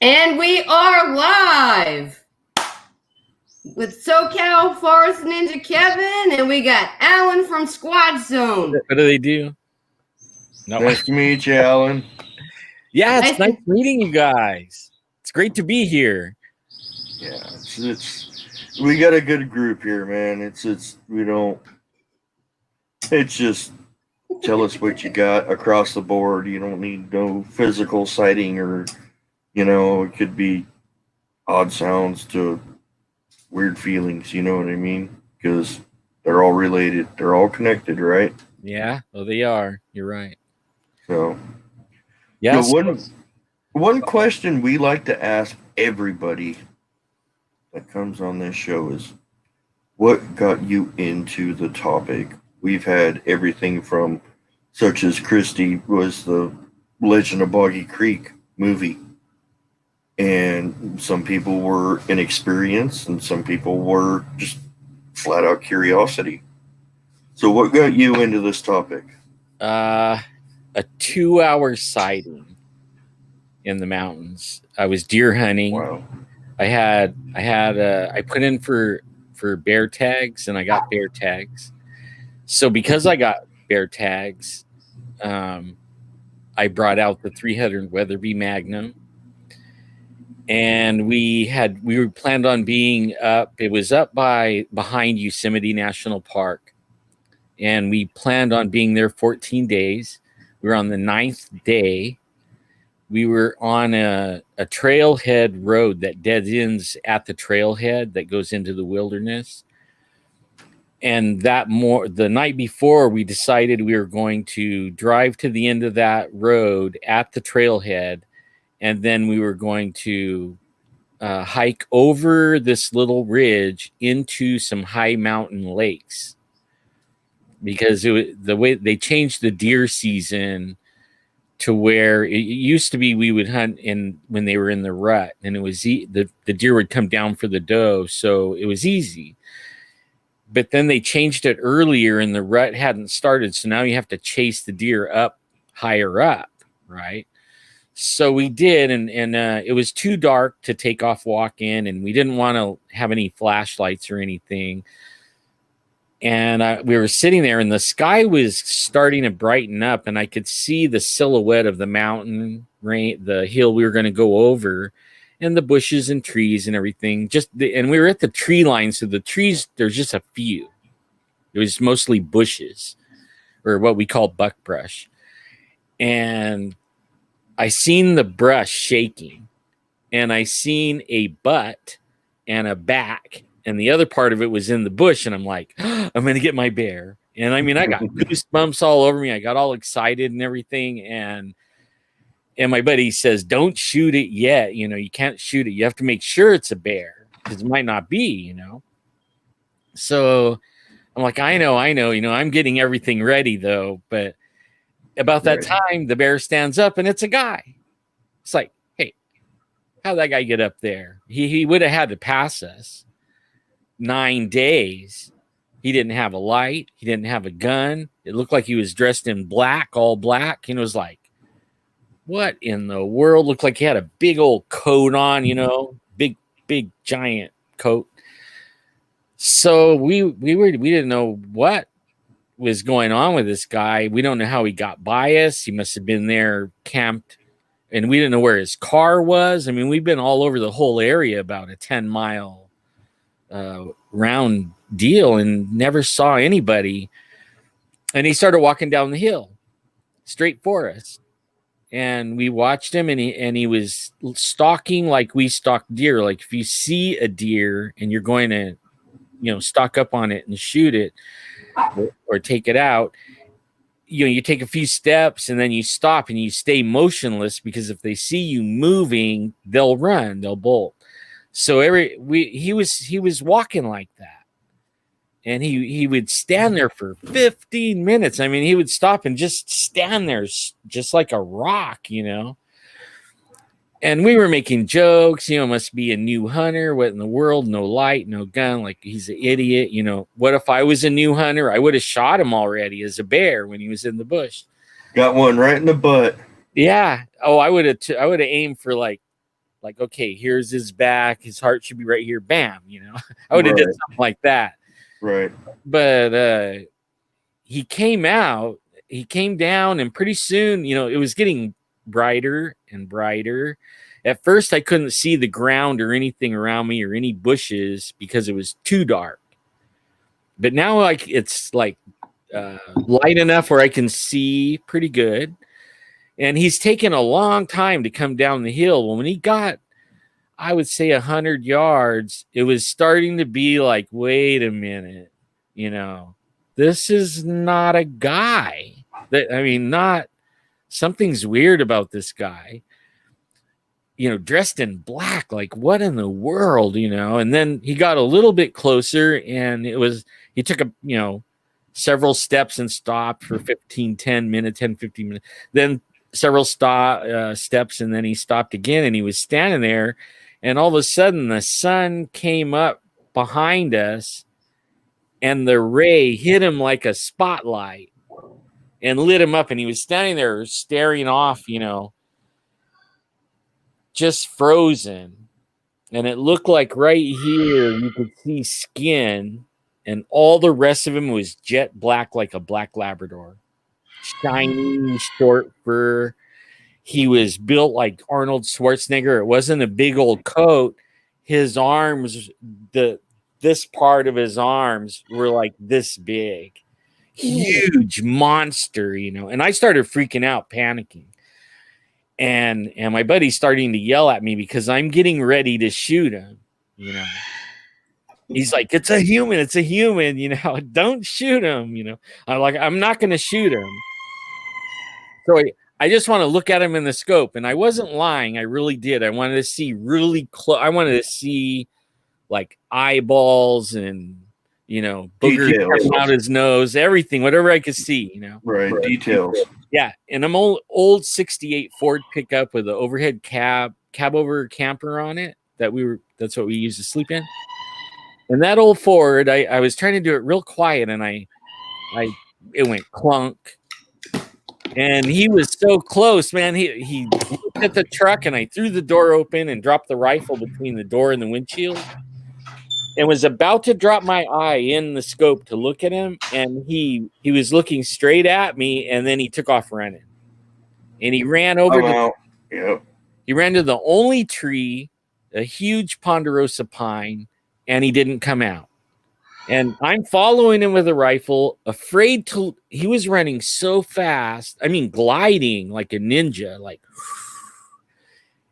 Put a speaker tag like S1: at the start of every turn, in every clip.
S1: And we are live with SoCal Forest Ninja Kevin, and we got Alan from Squatch Zone.
S2: What do they do?
S3: No. Nice to meet you, Alan.
S2: Yeah, it's nice meeting you guys. It's great to be here.
S3: Yeah, we got a good group here, man. It's just tell us what you got across the board. You don't need no physical sighting or, it could be odd sounds to weird feelings, you know what I mean? Because they're all related. They're all connected, right?
S2: Yeah, well, they are. You're right.
S3: So,
S2: yes.
S3: One question we like to ask everybody that comes on this show is, what got you into the topic? We've had everything from, such as Christy was the Legend of Boggy Creek movie. And some people were inexperienced and some people were just flat out curiosity. So what got you into this topic?
S2: A 2-hour sighting in the mountains. I was deer hunting.
S3: Wow.
S2: I put in for bear tags and I got bear tags. So because I got bear tags, I brought out the 300 Weatherby Magnum. And we were planned on being up. It was up behind Yosemite National Park. And we planned on being there 14 days. We were on the 9th day. We were on a trailhead road that dead ends at the trailhead that goes into the wilderness. And the night before, we decided we were going to drive to the end of that road at the trailhead. And then we were going to hike over this little ridge into some high mountain lakes, because the way they changed the deer season to where it used to be we would hunt when they were in the rut, and it was the deer would come down for the doe, so it was easy. But then they changed it earlier, and the rut hadn't started, so now you have to chase the deer up higher up, right? So we did, and it was too dark to take off walk in, and we didn't want to have any flashlights or anything. And we were sitting there, and the sky was starting to brighten up, and I could see the silhouette of the mountain, the hill we were going to go over, and the bushes and trees and everything. And we were at the tree line, so the trees, there's just a few. It was mostly bushes, or what we call buckbrush. And I seen the brush shaking, and I seen a butt and a back, and the other part of it was in the bush. And I'm like, I'm going to get my bear. And I mean, I got goosebumps all over me. I got all excited and everything. And my buddy says, don't shoot it yet. You can't shoot it. You have to make sure it's a bear, because it might not be, So I'm like, I know, I'm getting everything ready though. But about that time, the bear stands up, and it's a guy. It's like, hey, how'd that guy get up there? He would have had to pass us 9 days. He didn't have a light. He didn't have a gun. It looked like he was dressed in black, all black. And it was like, what in the world? Looked like he had a big old coat on, big giant coat. So we didn't know what was going on with this guy. We don't know how he got by us. He must have been there camped, and we didn't know where his car was. I mean, we've been all over the whole area, about a 10-mile round deal, and never saw anybody. And he started walking down the hill straight for us, and we watched him, and he was stalking like we stalk deer. Like if you see a deer and you're going to stalk up on it and shoot it or take it out, you take a few steps and then you stop and you stay motionless, because if they see you moving, they'll run, they'll bolt. So he was walking like that, and he would stand there for 15 minutes. I mean, he would stop and just stand there just like a rock, And we were making jokes, must be a new hunter. What in the world? No light, no gun. Like, he's an idiot. What if I was a new hunter? I would have shot him already as a bear when he was in the bush.
S3: Got one right in the butt.
S2: Yeah. Oh, I would have aimed for like Like, okay, here's his back, his heart should be right here, bam, you know. I would have did something like that.
S3: Right.
S2: But he came out, he came down, and pretty soon, you know, it was getting brighter and brighter. At first I couldn't see the ground or anything around me or any bushes because it was too dark. But now, like, it's like light enough where I can see pretty good. And he's taken a long time to come down the hill. Well, when he got, I would say 100 yards, it was starting to be like, wait a minute, you know, this is not a guy. Not something's weird about this guy, you know, dressed in black, like what in the world, you know? And then he got a little bit closer, and he took several steps and stopped for 15 minutes. Then several steps, and then he stopped again, and he was standing there, and all of a sudden the sun came up behind us, and the ray hit him like a spotlight and lit him up, and he was standing there staring off, you know, just frozen. And it looked like right here you could see skin, and all the rest of him was jet black, like a black Labrador. Shiny, short fur. He was built like Arnold Schwarzenegger. It wasn't a big old coat. His arms, this part of his arms were like this big. Huge monster, you know. And I started freaking out, panicking. And my buddy's starting to yell at me because I'm getting ready to shoot him, you know. He's like, it's a human, you know, don't shoot him, you know. I'm not going to shoot him. So I just want to look at him in the scope, and I wasn't lying. I really did. I wanted to see really close. I wanted to see like eyeballs and, you know, boogers coming out his nose, everything, whatever I could see, you know.
S3: Right. Details.
S2: Yeah. And I'm old 68 Ford pickup with an overhead cab over camper on it that's what we used to sleep in. And that old Ford, I was trying to do it real quiet, and it went clunk. And he was so close, man. He looked at the truck, and I threw the door open and dropped the rifle between the door and the windshield, and was about to drop my eye in the scope to look at him. And he was looking straight at me, and then he took off running. And he ran over. He ran to the only tree, a huge ponderosa pine, and he didn't come out. And I'm following him with a rifle, afraid to. He was running so fast. I mean, gliding like a ninja, like.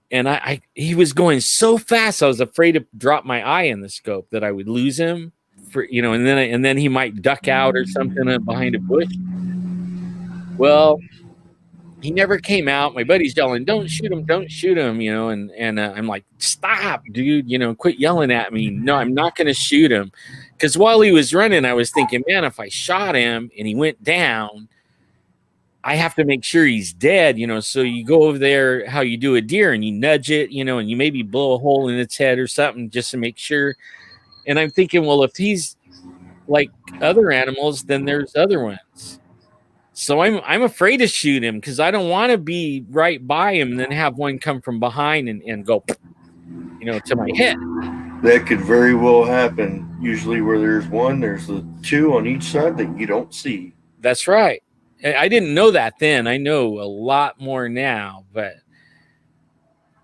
S2: And he was going so fast. I was afraid to drop my eye in the scope that I would lose him, and then he might duck out or something behind a bush. Well, he never came out. My buddy's yelling, don't shoot him, you know, and I'm like, stop, dude, you know, quit yelling at me. No, I'm not going to shoot him. Because while he was running, I was thinking, man, if I shot him and he went down, I have to make sure he's dead, you know. So you go over there how you do a deer, and you nudge it, you know, and you maybe blow a hole in its head or something just to make sure. And I'm thinking, well, if he's like other animals, then there's other ones. So I'm afraid to shoot him because I don't want to be right by him and then have one come from behind and go, you know, to my head.
S3: That could very well happen. Usually where there's one, there's the two on each side that you don't see.
S2: That's right. I didn't know that then. I know a lot more now. But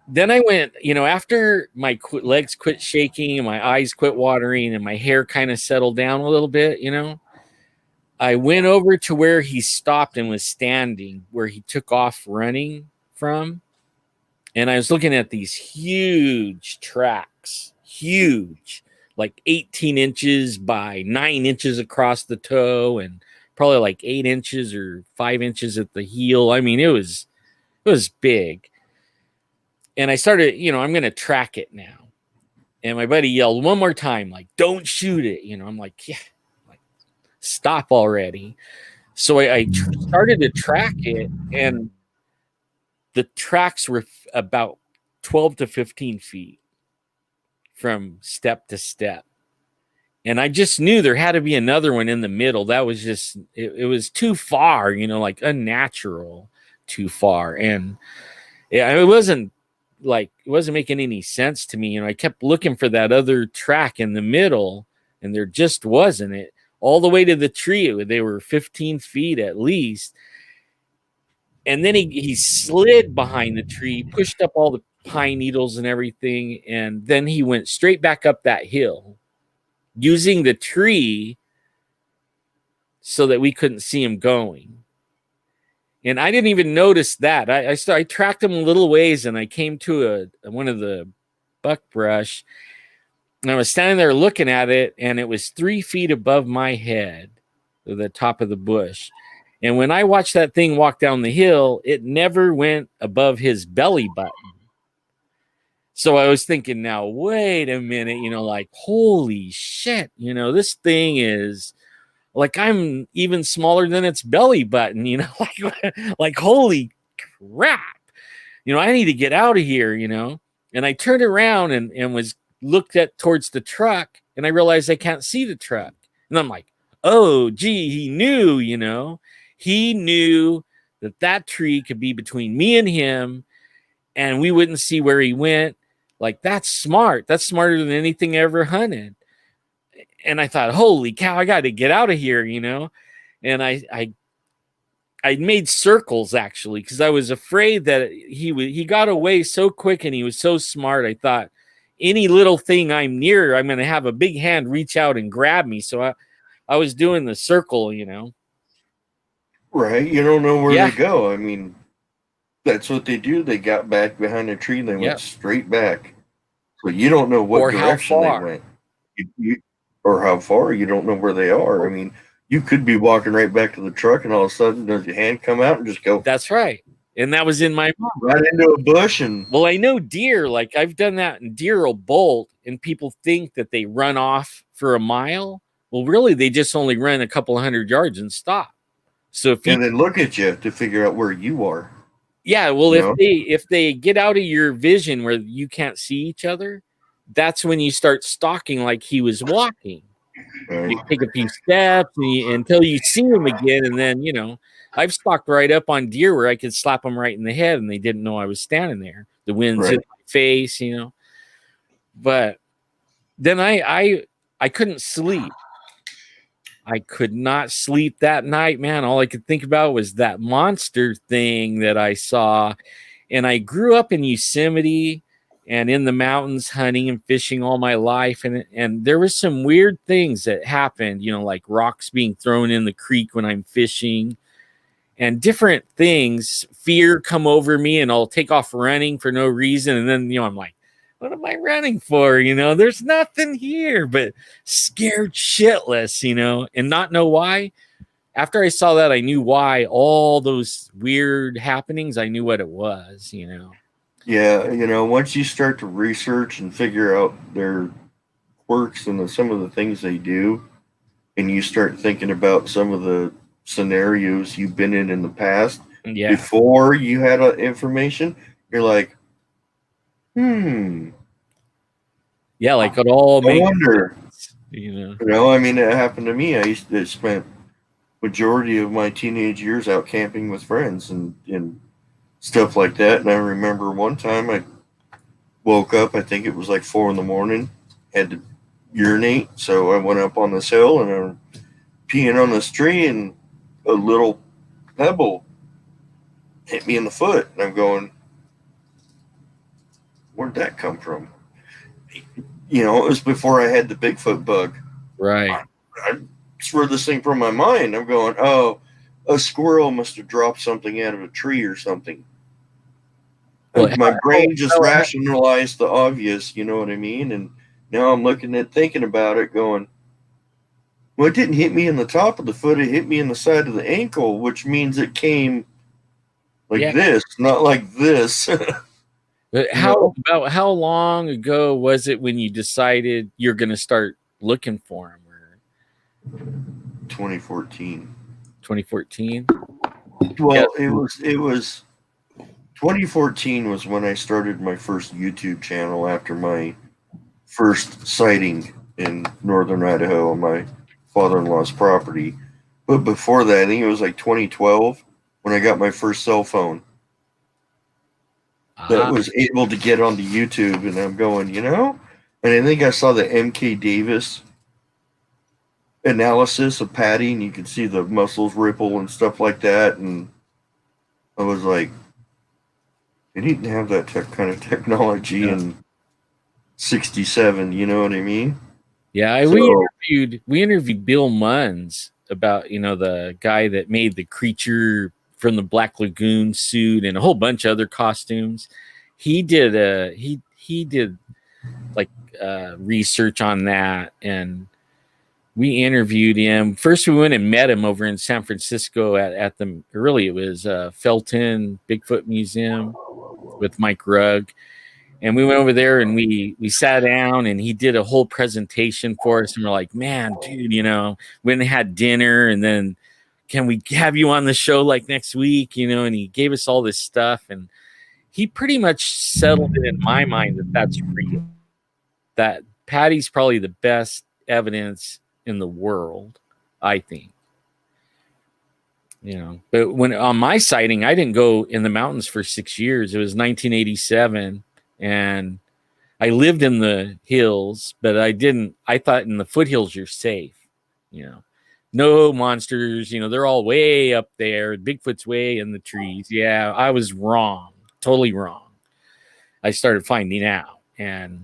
S2: then I went, you know, after my legs quit shaking and my eyes quit watering and my hair kind of settled down a little bit, you know, I went over to where he stopped and was standing, where he took off running from. And I was looking at these huge tracks, huge, like 18 inches by 9 inches across the toe and probably like 8 inches or 5 inches at the heel. I mean, it was big. And I started, you know, I'm going to track it now. And my buddy yelled one more time, like, don't shoot it. You know, I'm like, yeah, like, stop already. So I started to track it, and the tracks were about 12 to 15 feet from step to step. And I just knew there had to be another one in the middle. That was just, it was too far, you know, like unnatural, too far. And it wasn't like, it wasn't making any sense to me. You know, I kept looking for that other track in the middle, and there just wasn't it. All the way to the tree, they were 15 feet at least. And then he slid behind the tree, pushed up all the pine needles and everything, and then he went straight back up that hill using the tree so that we couldn't see him going. And I didn't even notice that. I tracked him a little ways, and I came to one of the buckbrush, and I was standing there looking at it, and it was 3 feet above my head, at the top of the bush. And when I watched that thing walk down the hill, it never went above his belly button. So I was thinking, now, wait a minute, you know, like, holy shit, you know, this thing is like, I'm even smaller than its belly button, you know, like holy crap, you know, I need to get out of here, you know. And I turned around and was looked at towards the truck, and I realized I can't see the truck. And I'm like, oh, gee, he knew, you know. He knew that tree could be between me and him, and we wouldn't see where he went. Like, that's smart. That's smarter than anything I ever hunted. And I thought, holy cow, I got to get out of here, you know. And I made circles, actually, because I was afraid that he got away so quick, and he was so smart. I thought, any little thing I'm near, I'm going to have a big hand reach out and grab me. So I was doing the circle, you know.
S3: Right. You don't know where they go. I mean, that's what they do. They got back behind a tree and they went straight back. So you don't know what direction they went. Or how far. You don't know where they are. I mean, you could be walking right back to the truck, and all of a sudden does your hand come out and just go.
S2: That's right. And that was in my
S3: right into a bush. And
S2: well, I know deer, like I've done that, and deer will bolt, and people think that they run off for a mile. Well, really, they just only run a couple 100 yards and stop. So if
S3: and then look at you to figure out where you are.
S2: Yeah, well, if they get out of your vision where you can't see each other, that's when you start stalking like he was walking. Right. You take a few steps until you see him again, and then, you know, I've stalked right up on deer where I could slap them right in the head, and they didn't know I was standing there. The wind's in my face, you know. But then I couldn't sleep. I could not sleep that night, man. All I could think about was that monster thing that I saw. And I grew up in Yosemite and in the mountains hunting and fishing all my life. And there was some weird things that happened, you know, like rocks being thrown in the creek when I'm fishing and different things. Fear come over me, and I'll take off running for no reason. And then, you know, I'm like, what am I running for? You know, there's nothing here, but scared shitless, you know, and not know why. After I saw that, I knew why. All those weird happenings, I knew what it was, you know.
S3: Yeah, you know, once you start to research and figure out their quirks and some of the things they do, and you start thinking about some of the scenarios you've been in the past before you had information, you're like,
S2: yeah, like it all makes
S3: wonder
S2: sense, you know.
S3: You know, I mean, it happened to me. I used to spend majority of my teenage years out camping with friends and stuff like that. And I remember one time I woke up, I think it was like 4 a.m, had to urinate. So I went up on this hill and I'm peeing on this tree, and a little pebble hit me in the foot. And I'm going, where'd that come from? You know, it was before I had the Bigfoot bug.
S2: Right.
S3: I swear this thing from my mind. I'm going, oh, a squirrel must have dropped something out of a tree or something. Well, my brain just rationalized the obvious, you know what I mean? And now I'm thinking about it going, well, it didn't hit me in the top of the foot. It hit me in the side of the ankle, which means it came like this, not like this.
S2: But about how long ago was it when you decided you're going to start looking for him?
S3: 2014.
S2: 2014.
S3: Well, it was 2014 was when I started my first YouTube channel after my first sighting in northern Idaho on my father-in-law's property. But before that, I think it was like 2012 when I got my first cell phone. that was able to get onto YouTube, and I'm going, and I think I saw the MK Davis analysis of Patty, and you could see the muscles ripple and stuff like that, and I was like, they didn't have that kind of technology in 67, you know what I mean?
S2: Yeah, we interviewed Bill Munns about, the guy that made the creature from the Black Lagoon suit and a whole bunch of other costumes. He did research on that, and we interviewed him. First, we went and met him over in San Francisco at the it was Felton Bigfoot Museum with Mike Rugg. And we went over there and we sat down, and he did a whole presentation for us. And we're like, man, dude, went and had dinner, and then can we have you on the show like next week? And he gave us all this stuff, and he pretty much settled it in my mind that that's real. That Patty's probably the best evidence in the world, I think. But when on my sighting, I didn't go in the mountains for 6 years. It was 1987. And I lived in the hills, but I thought in the foothills you're safe, no monsters, they're all way up there. Bigfoot's way in the trees. Yeah, I was wrong, totally wrong. I started finding out, and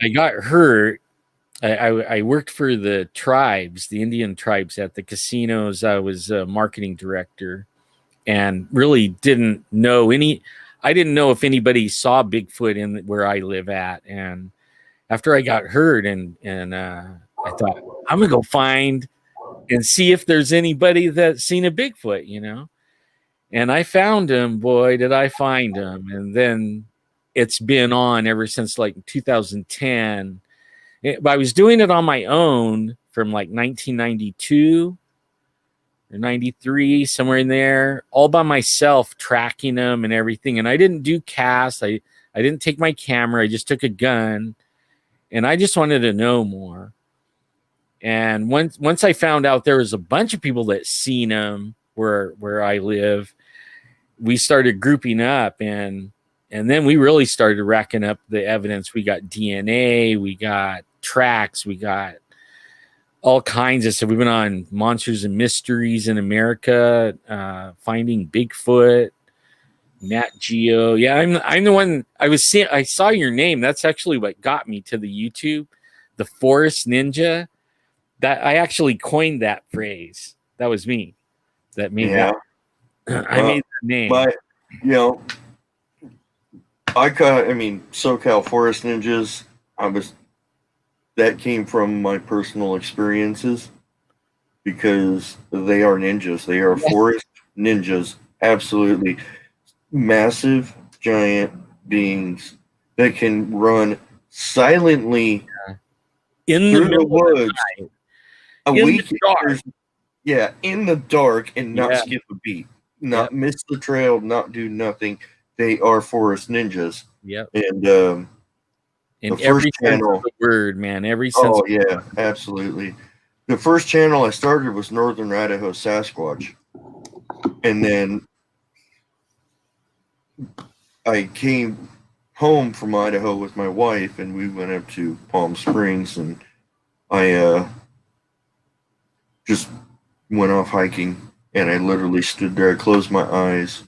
S2: I got hurt. I worked for the tribes, the Indian tribes at the casinos. I was a marketing director, and really didn't know I didn't know if anybody saw Bigfoot in where I live at. And after I got hurt, and I thought, I'm going to go find and see if there's anybody that's seen a Bigfoot, And I found him. Boy, did I find him. And then it's been on ever since like 2010. I was doing it on my own from like 1992 or 93, somewhere in there, all by myself, tracking them and everything. And I didn't do casts. I didn't take my camera. I just took a gun, and I just wanted to know more. And once I found out there was a bunch of people that seen them where I live, we started grouping up, and then we really started racking up the evidence. We got DNA, we got tracks, we got all kinds of stuff. We've been on Monsters and Mysteries in America, Finding Bigfoot, Nat Geo. Yeah, I'm the one. I saw your name. That's actually what got me to the YouTube, the Forest Ninja. That I actually coined that phrase. That was me. That made that. I made that name.
S3: But SoCal Forest Ninjas. That came from my personal experiences, because they are ninjas. They are forest ninjas. Absolutely. Massive, giant beings that can run silently through the woods. In the dark, and not skip a beat. Not miss the trail, not do nothing. They are forest ninjas.
S2: Yep.
S3: And
S2: in every sense of the word, man. Every sense.
S3: Oh, yeah, absolutely. The first channel I started was Northern Idaho Sasquatch. And then I came home from Idaho with my wife, and we went up to Palm Springs, and I just went off hiking, and I literally stood there. I closed my eyes,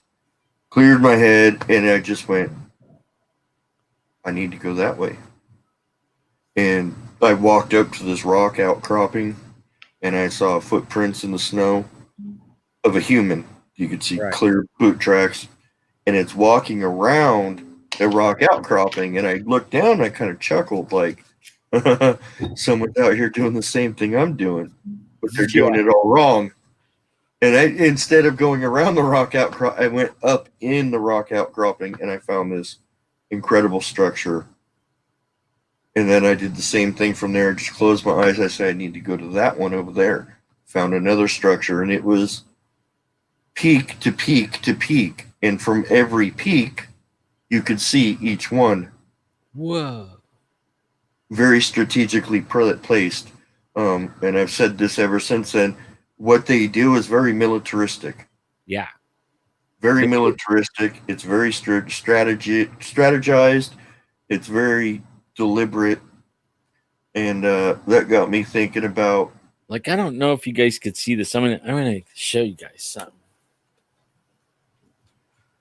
S3: cleared my head, and I just went, I need to go that way. And I walked up to this rock outcropping, and I saw footprints in the snow of a human. You could see clear boot tracks, and it's walking around the rock outcropping. And I looked down, and I kind of chuckled, like, someone's out here doing the same thing I'm doing, but they're doing it all wrong. And instead of going around the rock outcropping, I went up in the rock outcropping, and I found this incredible structure. And then I did the same thing from there. Just closed my eyes. I said, I need to go to that one over there. Found another structure, and it was peak to peak to peak. And from every peak, you could see each one.
S2: Whoa.
S3: Very strategically placed. And I've said this ever since then. What they do is very militaristic.
S2: Yeah.
S3: very militaristic. It's very strategized. It's very deliberate, and that got me thinking about.
S2: Like, I don't know if you guys could see this. I'm gonna show you guys something.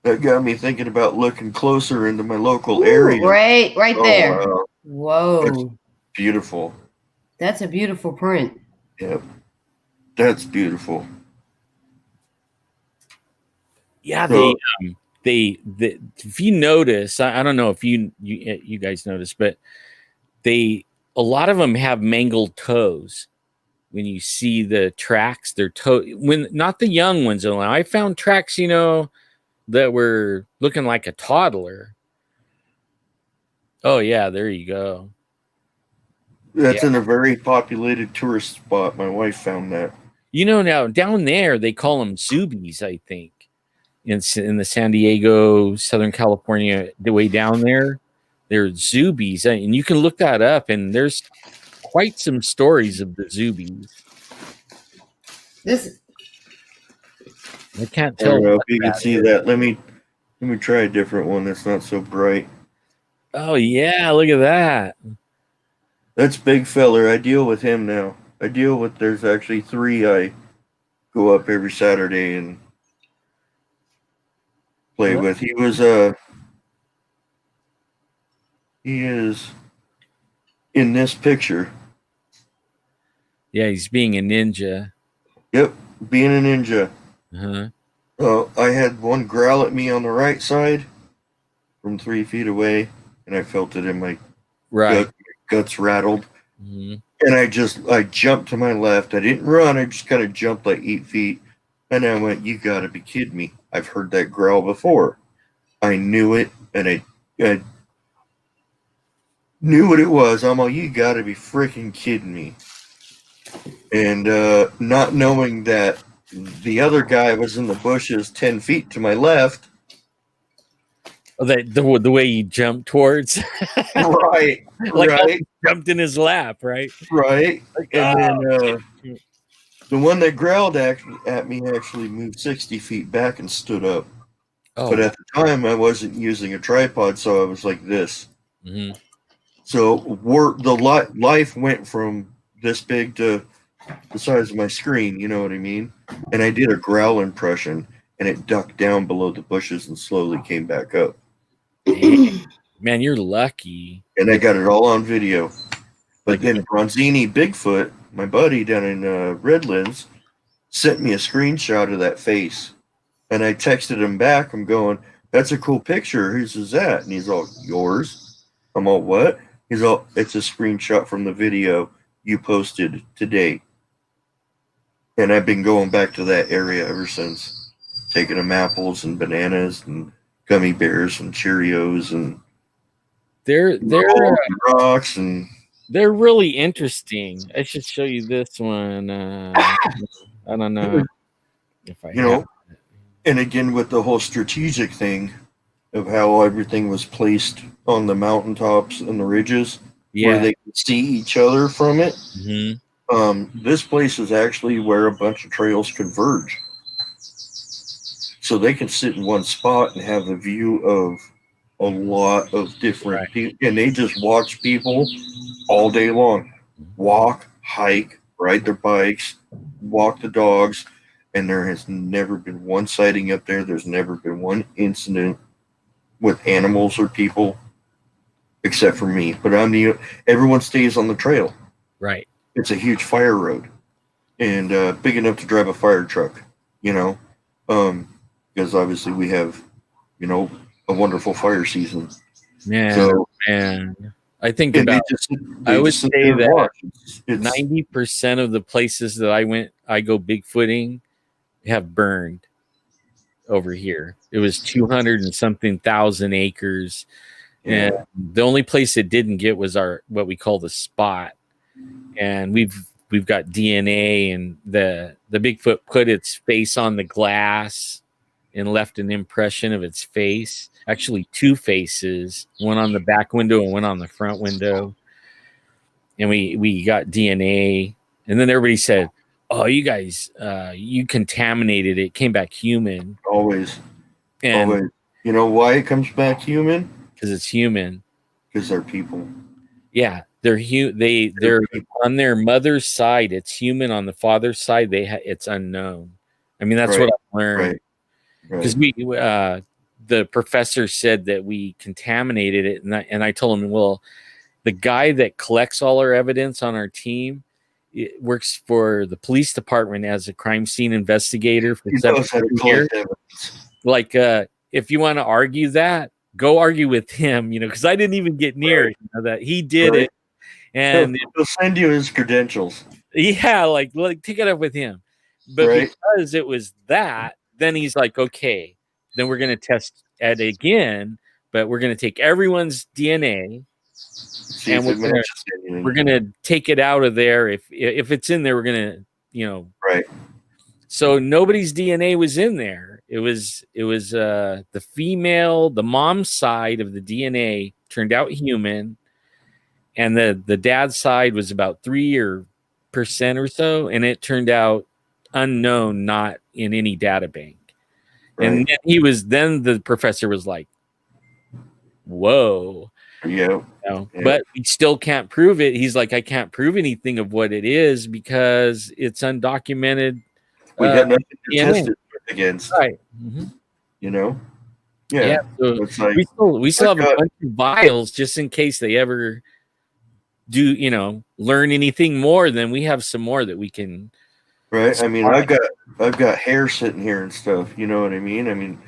S3: That got me thinking about looking closer into my local
S1: Ooh,
S3: area.
S1: right there.
S3: Wow.
S1: Whoa.
S3: That's beautiful.
S1: That's a beautiful print.
S3: Yep. That's beautiful.
S2: Yeah,
S3: So,
S2: they if you notice, I don't know if you guys notice, but a lot of them have mangled toes. When you see the tracks, their toe, when not the young ones. I found tracks, that were looking like a toddler. Oh yeah, there you go.
S3: that's in a very populated tourist spot. My wife found that.
S2: Now down there they call them zoobies, I think, in the San Diego, Southern California, the way down there, they're zoobies, and you can look that up. And there's quite some stories of the zoobies. I can't tell.
S3: I don't know if you can see that. Let me try a different one that's not so bright.
S2: Oh yeah, look at that.
S3: That's Big Feller. I deal with him now. There's actually 3 I go up every Saturday and play with. He is in this picture.
S2: Yeah, he's being a ninja.
S3: Yep, being a ninja.
S2: Uh-huh.
S3: I had one growl at me on the right side from 3 feet away, and I felt it in my guts rattled.
S2: Mm-hmm.
S3: And I jumped to my left. I didn't run. I just kind of jumped like 8 feet. And I went, you got to be kidding me. I've heard that growl before. I knew it, and I knew what it was. I'm like, you got to be freaking kidding me. And not knowing that the other guy was in the bushes 10 feet to my left.
S2: Oh, the way you jumped towards.
S3: Right.
S2: Like
S3: right.
S2: Jumped in his lap, right?
S3: Right.
S2: Like,
S3: And then the one that growled at me actually moved 60 feet back and stood up.
S2: Oh.
S3: But at the time, I wasn't using a tripod, so I was like this.
S2: Mm-hmm.
S3: So life went from this big to the size of my screen, you know what I mean? And I did a growl impression, and it ducked down below the bushes and slowly came back up.
S2: Man, you're lucky.
S3: And I got it all on video. But then Bronzini Bigfoot, my buddy down in Redlands, sent me a screenshot of that face. And I texted him back. I'm going, that's a cool picture. Whose is that? And he's all, yours? I'm all, what? He's all, it's a screenshot from the video you posted today. And I've been going back to that area ever since. Taking them apples and bananas and gummy bears and Cheerios and
S2: they're
S3: rocks and
S2: they're really interesting. I should show you this one. I don't know if I have.
S3: And again with the whole strategic thing of how everything was placed on the mountaintops and the ridges where they could see each other from it.
S2: Mm-hmm.
S3: This place is actually where a bunch of trails converge. So they can sit in one spot and have the view of a lot of different people. And they just watch people all day long. Walk, hike, ride their bikes, walk the dogs. And there has never been one sighting up there. There's never been one incident with animals or people except for me. But everyone stays on the trail.
S2: Right.
S3: It's a huge fire road and big enough to drive a fire truck, because obviously we have, a wonderful fire season.
S2: Man. I think about, I would say that 90% of the places that I go Bigfooting have burned over here. It was 200 and something thousand acres. And the only place it didn't get was what we call the spot. And we've got DNA, and the Bigfoot put its face on the glass and left an impression of its face. Actually, 2 faces, one on the back window and one on the front window. And we got DNA. And then everybody said, oh, you guys, you contaminated it. It came back human.
S3: Always.
S2: And
S3: wait. You know why it comes back human?
S2: because it's human.
S3: Because they're people.
S2: Yeah, they're on their mother's side. It's human. On the father's side, it's unknown. I mean, that's what I learned. Because the professor said that we contaminated it, and I told him, well, the guy that collects all our evidence on our team works for the police department as a crime scene investigator for 7 years. Like, if you want to argue that, go argue with him, because I didn't even get near that. He did it, and
S3: he'll send you his credentials.
S2: Yeah, like take it up with him. But because it was that, then he's like, okay, then we're going to test it again, but we're going to take everyone's DNA. And we're gonna take it out of there. If it's in there, we're gonna, So nobody's DNA was in there. It was the female, the mom's side of the DNA turned out human, and the dad's side was about 3% or so, and it turned out unknown, not in any data bank. And then the professor was like, "Whoa."
S3: Yeah.
S2: But we still can't prove it. He's like, I can't prove anything of what it is because it's undocumented.
S3: We got nothing to test it against.
S2: Right.
S3: Yeah.
S2: So we still have a bunch of vials just in case they ever do, learn anything more. Then we have some more that we can.
S3: Right. I mean, I've got hair sitting here and stuff. You know what I mean? I mean,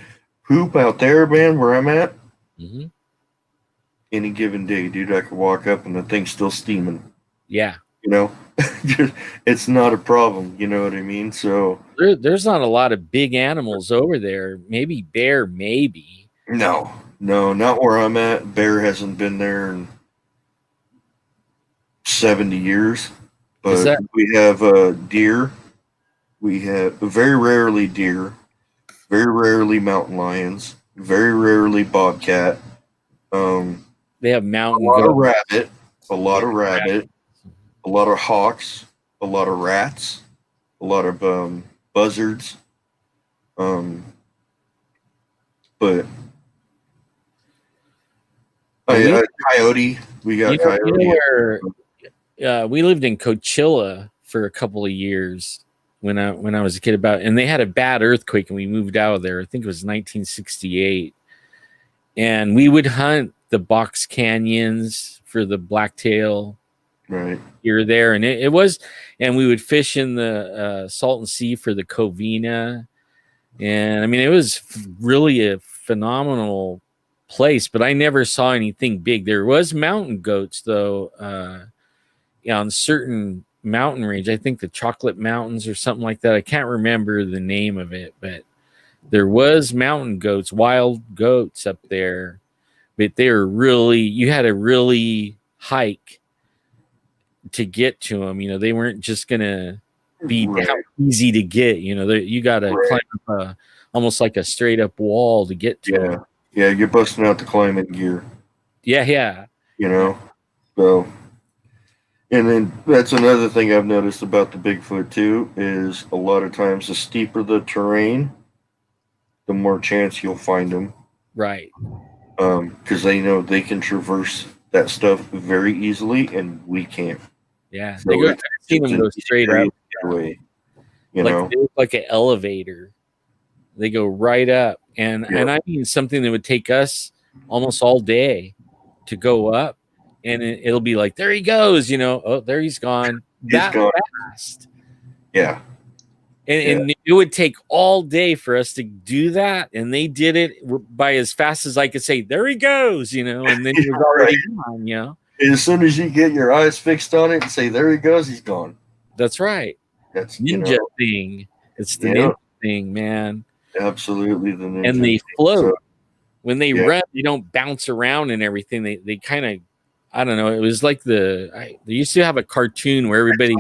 S3: poop out there, man, where I'm at.
S2: Mm-hmm.
S3: Any given day, dude, I could walk up and the thing's still steaming.
S2: Yeah.
S3: It's not a problem. You know what I mean? So
S2: there's not a lot of big animals over there. Maybe bear, maybe.
S3: No, not where I'm at. Bear hasn't been there in 70 years. But we have deer. We have very rarely deer, very rarely mountain lions, very rarely bobcat.
S2: They have mountain
S3: a lot of rabbit, a lot of hawks, a lot of rats, a lot of buzzards. But coyote. We got coyote.
S2: We lived in Coachella for a couple of years when I was a kid, and they had a bad earthquake and we moved out of there. I think it was 1968, and we would hunt the box canyons for the blacktail here there, and and we would fish in the Salton Sea for the Covina, and I mean it was really a phenomenal place, but I never saw anything big. There was mountain goats though, on certain mountain range. I think the Chocolate Mountains or something like that. I can't remember the name of it, but there was mountain goats, wild goats up there. But they were you had to really hike to get to them. They weren't just going to be easy to get. You got to climb up almost like a straight up wall to get to them.
S3: Yeah, you're busting out the climbing gear.
S2: Yeah.
S3: So, and then that's another thing I've noticed about the Bigfoot too, is a lot of times the steeper the terrain, the more chance you'll find them.
S2: Right.
S3: Because they know they can traverse that stuff very easily, and we can't.
S2: Yeah, so I've seen them go straight up.
S3: They
S2: look like an elevator. They go right up, and I mean something that would take us almost all day to go up, and it'll be like, there he goes, oh, there he's gone. Fast.
S3: Yeah.
S2: And it would take all day for us to do that, and they did it by as fast as I could say, there he goes, and then he was already gone,
S3: As soon as you get your eyes fixed on it and say, there he goes, he's gone.
S2: That's right.
S3: That's
S2: ninja thing. It's the ninja thing, man.
S3: Absolutely the ninja.
S2: And they float. So, when they run, they don't bounce around and everything. They kind of, I don't know. It was like they used to have a cartoon where everybody.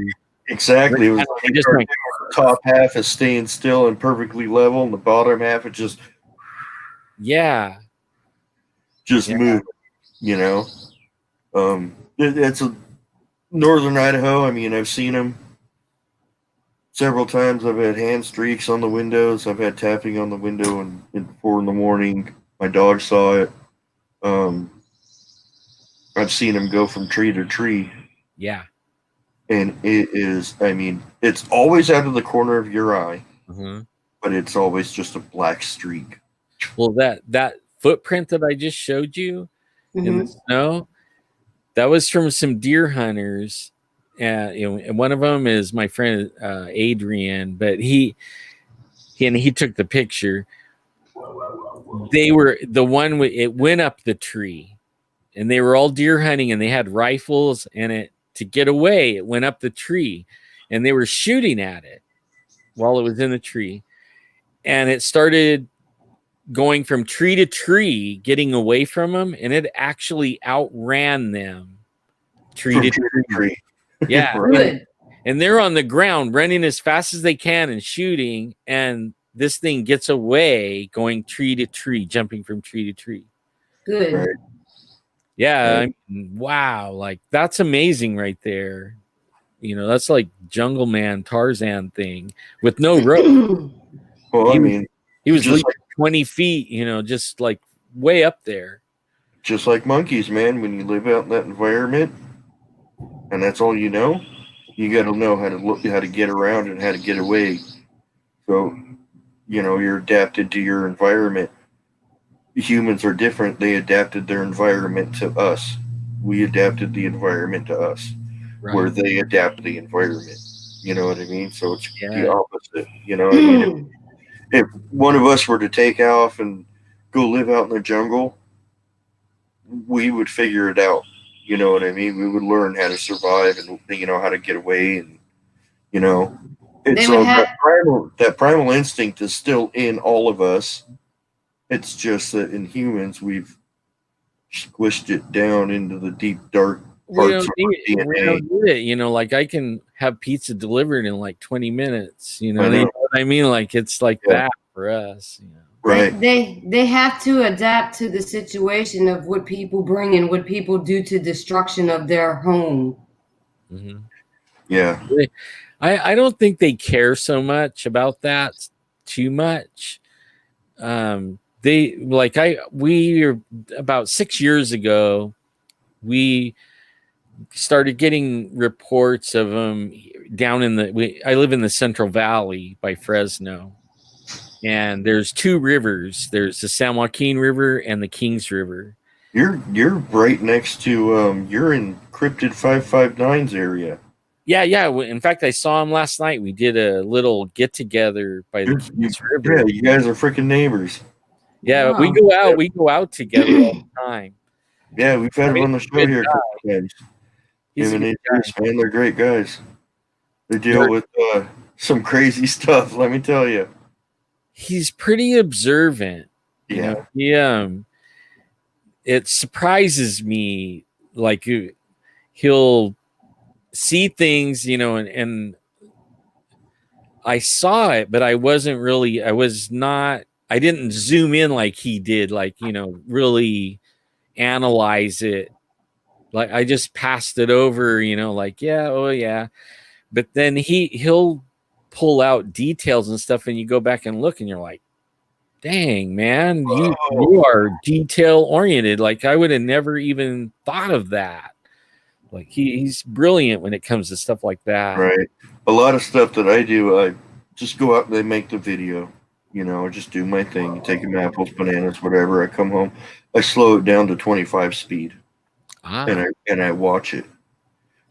S3: Exactly. It was like just like, the top half is staying still and perfectly level, and the bottom half is just. Move. It's a northern Idaho. I mean, I've seen them. Several times I've had hand streaks on the windows. I've had tapping on the window in 4 in the morning. My dog saw it. I've seen him go from tree to tree.
S2: Yeah.
S3: And it is, I mean, it's always out of the corner of your eye, but it's always just a black streak.
S2: Well, that footprint that I just showed you in the snow, that was from some deer hunters. And one of them is my friend Adrian, but he took the picture. They were the one it went up the tree, and they were all deer hunting, and they had rifles, and to get away, it went up the tree, and they were shooting at it while it was in the tree, and it started going from tree to tree, getting away from them, and it actually outran them tree to tree. Yeah.
S1: Good.
S2: And they're on the ground running as fast as they can and shooting, and this thing gets away going tree to tree, jumping from tree to tree.
S1: Good.
S3: Right.
S2: Yeah. I mean, wow. Like, that's amazing right there. You know, that's like Jungle Man, Tarzan thing with no rope.
S3: Well, I mean,
S2: he was
S3: just
S2: like 20 feet, you know, just like way up there.
S3: Just like monkeys, man. When you live out in that environment, and that's all you know got to know how to look, how to get around, and how to get away. So, you know, you're adapted to your environment. Humans are different. They adapted their environment to us. We adapted the environment to us, where they adapt the environment. You know what I mean? So it's the opposite. You know what I mean? If one of us were to take off and go live out in the jungle, we would figure it out. You know what I mean? We would learn how to survive and, you know, how to get away, and, you know, it's so that primal instinct is still in all of us. It's just that in humans, we've squished it down into the deep, dark parts of our DNA.
S2: We don't need it. You know, like, I can have pizza delivered in like 20 minutes. You know what I mean? Like, it's like that for us. You know?
S3: Right.
S1: They have to adapt to the situation of what people bring and what people do to destruction of their home.
S3: Yeah.
S2: I don't think they care so much about that too much. We are about 6 years ago, we started getting reports of them down in I live in the Central Valley by Fresno. And there's two rivers. There's the San Joaquin River and the Kings River.
S3: You're right next to you're in Cryptid 559's area.
S2: Yeah. In fact, I saw him last night. We did a little get together by the Kings River.
S3: Yeah, you guys are freaking neighbors.
S2: Yeah, wow. We go out together all the time.
S3: Yeah, we've had him on the show here a couple times. Him and Idris, man, they're great guys. They deal with some crazy stuff, let me tell you.
S2: He's pretty observant.
S3: Yeah.
S2: You know, it surprises me. Like, he'll see things, you know, and I saw it, but I didn't zoom in like he did, like, you know, really analyze it. Like, I just passed it over, you know, like, yeah, oh yeah. But then he'll pull out details and stuff, and you go back and look, and you're like, dang, man, you are detail oriented. Like, I would have never even thought of that. Like, he's brilliant when it comes to stuff like that.
S3: Right. A lot of stuff that I do, I just go out and I make the video. You know, I just do my thing, taking apples, bananas, whatever. I come home, I slow it down to 25 speed, and I watch it.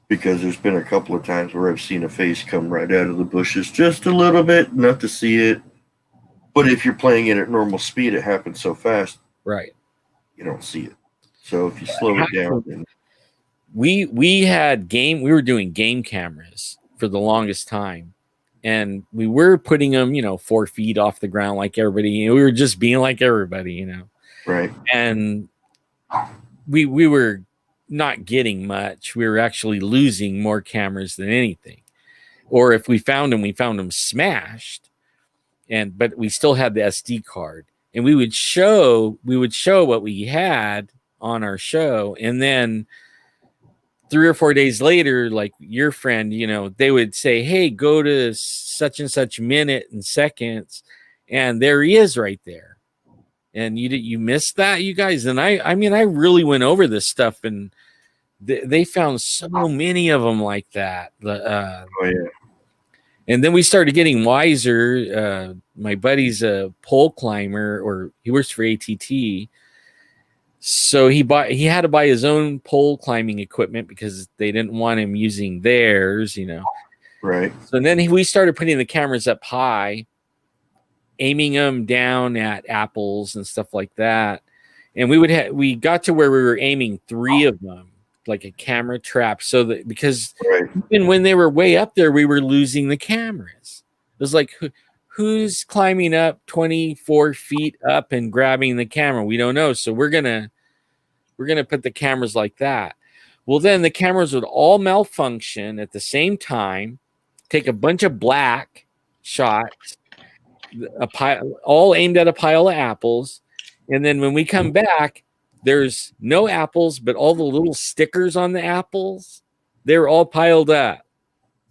S3: Because there's been a couple of times where I've seen a face come right out of the bushes just a little bit, not to see it. But if you're playing it at normal speed, it happens so fast.
S2: Right.
S3: You don't see it. So if you slow it down. Then...
S2: We were doing game cameras for the longest time. And we were putting them, you know, 4 feet off the ground like everybody. You know, we were just being like everybody, you know.
S3: Right.
S2: And we were not getting much. We were actually losing more cameras than anything. Or if we found them smashed. But we still had the SD card. And we would show what we had on our show. And then 3 or 4 days later, like your friend, you know, they would say, hey, go to such and such minute and seconds, and there he is right there. And you missed that, you guys. And I mean, I really went over this stuff, and they found so many of them like that.
S3: Oh yeah.
S2: And then we started getting wiser. My buddy's a pole climber, or he works for ATT. So he had to buy his own pole climbing equipment because they didn't want him using theirs, you know.
S3: Right.
S2: So then we started putting the cameras up high, aiming them down at apples and stuff like that. And we got to where we were aiming 3 of them, like a camera trap, so that because even when they were way up there, we were losing the cameras. It was like, who's climbing up 24 feet up and grabbing the camera? We don't know. So we're gonna put the cameras like that. Well, then the cameras would all malfunction at the same time, take a bunch of black shots, all aimed at a pile of apples, and then when we come back, there's no apples, but all the little stickers on the apples, they're all piled up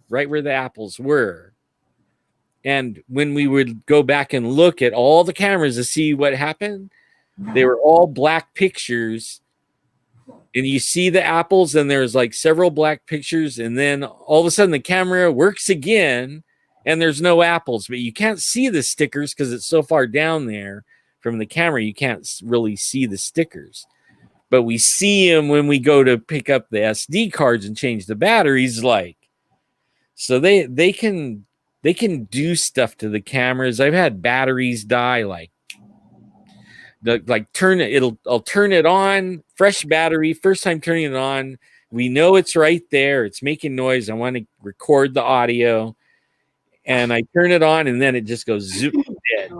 S2: right where the apples were. And when we would go back and look at all the cameras to see what happened, they were all black pictures. And you see the apples, and there's like several black pictures. And then all of a sudden the camera works again, and there's no apples. But you can't see the stickers because it's so far down there from the camera. You can't really see the stickers. But we see them when we go to pick up the SD cards and change the batteries. Like, so they can do stuff to the cameras. I've had batteries die, I'll turn it on, fresh battery, first time turning it on. We know it's right there. It's making noise. I want to record the audio, and I turn it on, and then it just goes zoop dead.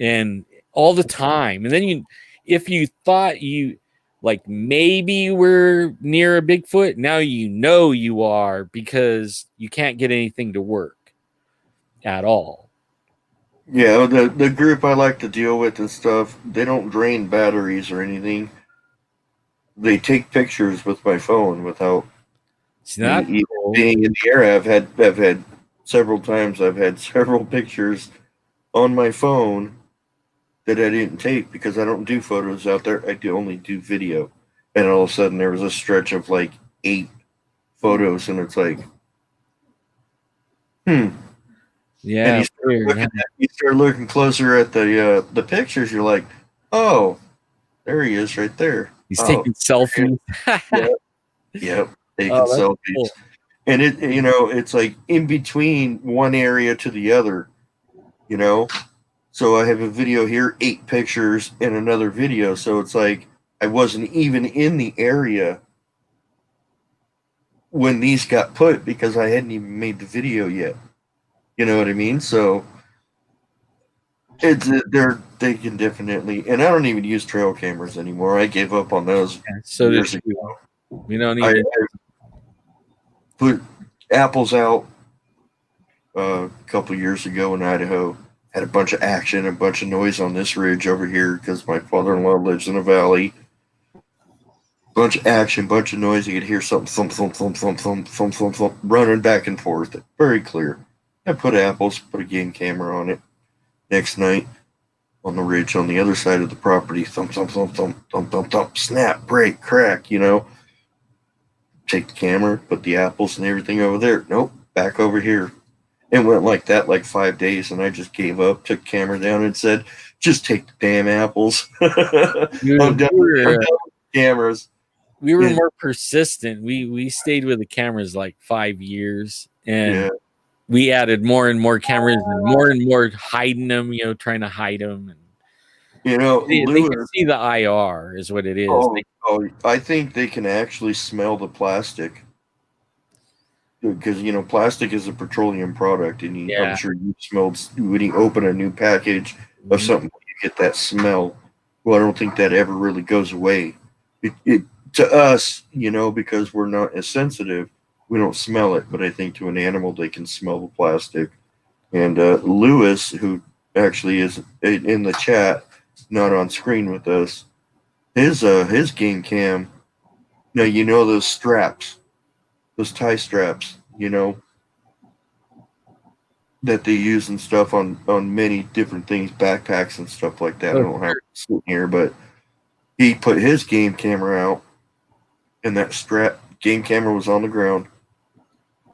S2: And all the time. And then if you thought you like maybe you were near a Bigfoot, now you know you are, because you can't get anything to work at all.
S3: Yeah, the group I like to deal with and stuff, they don't drain batteries or anything. They take pictures with my phone without being in the air. I've had several times. I've had several pictures on my phone that I didn't take because I don't do photos out there. I only do video. And all of a sudden there was a stretch of like 8 photos, and it's like,
S2: Yeah.
S3: And you start looking closer at the pictures, you're like, oh, there he is right there.
S2: He's taking selfies.
S3: Yep, taking selfies. Cool. And it's like in between one area to the other, you know. So I have a video here, 8 pictures, and another video. So it's like I wasn't even in the area when these got put because I hadn't even made the video yet. You know what I mean? So they can definitely, and I don't even use trail cameras anymore. I gave up on those years ago.
S2: We don't even
S3: put apples out a couple years ago in Idaho. Had a bunch of action, a bunch of noise on this ridge over here because my father-in-law lives in a valley. Bunch of action, bunch of noise. You could hear something thump, thump, thump, thump, thump, thump, thump, thump, running back and forth. Very clear. I put apples, put a game camera on it. Next night, on the ridge on the other side of the property, thump, thump, thump, thump, thump, thump, thump, snap, break, crack, you know. Take the camera, put the apples and everything over there. Nope, back over here. It went like that like 5 days, and I just gave up, took the camera down, and said, just take the damn apples. I'm done with cameras.
S2: We were more persistent. We stayed with the cameras like 5 years, and we added more and more cameras and more hiding them, trying to hide them. And,
S3: they
S2: can see the IR is what it is.
S3: I think they can actually smell the plastic. Because, plastic is a petroleum product, and I'm sure you smelled when you open a new package of something, you get that smell. Well, I don't think that ever really goes away. To us, because we're not as sensitive, we don't smell it. But I think to an animal, they can smell the plastic. And Lewis, who actually is in the chat, not on screen with us, his game cam Now, you know those straps, those tie straps, you know, that they use and stuff on many different things, backpacks and stuff like that. I don't have it sitting here, but he put his game camera out, and that game camera was on the ground.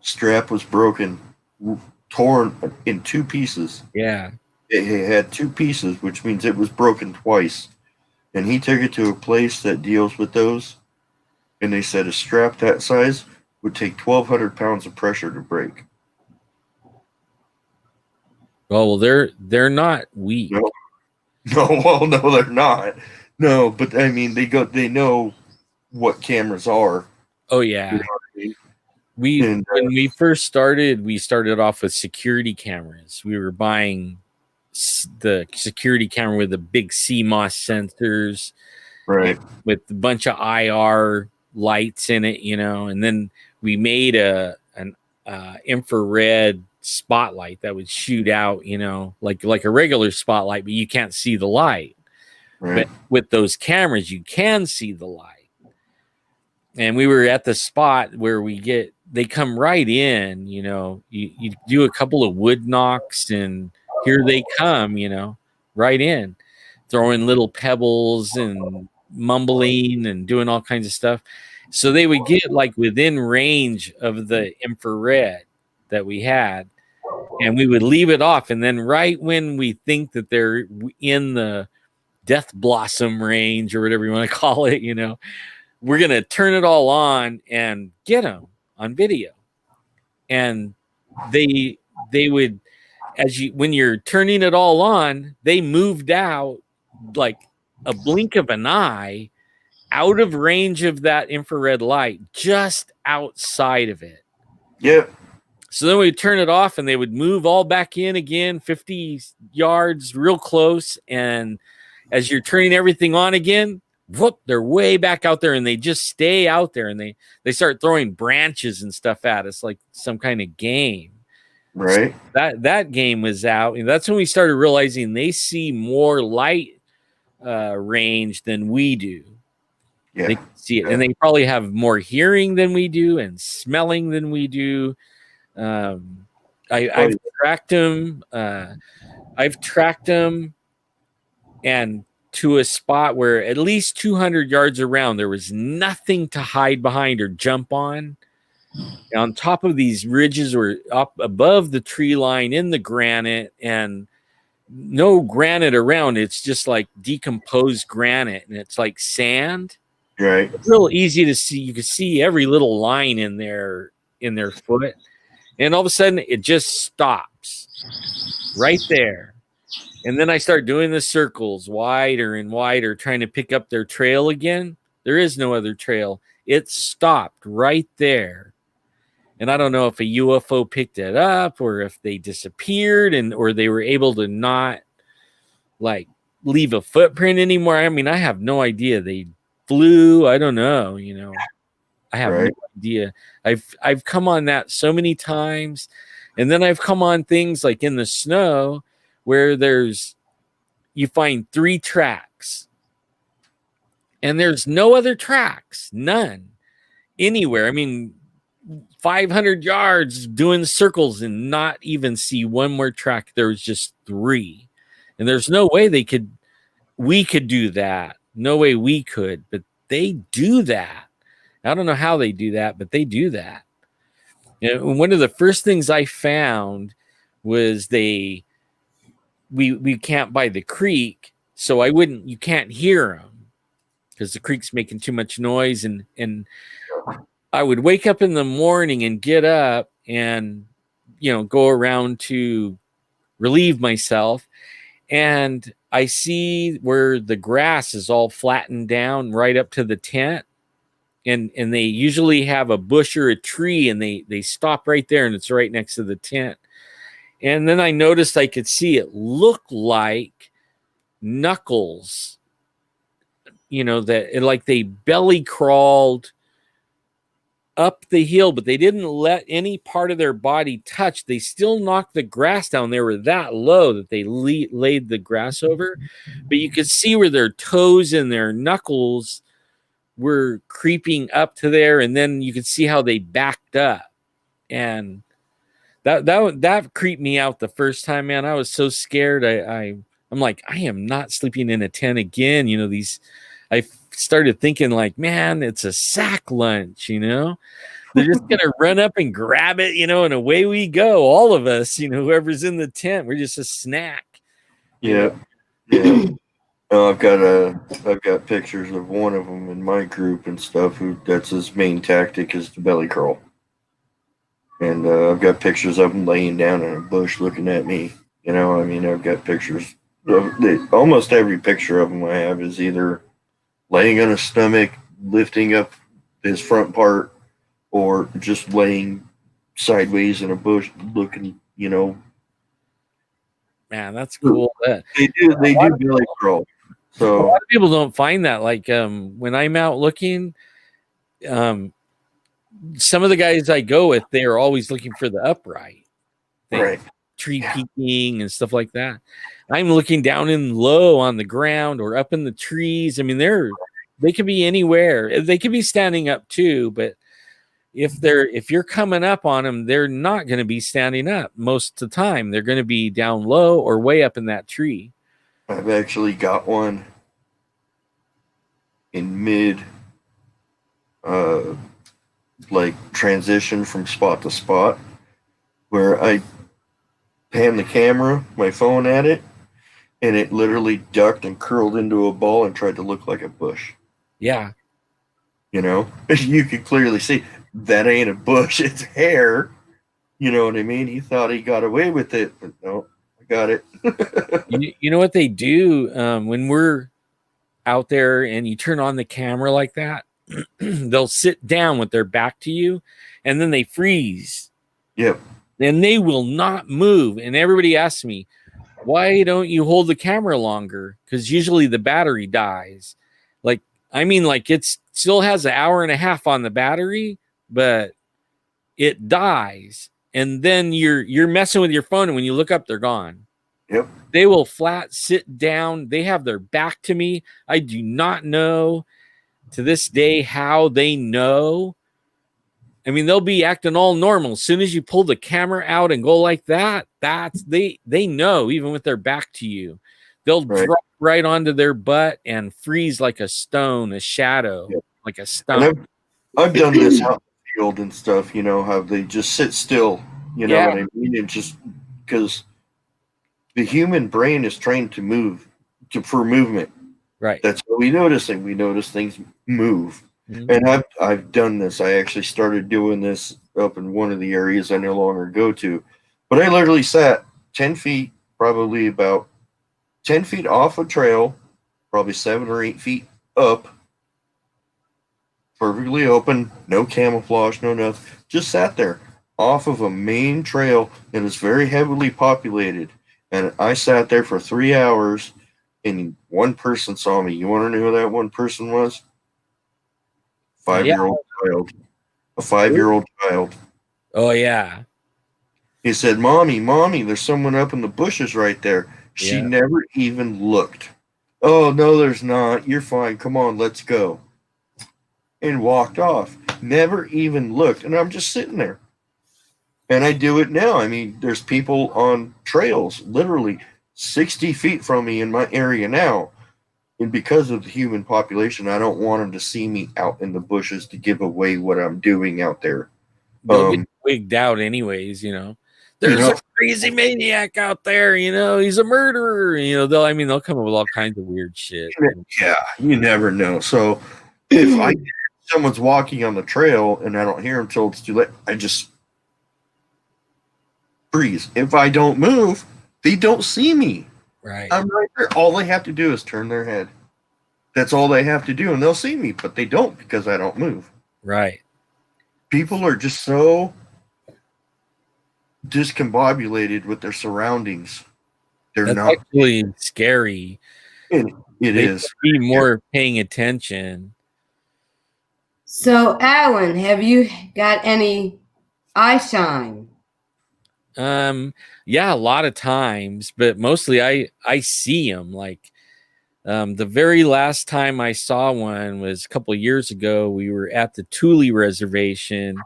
S3: Strap was broken, torn in two pieces.
S2: Yeah.
S3: It had two pieces, which means it was broken twice. And he took it to a place that deals with those, and they said a strap that size would take 1,200 pounds of pressure to break.
S2: Well, they're not weak.
S3: No, they're not. No, but I mean, they know what cameras are.
S2: Oh yeah.
S3: You know,
S2: When we first started, we started off with security cameras. We were buying the security camera with the big CMOS sensors,
S3: right,
S2: with a bunch of IR lights in it, you know. And then we made an infrared spotlight that would shoot out, you know, like a regular spotlight, but you can't see the light.
S3: right.
S2: But with those cameras, you can see the light. And we were at the spot where they come right in, you know, you do a couple of wood knocks and here they come, you know, right in, throwing little pebbles and mumbling and doing all kinds of stuff. So they would get like within range of the infrared that we had, and we would leave it off. And then right when we think that they're in the death blossom range or whatever you want to call it, you know, we're going to turn it all on and get them on video. And they would, when you're turning it all on, they moved out like a blink of an eye out of range of that infrared light, just outside of it.
S3: Yep.
S2: So then we'd turn it off and they would move all back in again, 50 yards, real close. And as you're turning everything on again, whoop, they're way back out there, and they just stay out there, and they start throwing branches and stuff at us like some kind of game.
S3: Right.
S2: So that game was out, and that's when we started realizing they see more light range than we do.
S3: Yeah.
S2: They can see it, and they probably have more hearing than we do and smelling than we do. I've tracked them. And to a spot where at least 200 yards around, there was nothing to hide behind or jump on. And on top of these ridges or up above the tree line in the granite, and no granite around. It's just like decomposed granite, and it's like sand.
S3: Right.
S2: It's real easy to see. You can see every little line in their foot. And all of a sudden it just stops right there. And then I start doing the circles wider and wider, trying to pick up their trail again. There is no other trail. It stopped right there. And I don't know if a UFO picked it up or if they disappeared or they were able to not like leave a footprint anymore. I mean, I have no idea. They flew. I don't know, you know. I have no idea. I've come on that so many times. And then I've come on things like in the snow where you find 3 tracks and there's no other tracks, none anywhere. I mean, 500 yards doing circles and not even see one more track. There was just 3, and there's no way we could do that. No way we could, but they do that. I don't know how they do that, but they do that. And one of the first things I found was we camped by the creek, so you can't hear them because the creek's making too much noise. And I would wake up in the morning and get up and, you know, go around to relieve myself. And I see where the grass is all flattened down right up to the tent. And they usually have a bush or a tree, and they stop right there, and it's right next to the tent. And then I noticed I could see it look like knuckles, you know, like they belly crawled up the hill, but they didn't let any part of their body touch. They still knocked the grass down. They were that low that they laid the grass over, but you could see where their toes and their knuckles were creeping up to there, and then you could see how they backed up, and that creeped me out the first time, man. I was so scared. I'm like, I am not sleeping in a tent again. You know, I started thinking like, man, it's a sack lunch, you know? They're just going to run up and grab it, you know, and away we go. All of us, you know, whoever's in the tent, we're just a snack.
S3: Yeah. Yeah. I've got pictures of one of them in my group and stuff that's his main tactic is the belly crawl. And I've got pictures of him laying down in a bush looking at me. You know, I mean, I've got pictures. Almost every picture of him I have is either laying on his stomach, lifting up his front part, or just laying sideways in a bush looking, you know.
S2: Man, that's cool.
S3: They do belly crawl. So
S2: a lot of people don't find that. Like when I'm out looking, some of the guys I go with, they are always looking for the upright thing,
S3: right.
S2: Tree peeking and stuff like that. I'm looking down in low on the ground or up in the trees. I mean, they could be anywhere. They could be standing up too, but if you're coming up on them, they're not going to be standing up most of the time. They're going to be down low or way up in that tree.
S3: I've actually got one in mid like transition from spot to spot where I pan the camera, my phone at it, and it literally ducked and curled into a ball and tried to look like a bush.
S2: Yeah.
S3: You know, you could clearly see that ain't a bush, it's hair. You know what I mean? He thought he got away with it, but no, I got it.
S2: You know what they do when we're out there and you turn on the camera like that? They'll sit down with their back to you, and then they freeze.
S3: Yep.
S2: And they will not move. And everybody asks me, why don't you hold the camera longer? Because usually the battery dies. Like it still has an hour and a half on the battery, but it dies. And then you're messing with your phone, and when you look up, they're gone.
S3: Yep.
S2: They will flat sit down. They have their back to me. I do not know to this day how they know. I mean, they'll be acting all normal. As soon as you pull the camera out and go like that, they know, even with their back to you. They'll drop right onto their butt and freeze like a stone, a shadow, like a stone.
S3: And I've done this out in the field and stuff, you know, how they just sit still, you know what I mean? And just because the human brain is trained to move, for movement.
S2: Right.
S3: That's what we notice. And we notice things move. Mm-hmm. And I've done this. I actually started doing this up in one of the areas I no longer go to. But I literally sat 10 feet, probably about 10 feet off a trail, probably 7 or 8 feet up, perfectly open, no camouflage, no nothing. Just sat there off of a main trail that is very heavily populated. And I sat there for 3 hours, and one person saw me. You want to know who that one person was? 5-year-old child. A 5-year-old child.
S2: Oh, yeah.
S3: He said, Mommy, there's someone up in the bushes right there. She never even looked. Oh, no, there's not. You're fine. Come on, let's go. And walked off. Never even looked. And I'm just sitting there. And I do it now. I mean, there's people on trails literally 60 feet from me in my area now. And because of the human population, I don't want them to see me out in the bushes to give away what I'm doing out there.
S2: They'll get wigged out anyways, you know. There's a crazy maniac out there, you know. He's a murderer. You know, they'll come up with all kinds of weird shit.
S3: Yeah, you never know. So if someone's walking on the trail and I don't hear them till it's too late, I just freeze. If I don't move, they don't see me.
S2: Right.
S3: I'm right there. All they have to do is turn their head. That's all they have to do, and they'll see me, but they don't because I don't move.
S2: Right.
S3: People are just so discombobulated with their surroundings.
S2: That's not actually scary.
S3: It is.
S2: Be more paying attention.
S1: So, Alan, have you got any eye shine?
S2: Yeah, a lot of times, but mostly I see them. Like The very last time I saw one was a couple of years ago. We were at the Thule Reservation,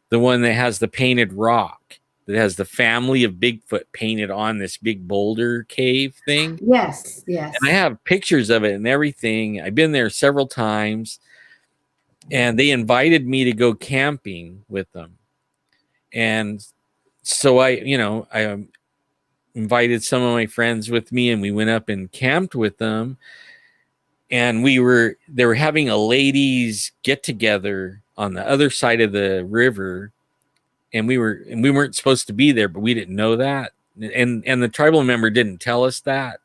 S2: the one that has the painted rock, that has the family of Bigfoot painted on this big boulder cave thing.
S1: Yes, yes.
S2: And I have pictures of it and everything. I've been there several times, and they invited me to go camping with them. And so I invited some of my friends with me, and we went up and camped with them. And they were having a ladies get together on the other side of the river, and we weren't supposed to be there, but we didn't know that. And the tribal member didn't tell us that.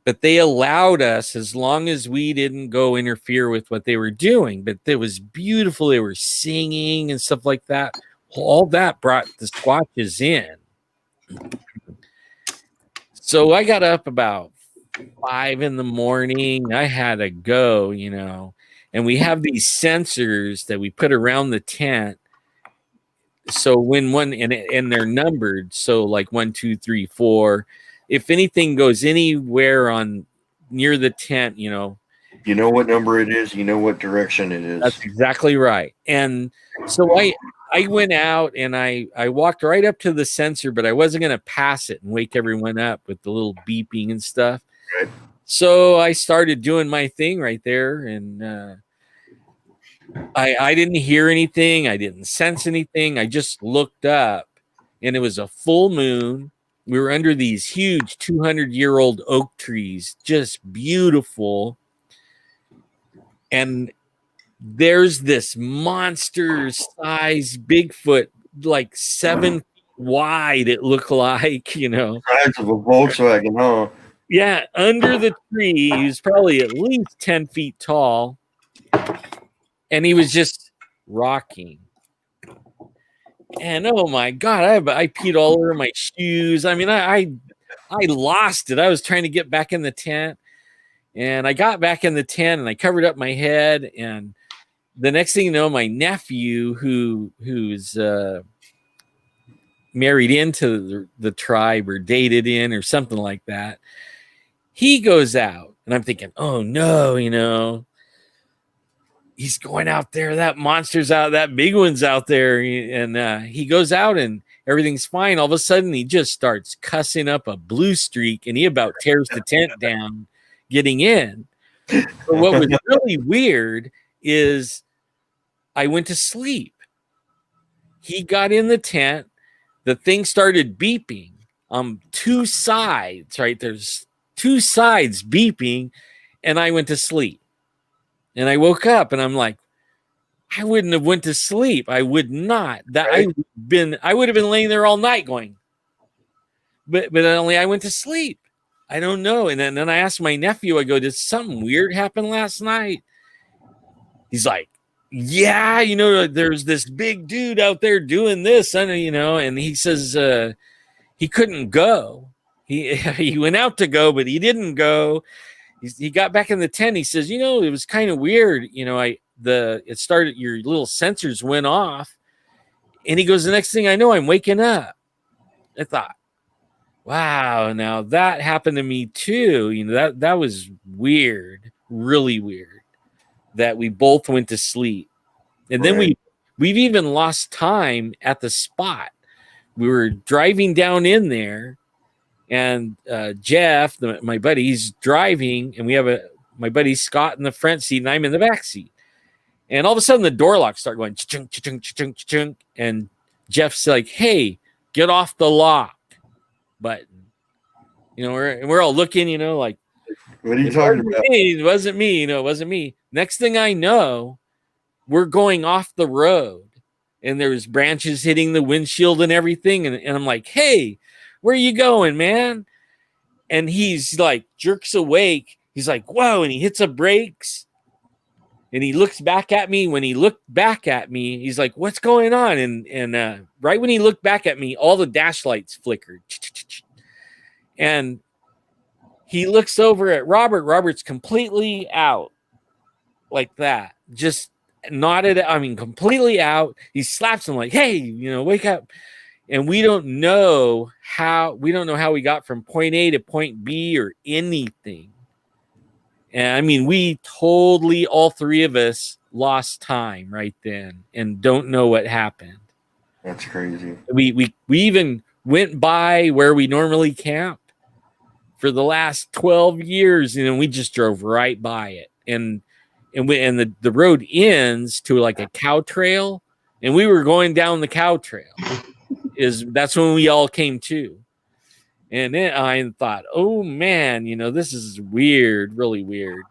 S2: But they allowed us as long as we didn't go interfere with what they were doing. But it was beautiful. They were singing and stuff like that. All that brought the Squatches in. So I got up about 5 a.m. I had to go, and we have these sensors that we put around the tent. So when and they're numbered. So like 1, 2, 3, 4. If anything goes anywhere near the tent, you know
S3: what number it is, you know what direction it is.
S2: That's exactly right. And so I went out and I walked right up to the sensor, but I wasn't going to pass it and wake everyone up with the little beeping and stuff.
S3: Right.
S2: So I started doing my thing right there, and I didn't hear anything. I didn't sense anything. I just looked up, and it was a full moon. We were under these huge 200-year-old oak trees, just beautiful. And there's this monster-sized Bigfoot, like 7 feet wide, it looked like,
S3: Size of a Volkswagen, huh?
S2: Yeah, under the tree. He was probably at least 10 feet tall. And he was just rocking. And oh my God, I peed all over my shoes. I mean, I lost it. I was trying to get back in the tent, and I got back in the tent and I covered up my head. And the next thing you know, my nephew, who's married into the tribe or dated in or something like that, he goes out, and I'm thinking, oh no, he's going out there. That monster's out. That big one's out there. And he goes out and everything's fine. All of a sudden, he just starts cussing up a blue streak, and he about tears the tent down getting in. But what was really weird is I went to sleep. He got in the tent. The thing started beeping on 2 sides, right? There's 2 sides beeping, and I went to sleep. And I woke up and I'm like, I wouldn't have went to sleep. I would not. That right. I would have been laying there all night going. But only I went to sleep. I don't know. And then I asked my nephew, I go, did something weird happen last night? He's like, yeah, there's this big dude out there doing this, and he says he couldn't go. He went out to go, but he didn't go. He got back in the tent. He says, it was kind of weird. It started, your little sensors went off, and he goes, the next thing I know, I'm waking up. I thought, wow, now that happened to me too. That was weird, really weird, that we both went to sleep. And then we've even lost time at the spot. We were driving down in there, and Jeff, my buddy, he's driving, and we have my buddy Scott in the front seat, and I'm in the back seat. And all of a sudden, the door locks start going, cha-chunk, cha-chunk, cha-chunk, cha-chunk, and Jeff's like, "Hey, get off the lock button." We're all looking, like,
S3: what are you talking about?
S2: It wasn't me, it wasn't me. Next thing I know, we're going off the road, and there's branches hitting the windshield and everything, and I'm like, "Hey, where are you going, man?" And he's like, jerks awake. He's like, "Whoa," and he hits the brakes, and he looks back at me. When he looked back at me, he's like, "What's going on?" And right when he looked back at me, all the dash lights flickered. And he looks over at Robert. Robert's completely out like that. Just nodded. I mean, completely out. He slaps him like, "Hey, wake up." And we don't know how we got from point A to point B or anything. And I mean, we totally, all three of us lost time right then and don't know what happened.
S3: That's crazy.
S2: We even went by where we normally camp for the last 12 years, and we just drove right by it. And the road ends to like a cow trail, and we were going down the cow trail. That's when we all came to. And then I thought, oh man, this is weird, really weird.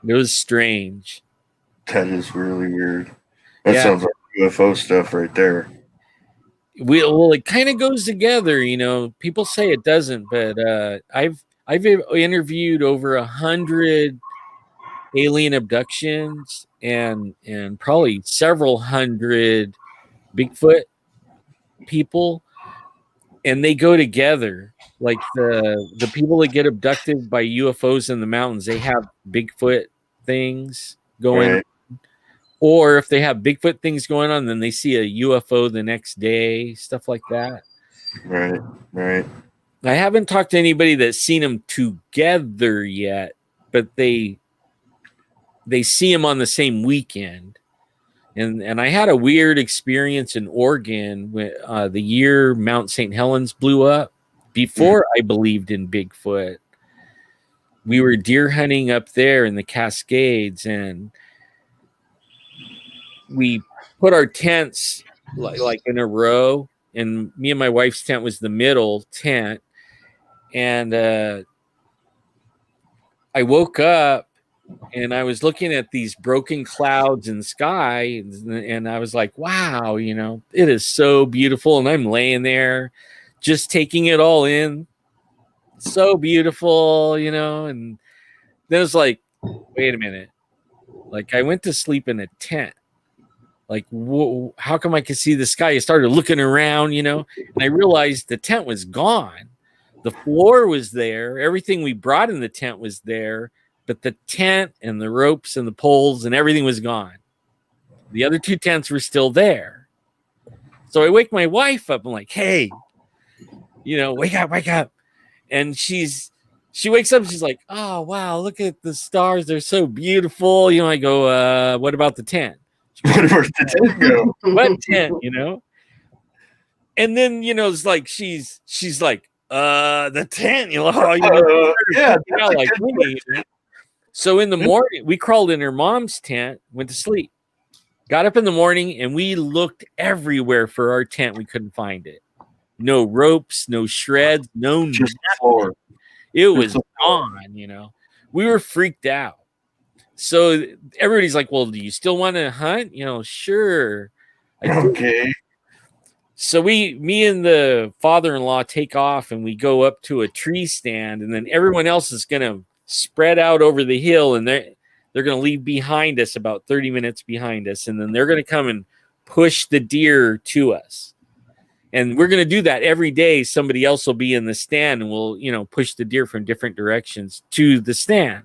S2: It was strange.
S3: That is really weird. That sounds like UFO stuff right there.
S2: Well, it kind of goes together, People say it doesn't, but I've interviewed over 100 alien abductions and probably several hundred Bigfoot people, and they go together. Like the people that get abducted by UFOs in the mountains, they have Bigfoot things going on. Or if they have Bigfoot things going on, then they see a UFO the next day, stuff like that.
S3: Right.
S2: I haven't talked to anybody that's seen them together yet, but they see them on the same weekend. And I had a weird experience in Oregon when the year Mount St. Helens blew up. Before I believed in Bigfoot, we were deer hunting up there in the Cascades, and we put our tents like in a row, and me and my wife's tent was the middle tent. And I woke up and I was looking at these broken clouds in the sky, and I was like, wow, it is so beautiful. And I'm laying there just taking it all in. So beautiful, and then it's like, wait a minute. Like, I went to sleep in a tent. Like, whoa, how come I could see the sky? I started looking around, and I realized the tent was gone. The floor was there. Everything we brought in the tent was there, but the tent and the ropes and the poles and everything was gone. The other two tents were still there. So I wake my wife up. I'm like, hey, wake up. And she wakes up and she's like, oh, wow, look at the stars. They're so beautiful. I go, what about the tent?
S3: Where'd the tent go?
S2: What tent, And then, it's like, she's like, the tent, like me. So in the morning, we crawled in her mom's tent, went to sleep, got up in the morning, and we looked everywhere for our tent. We couldn't find it. No ropes, no shreds, no
S3: just the floor.
S2: It was gone, We were freaked out. So everybody's like, well, do you still want to hunt? Sure.
S3: Okay.
S2: So me and the father-in-law take off, and we go up to a tree stand, and then everyone else is going to spread out over the hill, and they're going to leave behind us, about 30 minutes behind us. And then they're going to come and push the deer to us. And we're going to do that every day. Somebody else will be in the stand, and we'll, push the deer from different directions to the stand.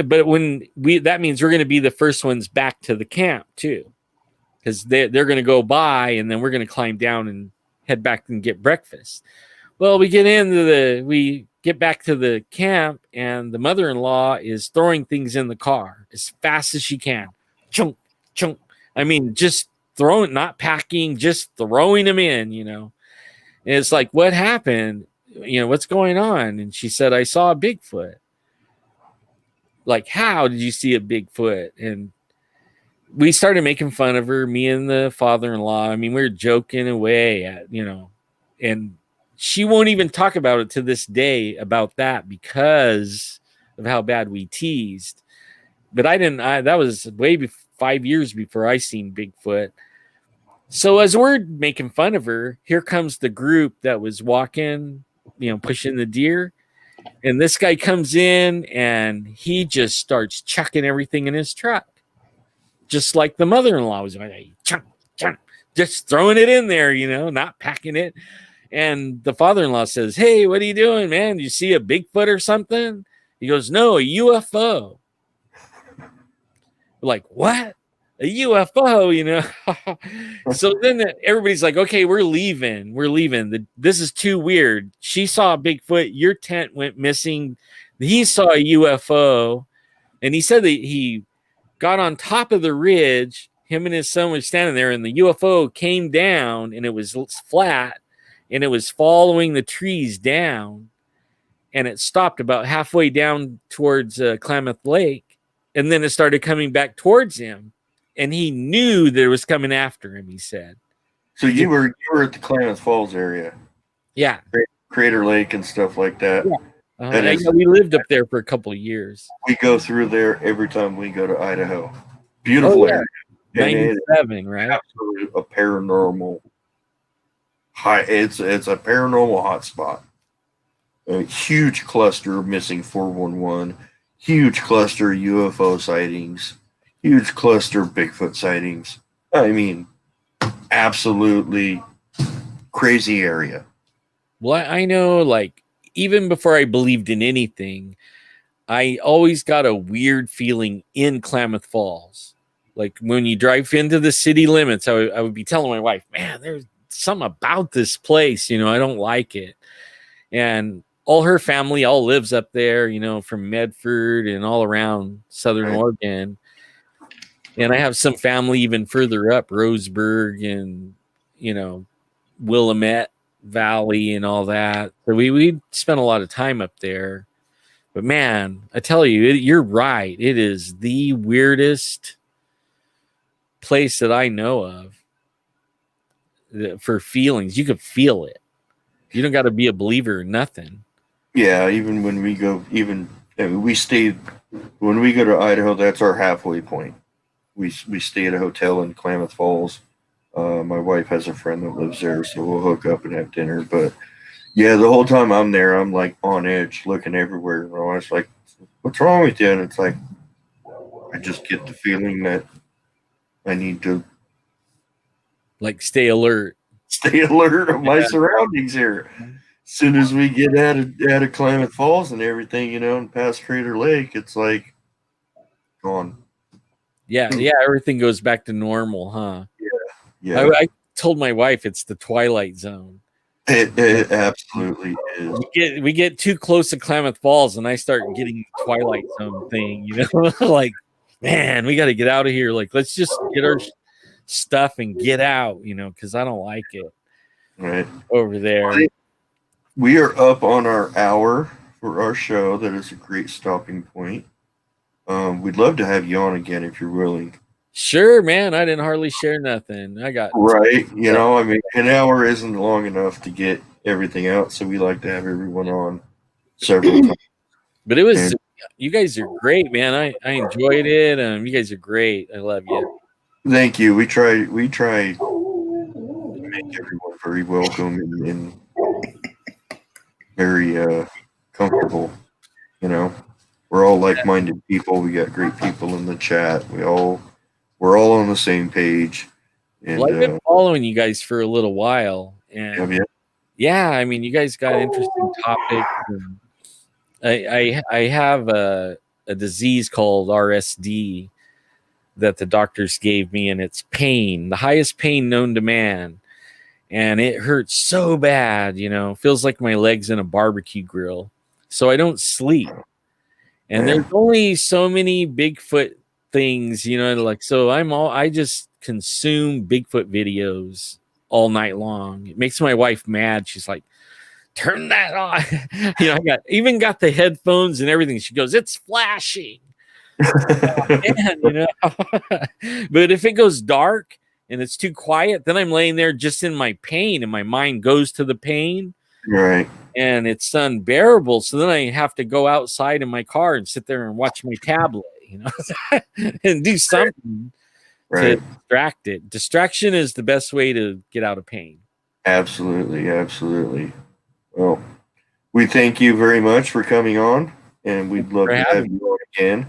S2: But that means we're going to be the first ones back to the camp too, because they're going to go by, and then we're going to climb down and head back and get breakfast. Well, we get back to the camp, and the mother-in-law is throwing things in the car as fast as she can. Chunk, chunk. I mean, just throwing, not packing, just throwing them in, And it's like, what happened? What's going on? And she said, I saw a Bigfoot. Like, how did you see a Bigfoot? And we started making fun of her, me and the father-in-law. I mean, we were joking away at, and she won't even talk about it to this day about that because of how bad we teased. But that was way 5 years before I seen Bigfoot. So as we're making fun of her, here comes the group that was walking, pushing the deer. And this guy comes in, and he just starts chucking everything in his truck. Just like the mother-in-law was like, chunk, chunk, just throwing it in there, not packing it. And the father-in-law says, hey, what are you doing, man? Do you see a Bigfoot or something? He goes, no, a UFO. We're like, what? A UFO, So then everybody's like, okay, we're leaving. This is too weird. She saw a Bigfoot. Your tent went missing. he saw a UFO, and he said that he got on top of the ridge. Him and his son were standing there, and the UFO came down, and it was flat, and it was following the trees down, and it stopped about halfway down towards Klamath Lake, and then it started coming back towards him, and he knew that it was coming after him. He said.
S3: So you were at the Klamath Falls area,
S2: Yeah.
S3: Crater Lake and stuff like that.
S2: Yeah. We lived up there for a couple of years.
S3: We go through there every time we go to Idaho. Beautiful area.
S2: 97, right?
S3: Absolutely a paranormal high. It's a paranormal hotspot. A huge cluster of missing 411. Huge cluster of UFO sightings. Huge cluster of Bigfoot sightings. I mean, absolutely crazy area.
S2: Well, I know, like, even before I believed in anything, I always got a weird feeling in Klamath Falls. Like when you drive into the city limits, I would be telling my wife, man, there's something about this place, you know, I don't like it. And all her family all lives up there, you know, from Medford and all around Southern Oregon. And I have some family even further up, Roseburg and, you know, Willamette Valley and all that. So we spent a lot of time up there. But man, I tell you, you're right. It is the weirdest place that I know of for feelings. You could feel it. You don't got to be a believer or nothing.
S3: Yeah, even when we go, we stayed, when we go to Idaho, that's our halfway point. We stay at a hotel in Klamath Falls. My wife has a friend that lives there, so we'll hook up and have dinner. But yeah, the whole time I'm there, I'm like on edge, looking everywhere. And my wife's like, "What's wrong with you?" And it's like, I just get the feeling that I need to
S2: like stay alert
S3: of my surroundings here. As soon as we get out of Klamath Falls and everything, you know, and past Crater Lake, it's like gone.
S2: Yeah, everything goes back to normal, huh?
S3: Yeah.
S2: I told my wife it's the Twilight Zone.
S3: It absolutely is.
S2: We get too close to Klamath Falls, and I start getting the Twilight Zone thing, you know, like, man, we got to get out of here. Like, let's just get our stuff and get out, you know, because I don't like it.
S3: Right
S2: over there.
S3: We are up on our hour for our show. That is a great stopping point. We'd love to have you on again if you're willing.
S2: Sure, man. I didn't hardly share nothing. I got
S3: right. You know, I mean, an hour isn't long enough to get everything out, so we like to have everyone on several times.
S2: But it was, you guys are great, man. I enjoyed it. You guys are great. I love you.
S3: Thank you. We try to make everyone very welcome and very comfortable. You know, we're all like-minded people. We got great people in the chat. We're all on the same page. And
S2: well, I've been following you guys for a little while, and yeah, I mean, you guys got interesting topics. And I have a disease called RSD that the doctors gave me, and it's pain, the highest pain known to man, and it hurts so bad, you know, feels like my legs in a barbecue grill. So I don't sleep, and there's only so many Bigfoot things, you know, like, so I just consume Bigfoot videos all night long. It makes my wife mad. She's like, turn that on. You know, I got the headphones and everything. She goes, it's flashing. Man, you know. But if it goes dark and it's too quiet, then I'm laying there just in my pain, and my mind goes to the pain.
S3: Right.
S2: And it's unbearable. So then I have to go outside in my car and sit there and watch my tablet, you know, and do something to distract it. Distraction is the best way to get out of pain. Absolutely.
S3: Absolutely. Well, we thank you very much for coming on, and we'd love to have you on again.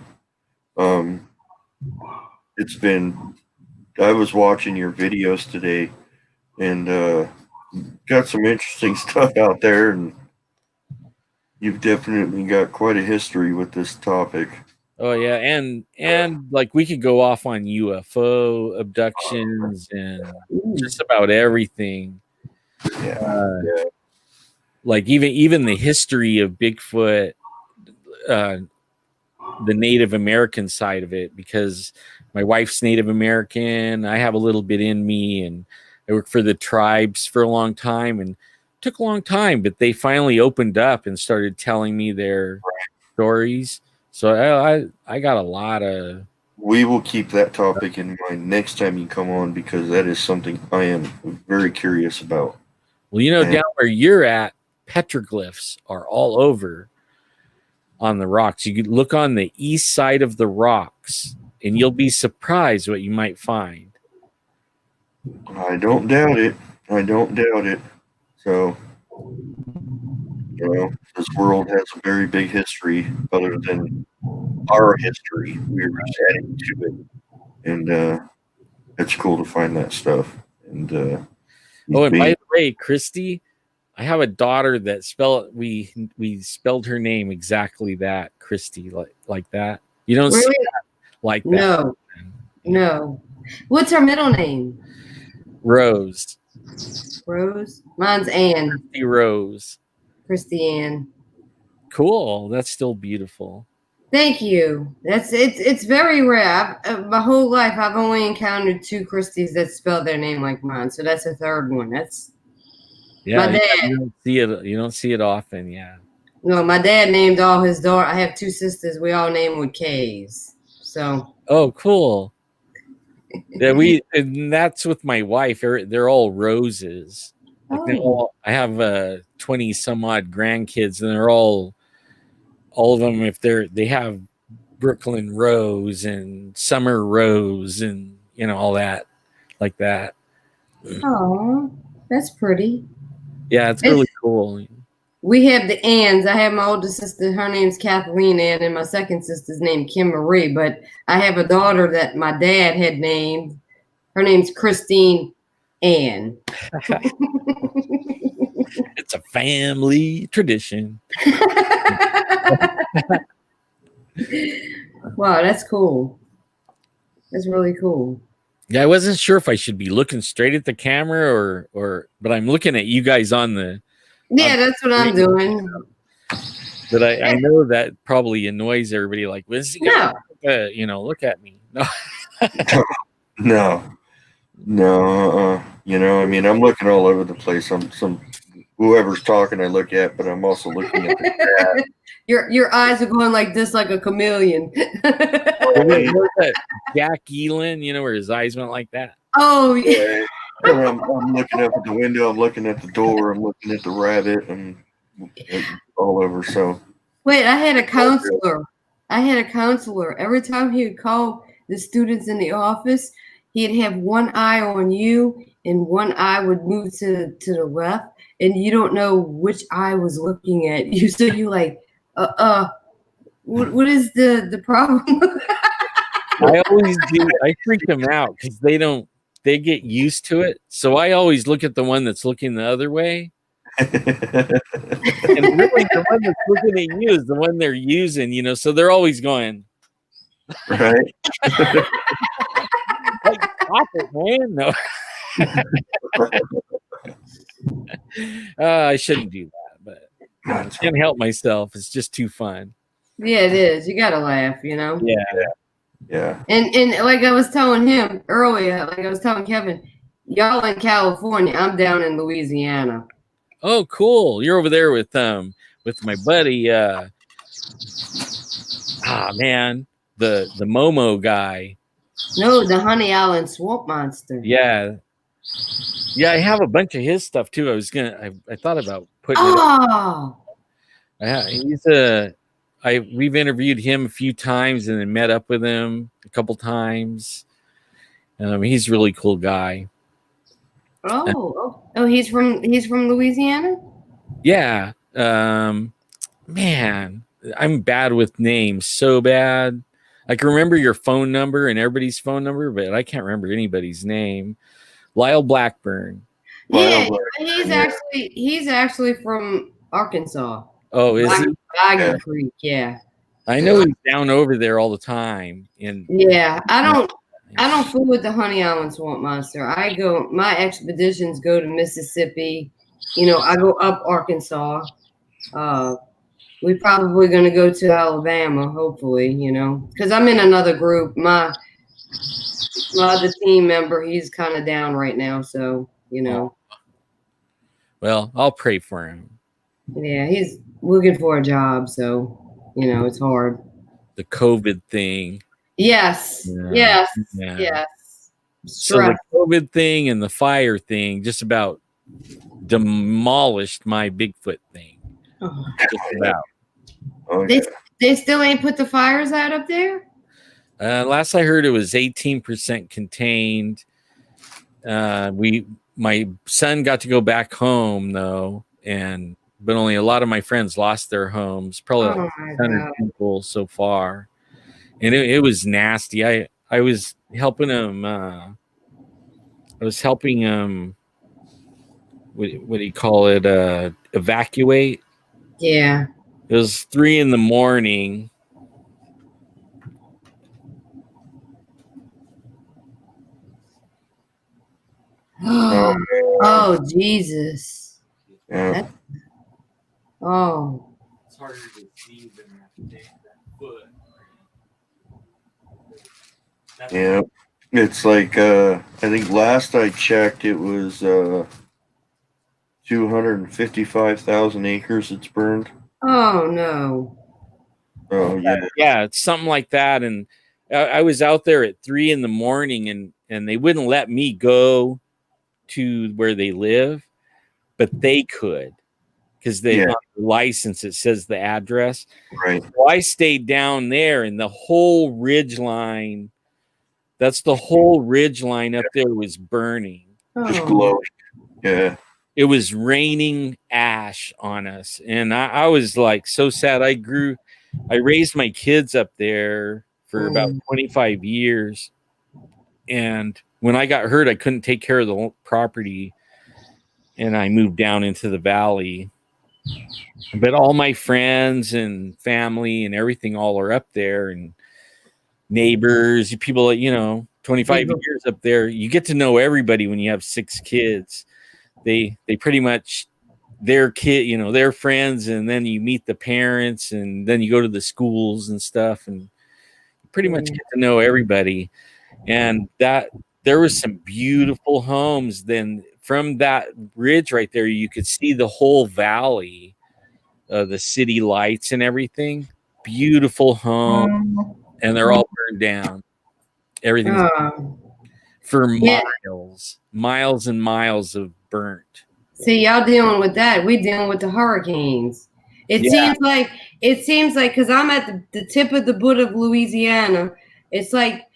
S3: I was watching your videos today, and got some interesting stuff out there, and you've definitely got quite a history with this topic.
S2: Oh yeah, and like we could go off on UFO abductions and just about everything.
S3: Yeah.
S2: Like even the history of Bigfoot. the Native American side of it, because my wife's Native American. I have a little bit in me, and I worked for the tribes for a long time, and it took a long time, but they finally opened up and started telling me their stories. So I got a lot of.
S3: We will keep that topic in mind next time you come on, because that is something I am very curious about.
S2: Well, down where you're at, petroglyphs are all over on the rocks. You could look on the east side of the rocks, and you'll be surprised what you might find.
S3: I don't doubt it. So, this world has a very big history other than our history. We're just adding to it. And it's cool to find that stuff. And
S2: and by the way, Christy, I have a daughter that we spelled her name exactly that, Christy, like that. You don't
S1: really?
S2: see that like that.
S1: No. What's her middle name?
S2: Rose.
S1: Rose? Mine's Ann.
S2: Christy Rose.
S1: Christy Ann.
S2: Cool. That's still beautiful.
S1: Thank you. It's very rare. My whole life, I've only encountered 2 Christies that spell their name like mine. So that's a third one. That's my dad.
S2: You don't see it often. Yeah.
S1: No, my dad named all his daughter. I have 2 sisters. We all named with K's. So.
S2: Oh, cool. Yeah, and that's with my wife. They're all Roses. I have 20 some odd grandkids, and they're all of them. If they have Brooklyn Rose and Summer Rose, and all that, like that.
S1: Oh, that's pretty.
S2: Yeah, it's really cool.
S1: We have the Anns. I have my oldest sister. Her name's Kathleen Ann, and my second sister's named Kim Marie. But I have a daughter that my dad had named. Her name's Christine Ann.
S2: It's a family tradition.
S1: Wow, that's cool. That's really cool.
S2: Yeah, I wasn't sure if I should be looking straight at the camera but I'm looking at you guys on the.
S1: Yeah, that's what I'm doing.
S2: But I know that probably annoys everybody. Like,
S1: no.
S2: Look at me.
S3: No. No. I'm looking all over the place. Whoever's talking, I look at, but I'm also looking at the chat.
S1: Your eyes are going like this, like a chameleon.
S2: Jack Elan, where his eyes went like that.
S1: Oh yeah.
S3: I'm looking up at the window. I'm looking at the door. I'm looking at the rabbit, and all over. So
S1: wait, I had a counselor. Every time he would call the students in the office, he'd have one eye on you, and one eye would move to the left, and you don't know which eye was looking at you. So you like, what is the problem?
S2: I always do. I freak them out because they get used to it. So I always look at the one that's looking the other way. And really the one that's looking at you is the one they're using, so they're always going.
S3: Right.
S2: Like, stop it, man. No. I shouldn't do that, but I can't help myself. It's just too fun.
S1: Yeah, it is. You gotta laugh,
S2: Yeah.
S3: Yeah.
S1: And like I was telling him earlier, like I was telling Kevin, y'all in California, I'm down in Louisiana.
S2: Oh, cool. You're over there with my buddy the Momo guy.
S1: No, the Honey Island Swamp Monster.
S2: Yeah. Yeah, I have a bunch of his stuff too. I thought about putting it
S1: up.
S2: Yeah, we've interviewed him a few times and then met up with him a couple times. He's a really cool guy.
S1: Oh, he's from Louisiana?
S2: Yeah. Man, I'm bad with names, so bad. I can remember your phone number and everybody's phone number, but I can't remember anybody's name. Lyle Blackburn.
S1: Yeah, he's actually from Arkansas.
S2: Oh, is he?
S1: Wagon Creek, yeah.
S2: I know he's down over there all the time.
S1: Yeah, I don't fool with the Honey Island Swamp Monster. My expeditions go to Mississippi. I go up Arkansas. we're probably going to go to Alabama, hopefully, you know, because I'm in another group. My other team member, he's kind of down right now, so you know.
S2: Well, I'll pray for him.
S1: Yeah, he's looking for a job, so you know it's hard.
S2: The COVID thing.
S1: Yes,
S2: Yeah.
S1: yes.
S2: So the COVID thing and the fire thing just about demolished my Bigfoot thing.
S1: Oh.
S2: Just about.
S3: Oh,
S1: They still ain't put the fires out up there?
S2: Last I heard, it was 18% contained. My son got to go back home though, but only a lot of my friends lost their homes. Probably like 100 people so far, and it was nasty. I was helping him. I was helping him. What do you call it? Evacuate.
S1: Yeah.
S2: It was 3 a.m.
S1: Oh, Jesus.
S3: Yeah.
S1: Oh.
S2: It's harder to see than that foot.
S3: Yeah. It's like I think last I checked it was 255,000 acres it's burned.
S1: Oh no.
S3: Oh yeah.
S2: Yeah, it's something like that. And I was out there at 3 a.m. and they wouldn't let me go to where they live, but they could because they on the license it says the address.
S3: Right.
S2: So I stayed down there, and the whole ridge line. That's the whole ridge line up there was burning.
S3: Just glowing. Yeah.
S2: It was raining ash on us. And I was like so sad. I raised my kids up there for about 25 years. And when I got hurt, I couldn't take care of the property. And I moved down into the valley. But all my friends and family and everything all are up there. And neighbors, people that 25 years up there. You get to know everybody when you have 6 kids. They pretty much their kid, their friends, and then you meet the parents, and then you go to the schools and stuff, and you pretty much get to know everybody. And that there was some beautiful homes. Then from that ridge right there, you could see the whole valley, the city lights and everything. Beautiful home. And they're all burned down. Everything's for miles and miles of burnt.
S1: See, y'all dealing with that. We dealing with the hurricanes. It seems like because I'm at the tip of the boot of Louisiana. It's like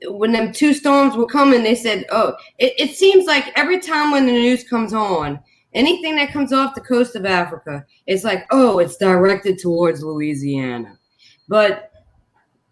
S1: when them 2 storms were coming, they said, "Oh, it seems like every time when the news comes on, anything that comes off the coast of Africa, it's like, oh, it's directed towards Louisiana." But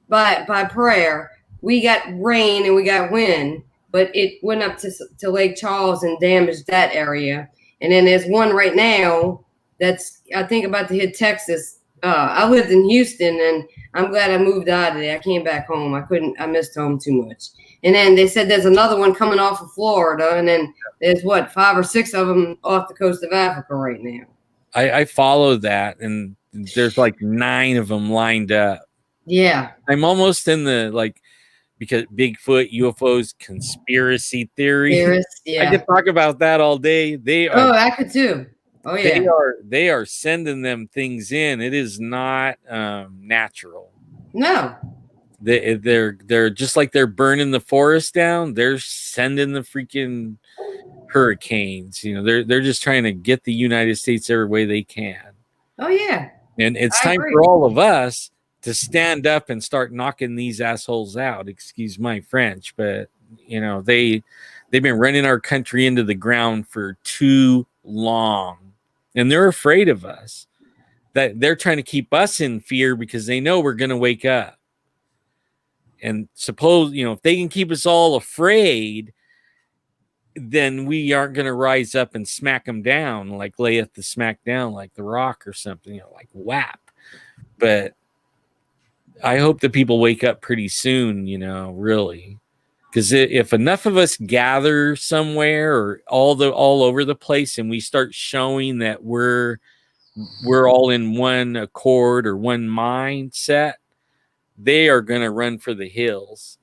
S1: by prayer, we got rain and we got wind, but it went up to Lake Charles and damaged that area. And then there's one right now that's, I think, about to hit Texas. I lived in Houston, and I'm glad I moved out of there. I came back home. I missed home too much. And then they said there's another one coming off of Florida, and then there's 5 or 6 of them off the coast of Africa right now.
S2: I follow that, and there's like 9 of them lined up.
S1: Yeah.
S2: I'm almost in the because Bigfoot, UFOs, conspiracy theory. I could talk about that all day.
S1: I could too. Oh yeah.
S2: They are sending them things in. It is not natural.
S1: No.
S2: They're just like they're burning the forest down. They're sending the freaking hurricanes. They're just trying to get the United States every way they can. Oh yeah. And it's time for all of us to stand up and start knocking these assholes out. Excuse my French, but they've been running our country into the ground for too long, and they're afraid of us. That they're trying to keep us in fear because they know we're going to wake up. And suppose if they can keep us all afraid, then we aren't going to rise up and smack them down, like layeth the smack down like the Rock or something, like whap. But I hope that people wake up pretty soon, really. Because if enough of us gather somewhere or all over the place and we start showing that we're we're all in one accord or one mindset, they are going to run for the hills,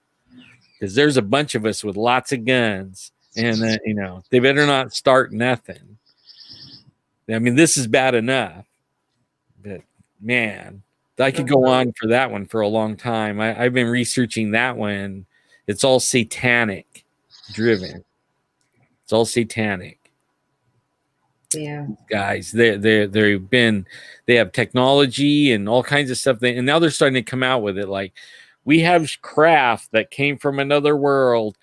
S2: because there's a bunch of us with lots of guns, and they better not start nothing. I mean, this is bad enough, but man, I could go on for that one for a long time. I've been researching that one. It's all satanic driven. It's all satanic.
S1: Yeah,
S2: Guys, they have technology and all kinds of stuff, and now they're starting to come out with it. Like, we have craft that came from another world,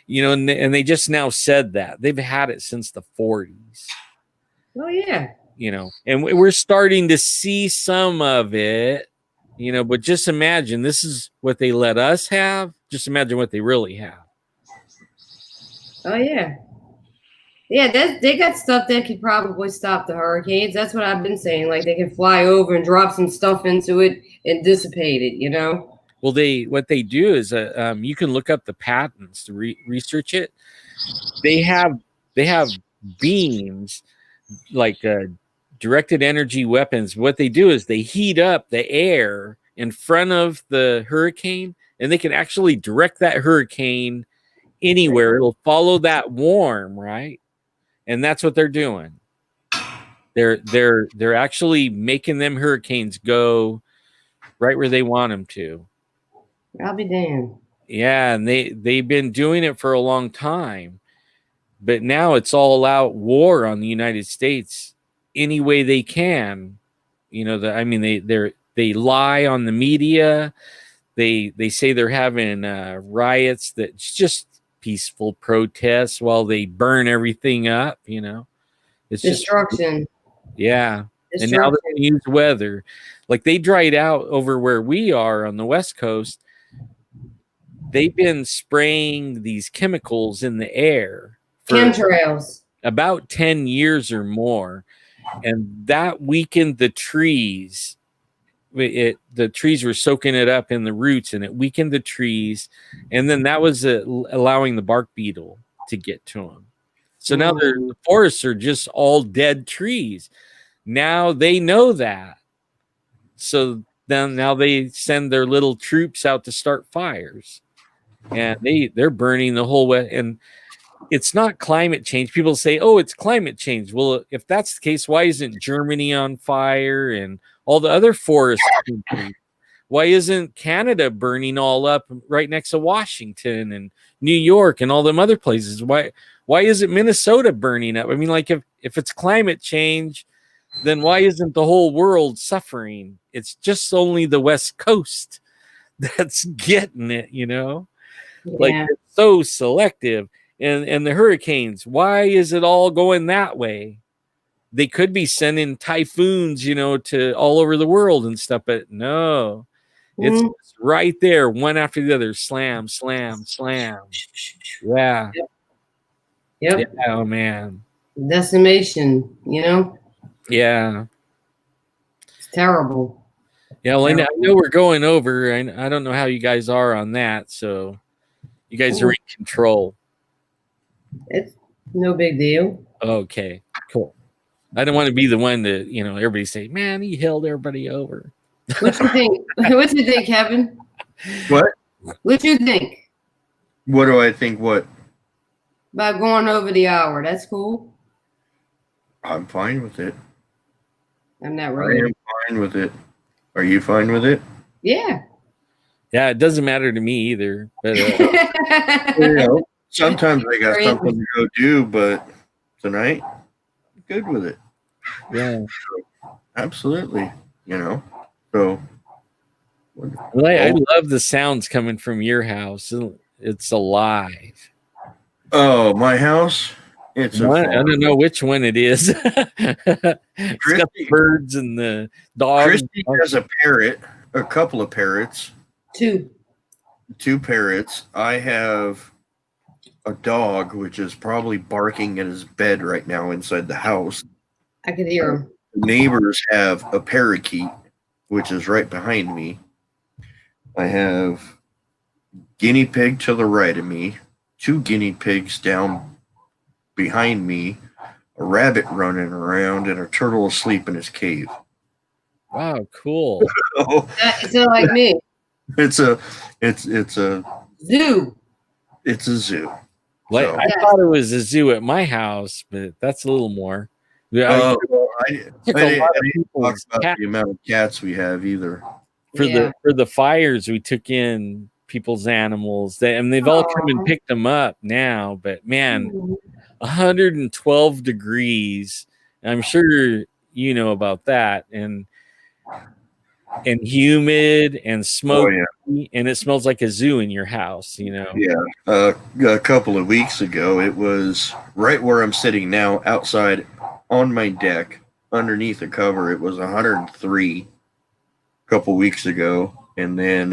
S2: and they just now said that they've had it since the 40s.
S1: Oh yeah.
S2: And we're starting to see some of it, but just imagine, this is what they let us have. Just imagine what they really have.
S1: Oh yeah. Yeah, they got stuff that could probably stop the hurricanes. That's what I've been saying. Like, they can fly over and drop some stuff into it and dissipate it, Well,
S2: what they do is you can look up the patents to research it. They have beams, like directed energy weapons. What they do is they heat up the air in front of the hurricane, and they can actually direct that hurricane anywhere. It'll follow that warm, right? And that's what they're doing. They're actually making them hurricanes go right where they want them to.
S1: I'll be damned.
S2: Yeah, and they've been doing it for a long time, but now it's all out war on the United States any way they can. They lie on the media. They say they're having riots that's just peaceful protests while they burn everything up. It's
S1: destruction.
S2: Yeah. And now they use weather. Like, they dried out over where we are on the West Coast. They've been spraying these chemicals in the air for
S1: chemtrails
S2: about 10 years or more. And that weakened the trees. The trees were soaking it up in the roots, and it weakened the trees. And then that was allowing the bark beetle to get to them. So now the forests are just all dead trees. Now they know that. So then now they send their little troops out to start fires. And they're burning the whole way. And it's not climate change. People say, oh, it's climate change. Well, if that's the case, why isn't Germany on fire and all the other forest countries? Why isn't Canada burning all up right next to Washington and New York and all them other places? Why isn't Minnesota burning up? I mean, like, if it's climate change, then why isn't the whole world suffering? It's just only the West Coast that's getting it, Like, it's so selective. And the hurricanes, why is it all going that way? They could be sending typhoons, to all over the world and stuff, but no. It's right there, one after the other. Slam, slam, slam. Yeah.
S1: Yep.
S2: Yeah, oh, man.
S1: Decimation,
S2: Yeah.
S1: It's terrible.
S2: Yeah, well, I know we're going over. I don't know how you guys are on that, so you guys are in control.
S1: It's no big deal.
S2: Okay, cool. I don't want to be the one to, everybody say, man, he held everybody over.
S1: What you think? What you think, Kevin?
S3: What?
S1: What you think?
S3: What do I think? What?
S1: About going over the hour. That's cool.
S3: I'm fine with it.
S1: I'm not really.
S3: I am fine with it. Are you fine with it?
S1: Yeah.
S2: Yeah, it doesn't matter to me either. But
S3: sometimes I got something to go do, but tonight, I'm good with it.
S2: Yeah.
S3: Absolutely. So.
S2: Well, I love the sounds coming from your house. It's alive.
S3: Oh, my house?
S2: I don't know which one it is. It's got the birds and the dogs.
S3: Christy has a parrot, a couple of parrots. Two parrots. I have a dog, which is probably barking at his bed right now inside the house.
S1: I could hear him.
S3: Neighbors have a parakeet, which is right behind me. I have guinea pig to the right of me, 2 guinea pigs down behind me, a rabbit running around, and a turtle asleep in his cave.
S2: Wow, cool.
S3: So
S1: It's not like me.
S3: it's a
S1: Zoo.
S3: zoo.
S2: Like,
S3: So,
S2: I thought it was a zoo at my house, but that's a little more. Yeah,
S3: I
S2: took a
S3: didn't
S2: lot of
S3: talk
S2: people's
S3: about
S2: cats.
S3: the amount of cats we have either.
S2: For the fires. We took in people's animals, and they've all come and picked them up now. But man, 112 degrees. I'm sure you know about that, and humid and smoky, and it smells like a zoo in your house.
S3: Yeah. A couple of weeks ago, it was right where I'm sitting now, outside on my deck, underneath the cover. It was 103 a couple weeks ago, and then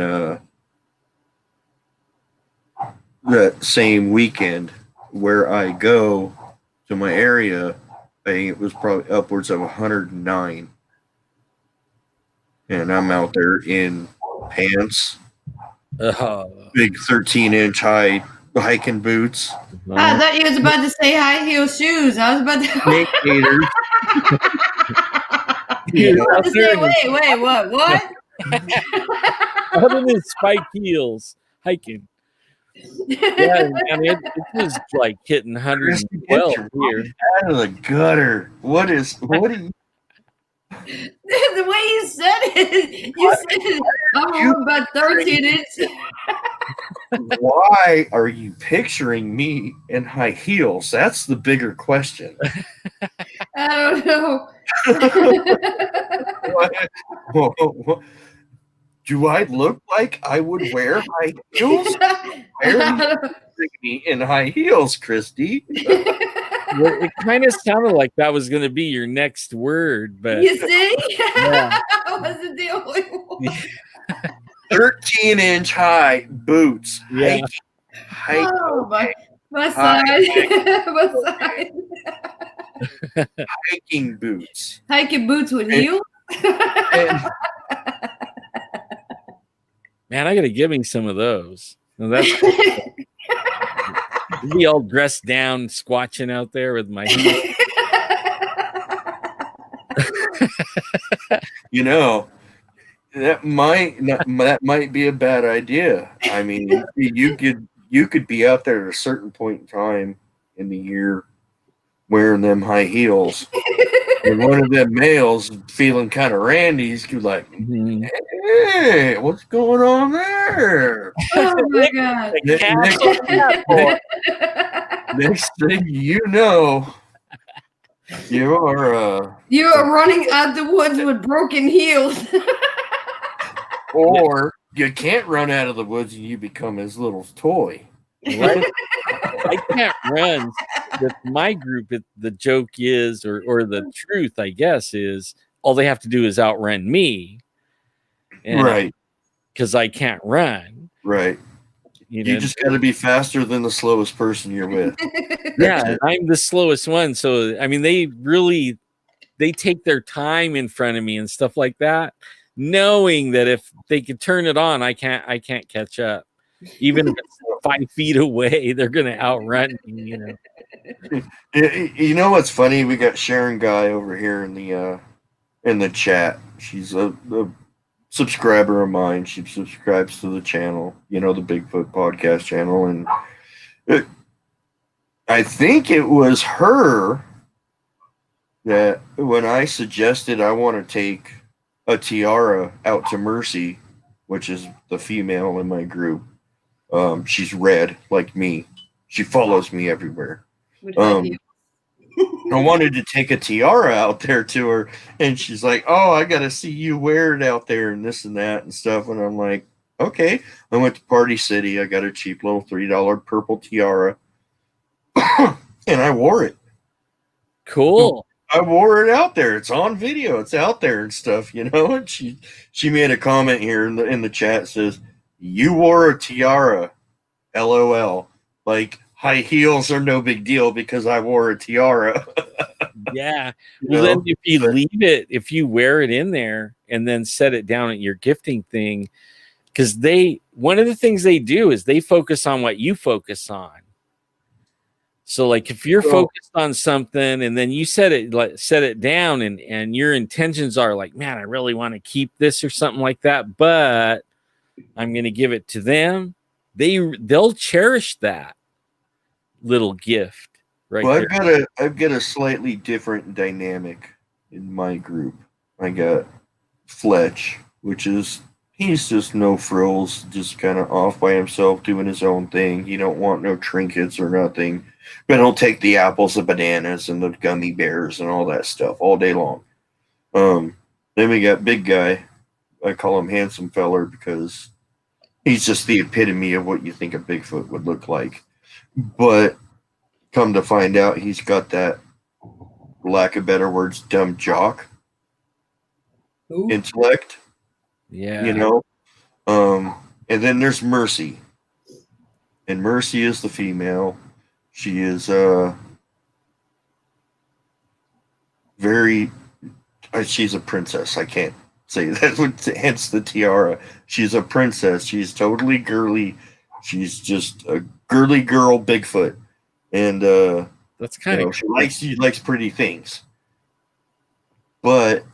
S3: that same weekend where I go to my area, I think it was probably upwards of 109. And I'm out there in pants, big 13-inch high hiking boots.
S1: I thought you was about to say high heel shoes. I was about to say, wait, what?
S2: Out in his spike heels, hiking. Yeah, I mean, it was like hitting 112 here.
S3: Out of the gutter. What are you?
S1: The way you said it, I'm about 13 inches.
S3: Why are you picturing me in high heels? That's the bigger question.
S1: I don't
S3: know. Do I look like I would wear high heels? Me in high heels, Christy.
S2: Well, it kind of sounded like that was going to be your next word, but
S1: you see,
S2: yeah.
S1: I wasn't the only one.
S3: 13-inch high boots.
S2: Yeah.
S1: My side.
S3: Hiking boots.
S1: Hiking boots with heels.
S2: Man, I got to give me some of those. Now that's be all dressed down, squatching out there with my heels.
S3: That might be a bad idea. I mean, you could be out there at a certain point in time in the year wearing them high heels, and one of them males feeling kind of randy. He's like, "Hey, what's going on there?"
S1: Oh my god!
S3: Next thing you know,
S1: you're running out the woods with broken heels.
S3: Or you can't run out of the woods and you become his little toy.
S2: Right? I can't run. With my group, the joke is, or the truth, I guess, is all they have to do is outrun me.
S3: Right.
S2: Because I can't run.
S3: Right. You just got to be faster than the slowest person you're with.
S2: Yeah, I'm the slowest one. So, I mean, they take their time in front of me and stuff like that, knowing that if they could turn it on, I can't catch up. Even if it's 5 feet away, they're going to outrun me,
S3: You know what's funny? We got Sharon Guy over here in the chat. She's a subscriber of mine. She subscribes to the channel, the Bigfoot podcast channel. And I think it was her that when I suggested I want to take a tiara out to Mercy, which is the female in my group. She's red like me. She follows me everywhere. I wanted to take a tiara out there to her, and she's like, "Oh, I got to see you wear it out there and this and that and stuff." And I'm like, "Okay." I went to Party City. I got a cheap little $3 purple tiara, and I wore it.
S2: Cool.
S3: I wore it out there. It's on video. It's out there and stuff, And she made a comment here in the chat, says, "You wore a tiara, LOL. Like high heels are no big deal because I wore a tiara."
S2: Yeah. Well, then if you wear it in there and then set it down at your gifting thing, because one of the things they do is they focus on what you focus on. So like if you're focused on something and then you set it down and your intentions are like, man, I really want to keep this or something like that, but I'm going to give it to them. They'll cherish that little gift right
S3: Well,
S2: there.
S3: I've got a slightly different dynamic in my group. I got Fletch, which is he's just no frills, just kind of off by himself doing his own thing. He don't want no trinkets or nothing, but he'll take the apples, the bananas, and the gummy bears and all that stuff all day long. Then we got Big Guy. I call him Handsome Feller because he's just the epitome of what you think a Bigfoot would look like. But come to find out, he's got that, for lack of better words, dumb jock intellect.
S2: Yeah.
S3: You know? And then there's Mercy. And Mercy is the female. She is she's a princess. I can't say that, hence the tiara. She's a princess. She's totally girly. She's just a girly girl Bigfoot. And
S2: that's kind of
S3: she likes pretty things. But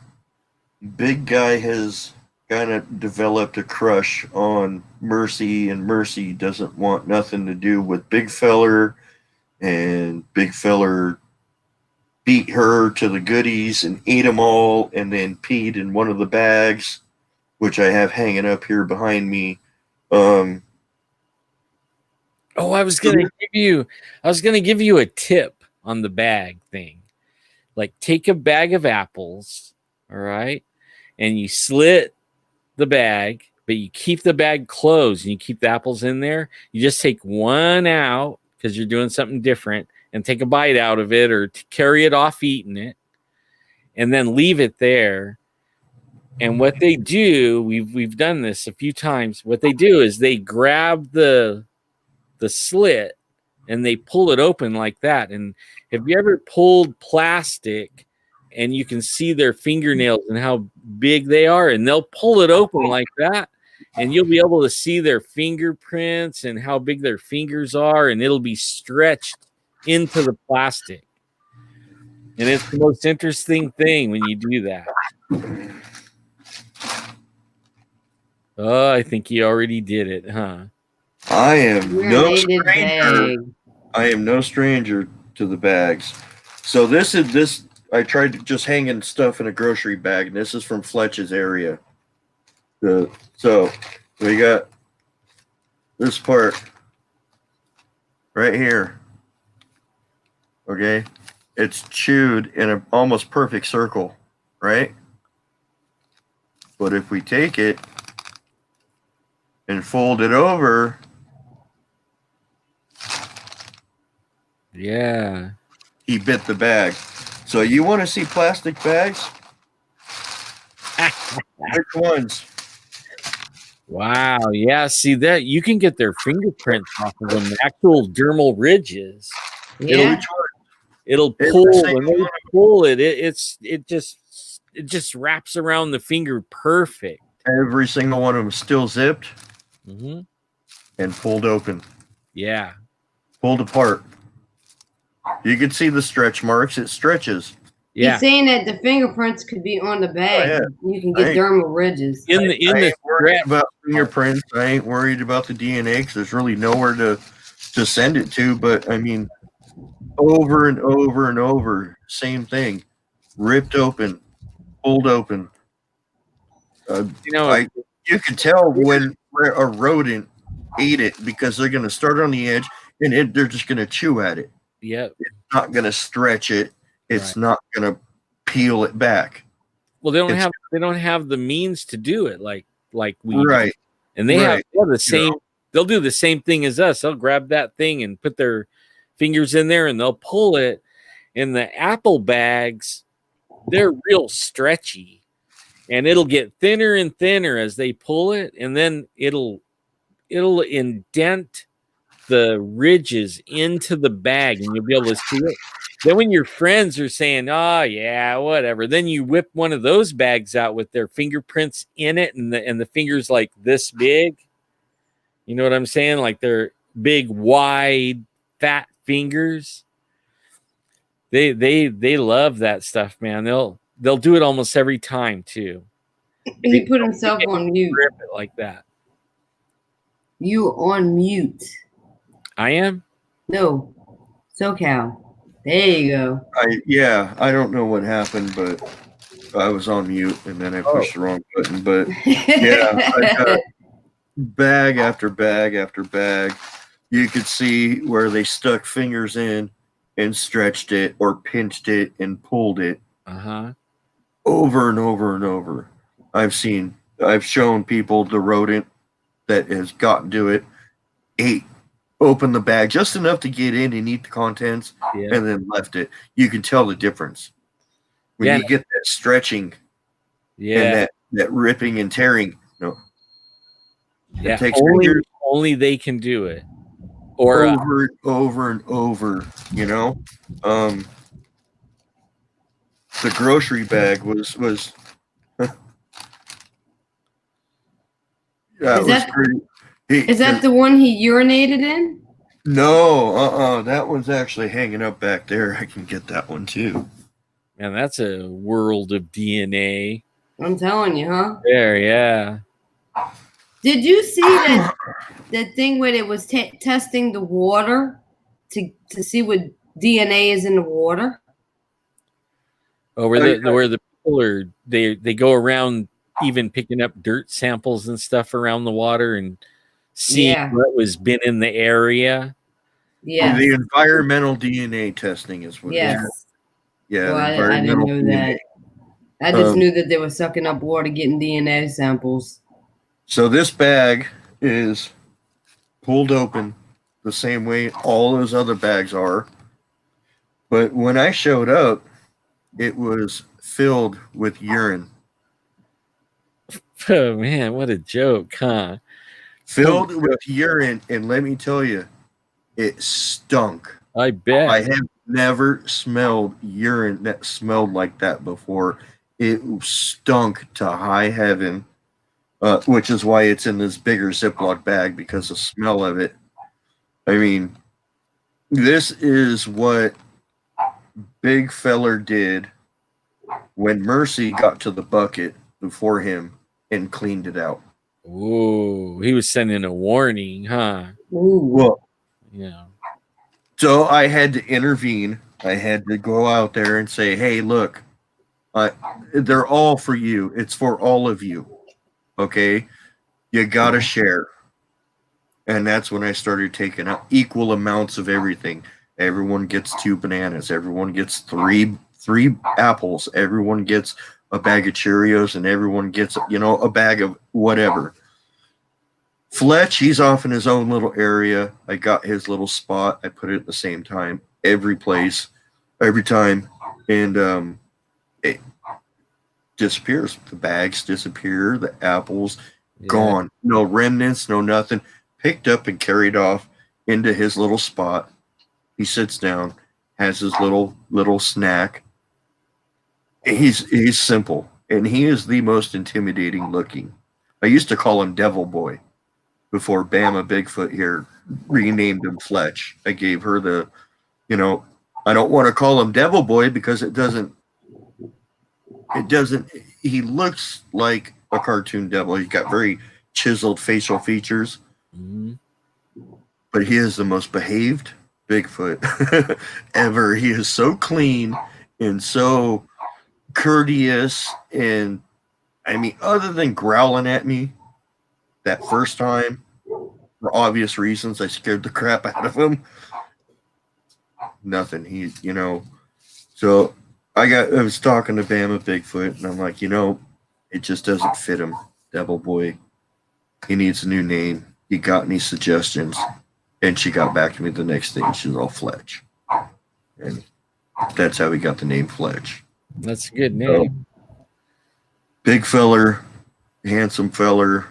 S3: Big Guy has kind of developed a crush on Mercy, and Mercy doesn't want nothing to do with Big Feller, and Big Feller beat her to the goodies and ate them all, and then peed in one of the bags, which I have hanging up here behind me.
S2: I was gonna give you a tip on the bag thing. Like, take a bag of apples, all right, and you slit the bag, but you keep the bag closed and you keep the apples in there. You just take one out because you're doing something different, and take a bite out of it or carry it off eating it, and then leave it there. And what they do, we've done this a few times. What they do is they grab the slit and they pull it open like that. And have you ever pulled plastic and you can see their fingernails and how big they are? And they'll pull it open like that, and you'll be able to see their fingerprints and how big their fingers are, and it'll be stretched into the plastic. And it's the most interesting thing when you do that. Oh, I think you already did it, huh?
S3: I am no stranger. I am no stranger to the bags. So this I tried to just hanging stuff in a grocery bag, and this is from Fletch's area. So we got this part right here. Okay, it's chewed in an almost perfect circle, right? But if we take it and fold it over,
S2: yeah,
S3: he bit the bag. So you want to see plastic bags? Which ones?
S2: Wow, yeah. See that you can get their fingerprints off of them, actual dermal ridges.
S1: Yeah.
S2: It'll pull when they pull it. It just wraps around the finger perfect.
S3: Every single one of them still zipped
S2: and
S3: pulled open.
S2: Yeah,
S3: pulled apart. You can see the stretch marks. It stretches.
S2: Yeah.
S1: He's saying that the fingerprints could be on the bag. Oh, yeah. You can get dermal ridges.
S3: I ain't worried about fingerprints. I ain't worried about the DNA because there's really nowhere to send it to. But I mean, over and over and over, same thing. Ripped open, pulled open. You can tell when a rodent ate it because they're going to start on the edge and they're just going to chew at it.
S2: Yep.
S3: It's not going to stretch it. It's not going to peel it back.
S2: Well, they don't have the means to do it like we
S3: do.
S2: And they have the same. They'll do the same thing as us. They'll grab that thing and put their fingers in there and they'll pull it. And the apple bags, they're real stretchy, and it'll get thinner and thinner as they pull it, and then it'll indent the ridges into the bag, and you'll be able to see it. Then when your friends are saying, "Oh yeah, whatever," then you whip one of those bags out with their fingerprints in it, and the fingers like this big. You know what I'm saying? Like they're big, wide, fat fingers. They love that stuff, man. They'll do it almost every time too.
S1: He put himself on mute.
S2: Rip it like that.
S1: You on mute.
S2: I am?
S1: No. SoCal. There you go.
S3: I don't know what happened, but I was on mute and then I pushed the wrong button. But yeah, I got bag after bag after bag. You could see where they stuck fingers in and stretched it or pinched it and pulled it over and over and over. I've shown people the rodent that has gotten to it, opened the bag just enough to get in and eat the contents, and then left it. You can tell the difference when you get that stretching, and that ripping and tearing. No,
S2: it takes only they can do it, or
S3: over and over. You know, the grocery bag was.
S1: Is that the one he urinated in?
S3: No, that one's actually hanging up back there. I can get that one too.
S2: Man, that's a world of DNA.
S1: I'm telling you, huh?
S2: There, yeah.
S1: Did you see that thing where it was testing the water to see what DNA is in the water?
S2: Oh, where the people are they go around even picking up dirt samples and stuff around the water and seeing what was been in the area.
S1: Yeah.
S3: The environmental DNA testing is what it is. Yeah.
S1: Well, I didn't know that. I just knew that they were sucking up water, getting DNA samples.
S3: So this bag is pulled open the same way all those other bags are. But when I showed up, it was filled with urine.
S2: Oh, man, what a joke, huh?
S3: Filled with urine, and let me tell you, it stunk.
S2: I bet.
S3: I have never smelled urine that smelled like that before. It stunk to high heaven, which is why it's in this bigger Ziploc bag, because the smell of it. I mean, this is what Big Feller did when Mercy got to the bucket before him and cleaned it out.
S2: Ooh, he was sending a warning, huh?
S1: Ooh.
S3: Well,
S2: yeah.
S3: So I had to intervene. I had to go out there and say, hey, look, they're all for you. It's for all of you. Okay? You got to share. And that's when I started taking out equal amounts of everything. Everyone gets 2 bananas. Everyone gets three apples. Everyone gets a bag of Cheerios, and everyone gets, a bag of whatever. Fletch, he's off in his own little area. I got his little spot. I put it at the same time, every place, every time. And it disappears. The bags disappear. The apples, gone. No remnants, no nothing. Picked up and carried off into his little spot. He sits down, has his little snack. He's simple, and he is the most intimidating looking. I used to call him Devil Boy before Bama Bigfoot here renamed him Fletch. I gave her the, I don't want to call him Devil Boy because it doesn't, he looks like a cartoon devil. He's got very chiseled facial features, but he is the most behaved Bigfoot ever. He is so clean and so courteous, and I mean, other than growling at me that first time, for obvious reasons, I scared the crap out of him. Nothing. He's, so I was talking to Bama Bigfoot, and I'm like, it just doesn't fit him, Devil Boy. He needs a new name. You got any suggestions? And she got back to me the next day, and she was all Fletch. And that's how we got the name Fletch.
S2: That's a good name.
S3: Big feller, handsome feller.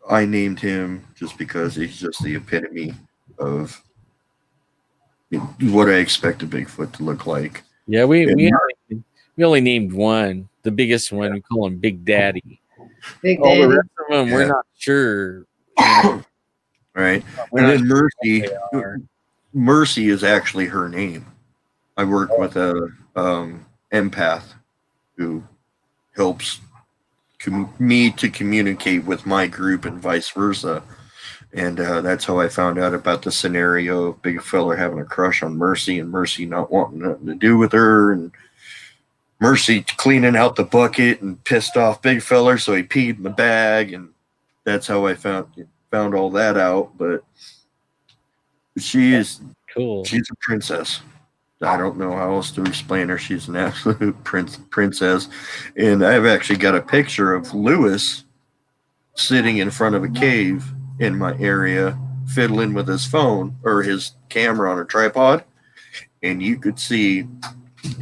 S3: I named him just because he's just the epitome of what I expect a Bigfoot to look like.
S2: Yeah, we only named one. The biggest one, we call him Big Daddy.
S1: Big Daddy.
S2: All the rest of them, we're not sure.
S3: Right. And then Mercy is actually her name. I work with a empath who helps me to communicate with my group and vice versa. And that's how I found out about the scenario of Big Fella having a crush on Mercy and Mercy not wanting nothing to do with her, and Mercy cleaning out the bucket and pissed off Big Fella, so he peed in the bag, and that's how I found all that out. But she's
S2: Cool.
S3: a princess. I don't know how else to explain her. She's an absolute princess. And I've actually got a picture of Lewis sitting in front of a cave in my area, fiddling with his phone or his camera on a tripod. And you could see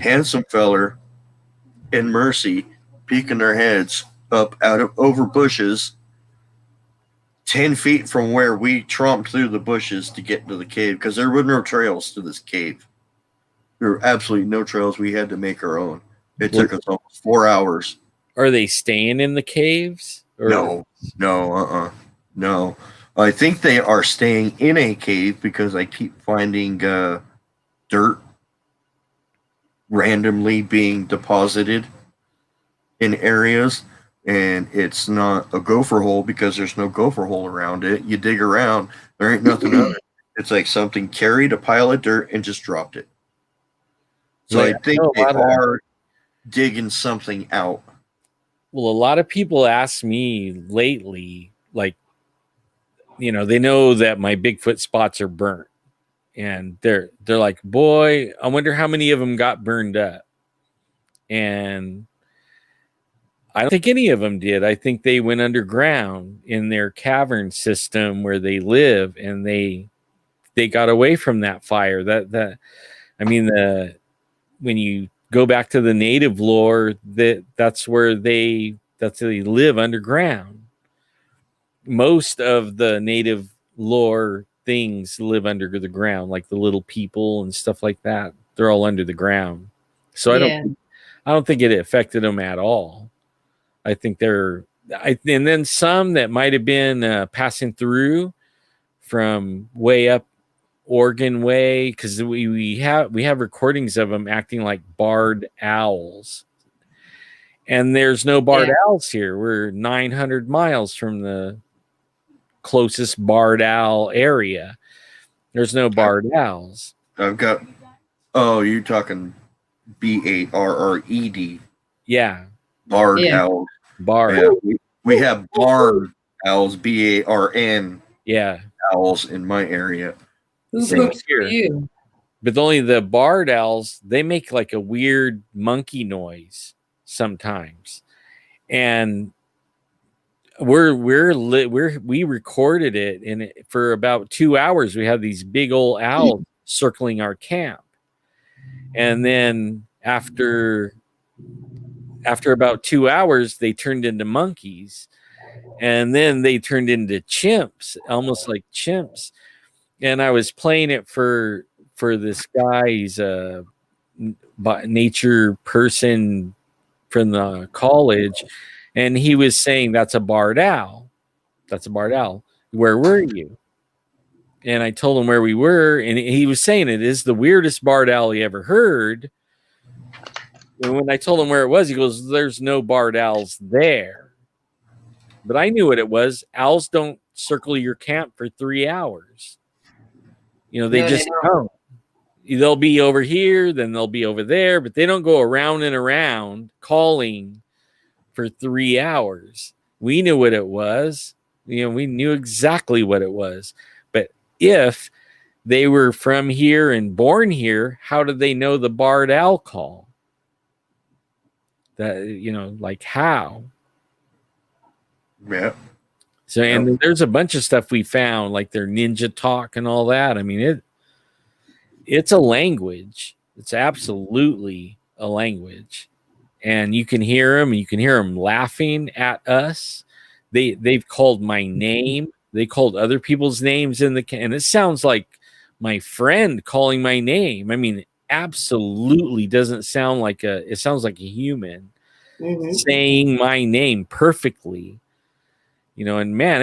S3: Handsome Feller and Mercy peeking their heads up over bushes 10 feet from where we tromped through the bushes to get to the cave, because there were no trails to this cave. There were absolutely no trails. We had to make our own. It took us almost 4 hours.
S2: Are they staying in the caves? Or?
S3: No. I think they are staying in a cave because I keep finding dirt randomly being deposited in areas, and it's not a gopher hole because there's no gopher hole around it. You dig around, there ain't nothing on it. It's like something carried a pile of dirt and just dropped it. So I think they are digging something out.
S2: Well, a lot of people ask me lately, like, they know that my Bigfoot spots are burnt, and they're like, boy, I wonder how many of them got burned up. And I don't think any of them did. I think they went underground in their cavern system where they live, and they got away from that fire. When you go back to the native lore, that's where they live underground. Most of the native lore things live under the ground, like the little people and stuff like that. They're all under the ground. So I don't think it affected them at all. I think and then some that might have been passing through from way up Oregon way, because we have recordings of them acting like barred owls, and there's no barred owls here. We're 900 miles from the closest barred owl area. There's no barred owls.
S3: I've got you're talking BARRED.
S2: Yeah,
S3: barred owls.
S2: Barred.
S3: Yeah, we have barred owls, BARN.
S2: Yeah,
S3: owls in my area.
S1: Who cooks for you?
S2: But only the barred owls, they make like a weird monkey noise sometimes, and we recorded it, and for about 2 hours we had these big old owls circling our camp, and then after about 2 hours they turned into monkeys, and then they turned into chimps, almost like chimps. And I was playing it for this guy. He's a nature person from the college, and he was saying, that's a barred owl. That's a barred owl. Where were you? And I told him where we were, and he was saying it is the weirdest barred owl he ever heard. And when I told him where it was, he goes, there's no barred owls there. But I knew what it was. Owls don't circle your camp for 3 hours. They just come. They'll be over here, then they'll be over there, but they don't go around and around calling for 3 hours. We knew what it was. We knew exactly what it was. But if they were from here and born here, how did they know the barred owl call? That, like how?
S3: Yeah.
S2: So, and there's a bunch of stuff we found, like their ninja talk and all that. I mean, it's a language. It's absolutely a language, and you can hear them. You can hear them laughing at us. They've called my name. They called other people's names and it sounds like my friend calling my name. I mean, absolutely doesn't sound like it sounds like a human saying my name perfectly. And man,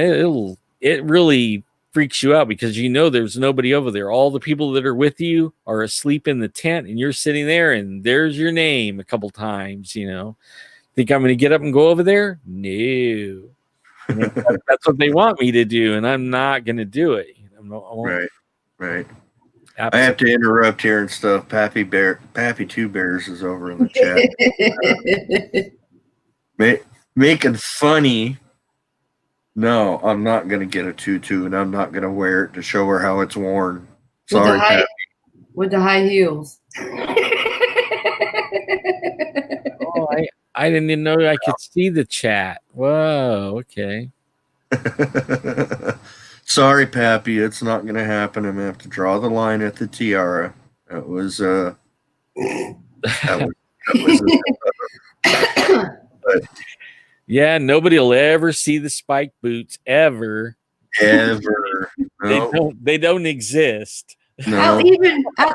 S2: it really freaks you out because you know there's nobody over there. All the people that are with you are asleep in the tent, and you're sitting there, and there's your name a couple times. You know, think I'm going to get up and go over there? No. That's what they want me to do, and I'm not going to do it.
S3: Right.
S2: Absolutely.
S3: I have to interrupt here and stuff. Pappy Two Bears is over in the chat. Making funny. No, I'm not going to get a tutu, and I'm not going to wear it to show her how it's worn. Sorry, Pappy.
S1: With the high heels.
S2: Oh, I didn't even know I could see the chat. Whoa, okay.
S3: Sorry, Pappy, it's not going to happen. I'm going to have to draw the line at the tiara. That was but,
S2: yeah, nobody will ever see the spike boots ever.
S3: No.
S2: They don't exist.
S3: No.
S1: I'll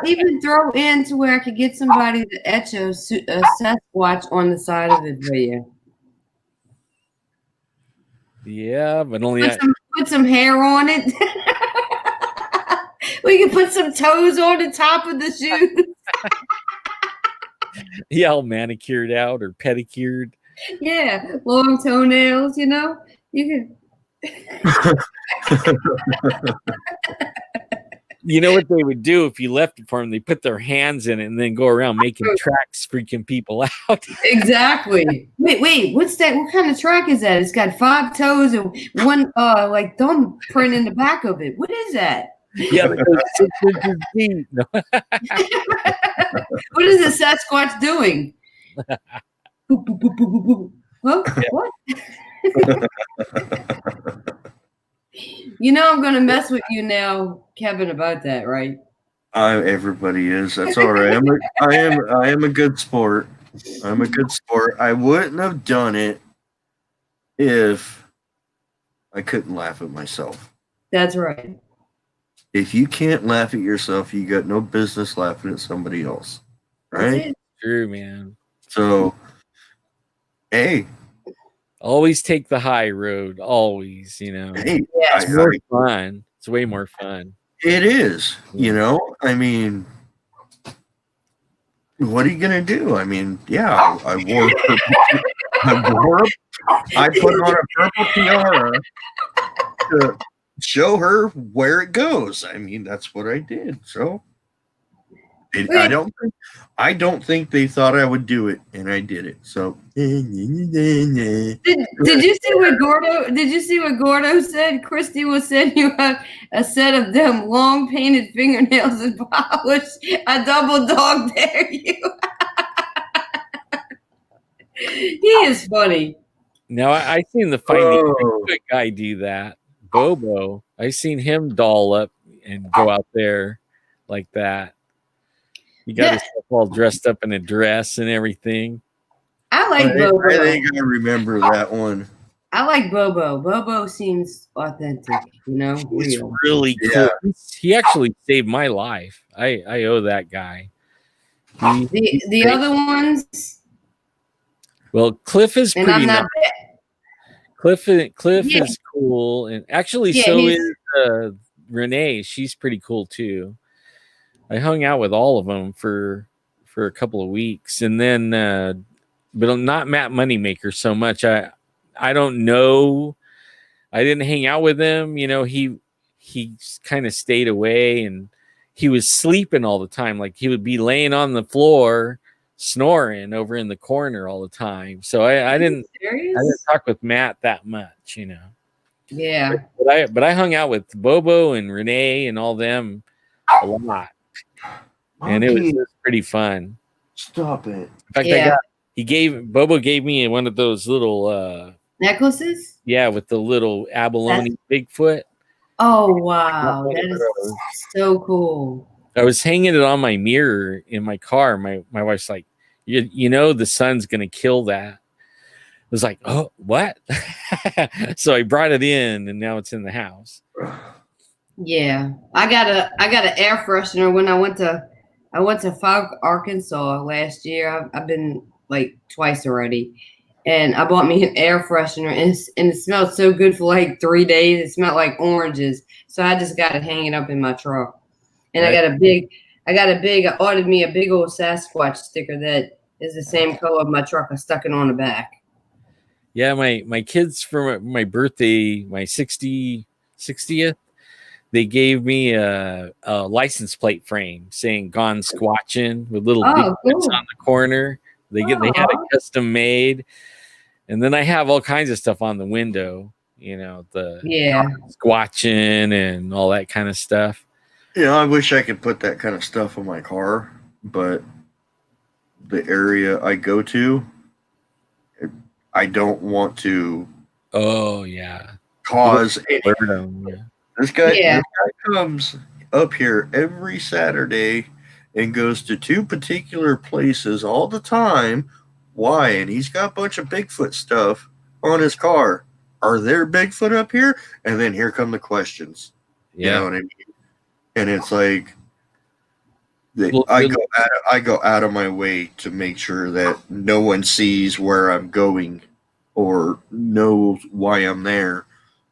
S1: even throw in to where I could get somebody to etch a Sasquatch on the side of it for you.
S2: Yeah, but only
S1: put some hair on it. We can put some toes on the top of the shoes.
S2: Yeah, all manicured out or pedicured.
S1: Yeah, long toenails, you know. You can.
S2: You know what they would do if you left it for them? They put their hands in it and then go around making tracks, freaking people out.
S1: Exactly. Wait, what's that? What kind of track is that? It's got 5 toes and one like thumb print in the back of it. What is that?
S2: Yeah, because 6 inches deep. No.
S1: What is the Sasquatch doing? Boop, boop, boop, boop, boop, boop. Huh?
S2: Yeah.
S1: What? You know I'm gonna mess with you now, Kevin, about that, right?
S3: Everybody is. That's all right. I am a good sport. I'm a good sport. I wouldn't have done it if I couldn't laugh at myself.
S1: That's right.
S3: If you can't laugh at yourself, you got no business laughing at somebody else. Right?
S2: True, man.
S3: So, hey.
S2: Always take the high road. Always, you know.
S3: Hey,
S2: it's more fun. It's way more fun.
S3: It is. You know, I mean, what are you gonna do? I mean, yeah, I put on a purple tiara to show her where it goes. I mean, that's what I did. So I don't think they thought I would do it, and I did it. So
S1: did you see what Gordo? Did you see what Gordo said? Christy will send you a set of them long painted fingernails and polish. A double dog dare you. He is funny.
S2: Now I seen the Finding Bigfoot guy do that. Bobo, I seen him doll up and go out there like that. He got himself all dressed up in a dress and everything.
S1: I like Bobo.
S3: I think I remember that one.
S1: I like Bobo. Bobo seems authentic, you know.
S2: He's really cool. Yeah. He actually saved my life. I owe that guy.
S1: The other ones.
S2: Well, Cliff is pretty nice. Cliff
S1: Yeah.
S2: is cool, and actually, so is Renee. She's pretty cool too. I hung out with all of them for a couple of weeks, and then, but not Matt Moneymaker so much. I don't know. I didn't hang out with him. You know, he kind of stayed away, and he was sleeping all the time. Like he would be laying on the floor, snoring over in the corner all the time. So I didn't talk with Matt that much, you know.
S1: Yeah.
S2: But I hung out with Bobo and Renee and all them a lot. And it was pretty fun.
S3: Stop it.
S2: In fact, Bobo gave me one of those little
S1: necklaces?
S2: Yeah, with the little abalone Bigfoot.
S1: Oh wow. That is so cool.
S2: I was hanging it on my mirror in my car. My wife's like, you know the sun's gonna kill that. I was like, oh, what? So I brought it in, and now it's in the house.
S1: Yeah, I got an air freshener when I went to Fouke, Arkansas last year. I've been like twice already, and I bought me an air freshener, and it smelled so good for like 3 days. It smelled like oranges, so I just got it hanging up in my truck. And
S2: Right.
S1: I ordered me a big old Sasquatch sticker that is the same color of my truck. I stuck it on the back.
S2: Yeah, my kids for my birthday, my 60th, they gave me a license plate frame saying "Gone Squatching" with little big
S1: cool.
S2: on the corner. They had it custom made, and then I have all kinds of stuff on the window. You know, the squatching and all that kind of stuff.
S3: Yeah, I wish I could put that kind of stuff on my car, but the area I go to, I don't want to.
S2: Oh yeah,
S3: cause any.
S2: Yeah.
S3: This guy comes up here every Saturday and goes to 2 particular places all the time. Why? And he's got a bunch of Bigfoot stuff on his car. Are there Bigfoot up here? And then here come the questions.
S2: Yeah.
S3: You know what I mean? And it's like I go out of my way to make sure that no one sees where I'm going or knows why I'm there.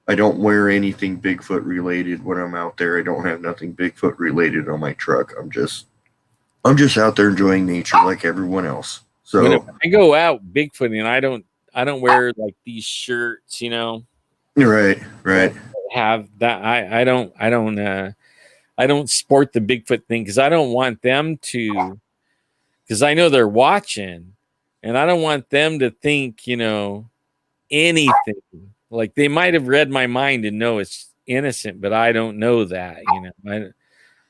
S3: I don't wear anything Bigfoot related when I'm out there. I don't have nothing Bigfoot related on my truck. I'm just out there enjoying nature like everyone else. So
S2: when I go out Bigfooting, I don't wear like these shirts, you know.
S3: Right.
S2: Have that I don't sport the Bigfoot thing because I don't want them to, because I know they're watching, and I don't want them to think, you know, anything. Like they might have read my mind and know it's innocent, but I don't know that, you know.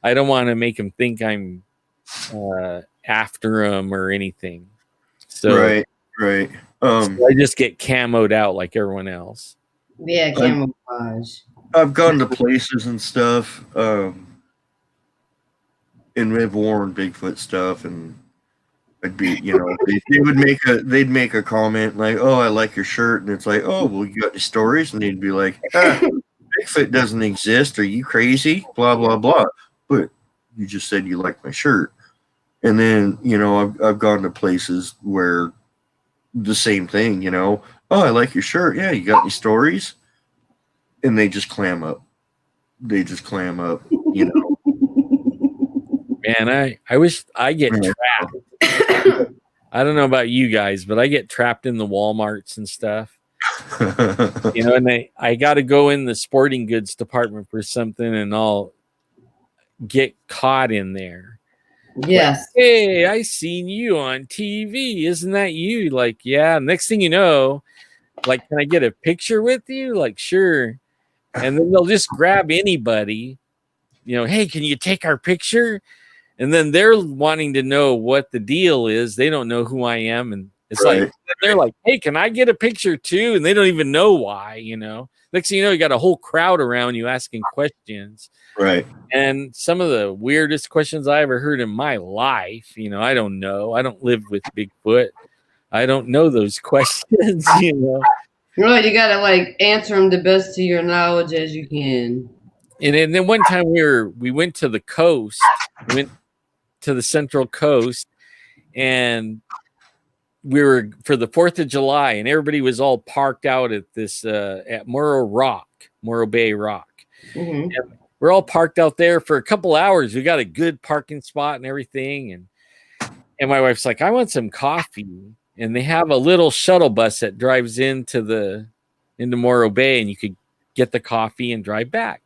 S2: I don't want to make them think I'm after them or anything. So
S3: right.
S2: So I just get camoed out like everyone else.
S1: Yeah, camouflage.
S3: I've gone to places and stuff, and we've worn Bigfoot stuff, and I'd be, you know, they'd make a comment like, "Oh, I like your shirt," and it's like, "Oh, well, you got any stories?" And they'd be like, "Bigfoot doesn't exist. Are you crazy?" Blah blah blah. But you just said you like my shirt, and then you know I've gone to places where the same thing, you know. "Oh, I like your shirt. Yeah, you got any stories?" And they just clam up. You know.
S2: Man, I wish I get trapped. I don't know about you guys, but I get trapped in the Walmarts and stuff. You know, and I got to go in the sporting goods department for something, and I'll get caught in there.
S1: Yes.
S2: Like, hey, I seen you on TV. Isn't that you? Like, yeah. Next thing you know, like, can I get a picture with you? Like, sure. And then they'll just grab anybody. You know, hey, can you take our picture? And then they're wanting to know what the deal is. They don't know who I am. And it's like, they're like, hey, can I get a picture too? And they don't even know why, you know. Next thing you know, you got a whole crowd around you asking questions.
S3: Right.
S2: And some of the weirdest questions I ever heard in my life, you know, I don't know. I don't live with Bigfoot. I don't know those questions, you know.
S1: Right, you gotta like answer them the best to your knowledge as you can.
S2: And then one time we went to the coast, we went to the Central Coast, and we were for the 4th of July, and everybody was all parked out at this at Morro Bay Rock.
S1: Mm-hmm.
S2: And we're all parked out there for a couple hours. We got a good parking spot and everything, and my wife's like, I want some coffee. And they have a little shuttle bus that drives into Morro Bay, and you could get the coffee and drive back.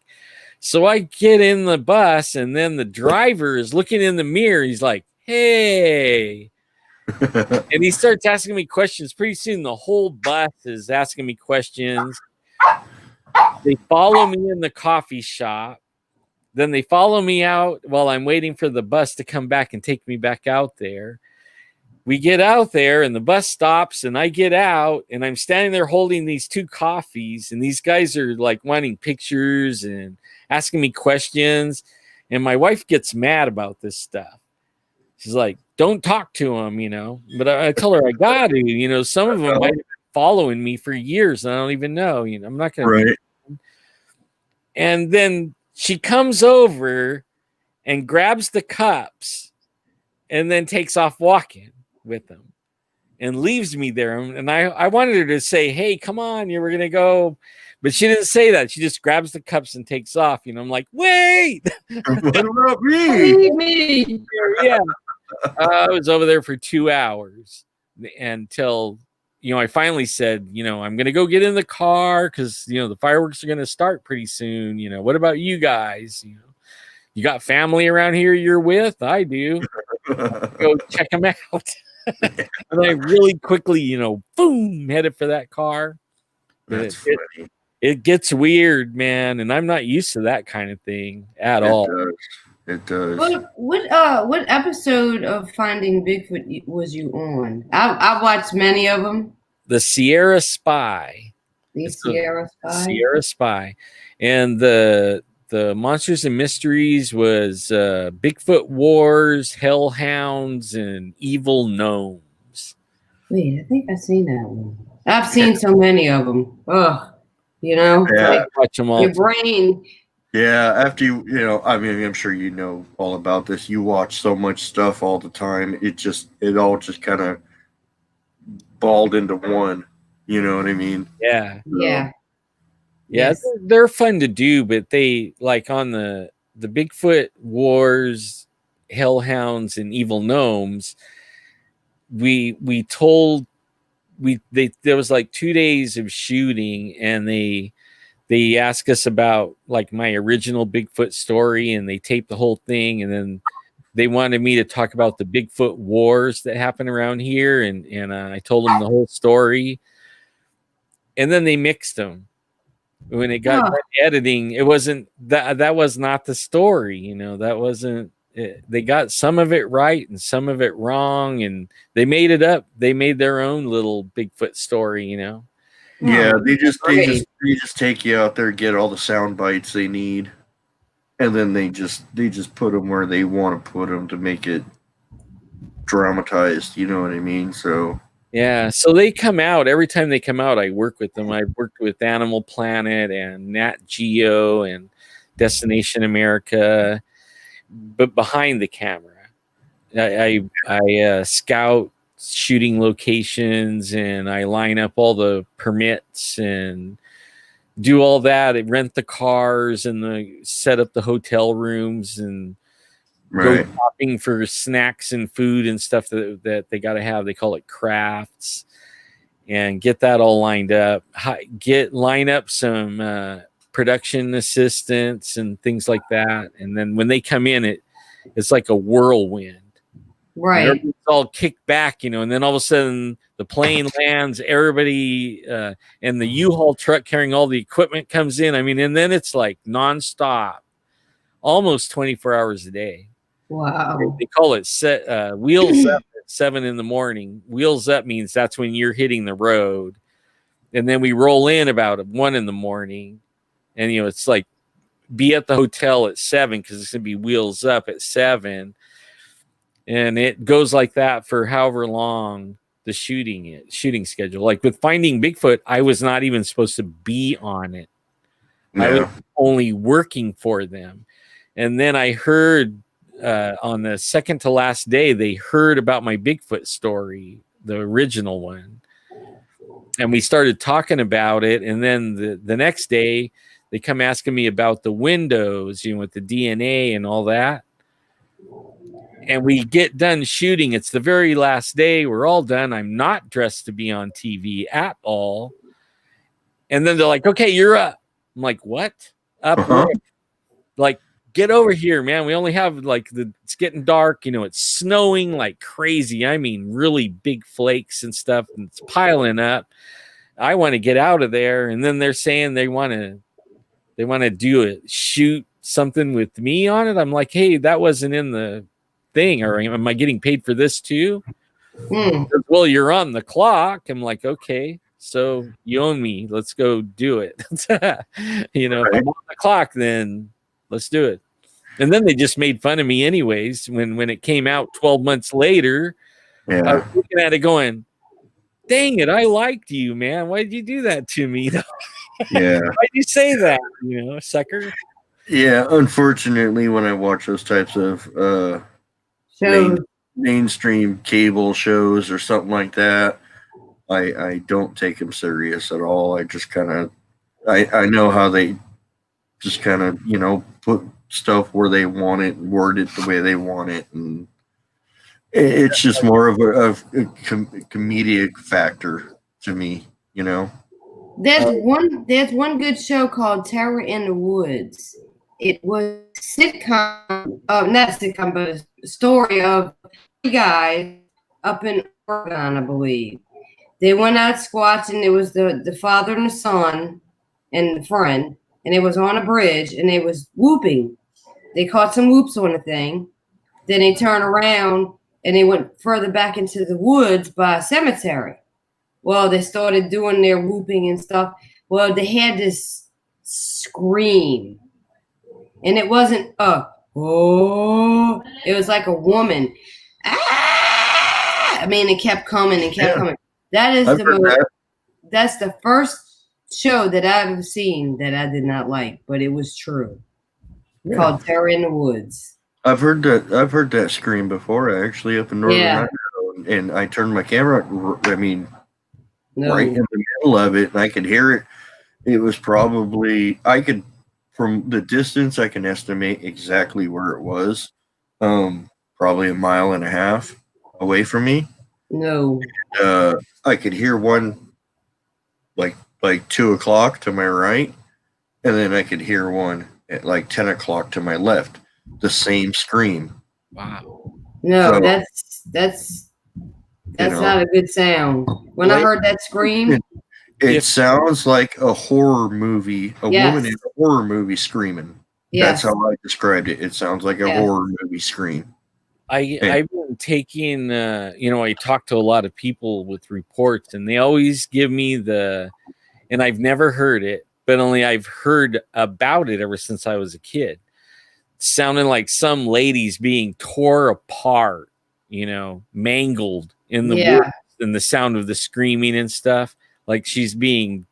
S2: So I get in the bus, and then the driver is looking in the mirror. He's like, hey. And he starts asking me questions. Pretty soon, the whole bus is asking me questions. They follow me in the coffee shop. Then they follow me out while I'm waiting for the bus to come back and take me back out there. We get out there, and the bus stops, and I get out, and I'm standing there holding these 2 coffees, and these guys are like wanting pictures and asking me questions. And my wife gets mad about this stuff. She's like, don't talk to them, you know. But I tell her I got to, you know. Some of them might have been following me for years, and I don't even know. You know, I'm not going to. Right. And then she comes over and grabs the cups and then takes off walking with them. and leaves me there. And I wanted her to say, hey, come on, you were going to go. But she didn't say that. She just grabs the cups and takes off. You know, I'm like, wait.
S3: What about me?
S1: Leave me.
S2: Yeah. I was over there for 2 hours until, you know, I finally said, you know, I'm going to go get in the car because, you know, the fireworks are going to start pretty soon. You know, what about you guys? You know, you got family around here you're with? I do. Go check them out. And I really quickly, you know, boom, headed for that car.
S3: That's funny.
S2: It gets weird, man, and I'm not used to that kind of thing at all.
S3: It does.
S1: What episode of Finding Bigfoot was you on? I watched many of them.
S2: The Sierra Spy.
S1: Sierra Spy.
S2: Sierra Spy, and the Monsters and Mysteries was Bigfoot Wars, Hellhounds, and Evil Gnomes.
S1: Wait, I think I've seen that one. I've seen so many of them. Ugh, you know,
S3: Yeah.
S2: Watch them all.
S1: Your brain.
S3: Yeah, after you know, I mean, I'm sure you know all about this. You watch so much stuff all the time. It all just kind of balled into one. You know what I mean?
S2: Yeah.
S1: Yeah.
S2: Yeah,
S1: Yes.
S2: they're fun to do, but they like on the Bigfoot Wars, Hellhounds, and Evil Gnomes. There was like 2 days of shooting, and they asked us about like my original Bigfoot story, and they taped the whole thing, and then they wanted me to talk about the Bigfoot Wars that happened around here, and I told them the whole story, and then they mixed them. When it got editing, it wasn't that was not the story, you know. That wasn't it. They got some of it right and some of it wrong, and they made it up. They made their own little Bigfoot story, you know.
S3: Yeah, they just take you out there, get all the sound bites they need, and then they just put them where they want to put them to make it dramatized. You know what I mean? So
S2: yeah, so they come out every time they come out. I work with them. I've worked with Animal Planet and Nat Geo and Destination America, but behind the camera, I scout shooting locations, and I line up all the permits and do all that. I rent the cars and set up the hotel rooms and go shopping for snacks and food and stuff that they got to have. They call it crafts, and get that all lined up. Line up some production assistants and things like that. And then when they come in, it's like a whirlwind.
S1: Right.
S2: It's all kicked back, you know, and then all of a sudden the plane lands, everybody and the U-Haul truck carrying all the equipment comes in. I mean, and then it's like nonstop, almost 24 hours a day.
S1: Wow.
S2: They call it wheels up at 7 a.m. Wheels up means that's when you're hitting the road. And then we roll in about 1 a.m. And, you know, it's like be at the hotel at 7 because it's going to be wheels up at 7. And it goes like that for however long the shooting schedule. Like with Finding Bigfoot, I was not even supposed to be on it.
S3: yeah.
S2: I was only working for them. And then I heard on the second to last day, they heard about my Bigfoot story, the original one. And we started talking about it. And then the next day, they come asking me about the windows, you know, with the DNA and all that. And we get done shooting. It's the very last day. We're all done. I'm not dressed to be on TV at all. And then they're like, okay, you're up. I'm like, what? Up? Where? Like, get over here, man. We only have it's getting dark. You know, it's snowing like crazy. I mean, really big flakes and stuff. And it's piling up. I want to get out of there. And then they're saying they want to shoot something with me on it. I'm like, hey, that wasn't in the thing, or am I getting paid for this too? Well, you're on the clock. I'm like, okay, so you own me. Let's go do it. You know, if I'm on the clock, then let's do it. And then they just made fun of me anyways. When it came out 12 months later, I was looking at it going, dang it, I liked you, man. Why did you do that to me?
S3: Yeah.
S2: Why'd you say that? You know, sucker.
S3: Yeah, unfortunately, when I watch those types of mainstream cable shows or something like that, I don't take them serious at all. I just kind of I know how they just kind of put stuff where they want it, word it the way they want it, and it's just more of a comedic factor to me.
S1: There's one good show called Terror in the Woods. It was sitcom, not sitcom, but a story of three guys up in Oregon, I believe. They went out squatching. It was the father and the son and the friend, and it was on a bridge, and they was whooping. They caught some whoops on the thing. Then they turned around, and they went further back into the woods by a cemetery. Well, they started doing their whooping and stuff. Well, they had this scream. And it wasn't oh, it was like a woman. Ah! I mean, it kept coming and kept coming. That is that's the first show that I've ever seen that I did not like, but it was true. Yeah. Called Terror in the Woods.
S3: I've heard that scream before, actually, up in Northern Idaho, and I turned my camera, right in the middle of it, and I could hear it. It was probably, from the distance, I can estimate exactly where it was. Probably 1.5 miles away from me.
S1: No.
S3: I could hear one like 2 o'clock to my right, and then I could hear one at like 10 o'clock to my left. The same scream.
S2: Wow.
S1: No, so, that's not a good sound. When I heard that scream,
S3: it sounds like a horror movie, woman in a horror movie screaming. Yes. That's how I described it. It sounds like a horror movie scream.
S2: I've been taking, I talk to a lot of people with reports, and they always give me and I've never heard it, but only I've heard about it ever since I was a kid. Sounding like some ladies being tore apart, mangled in the woods, and the sound of the screaming and stuff, like she's being,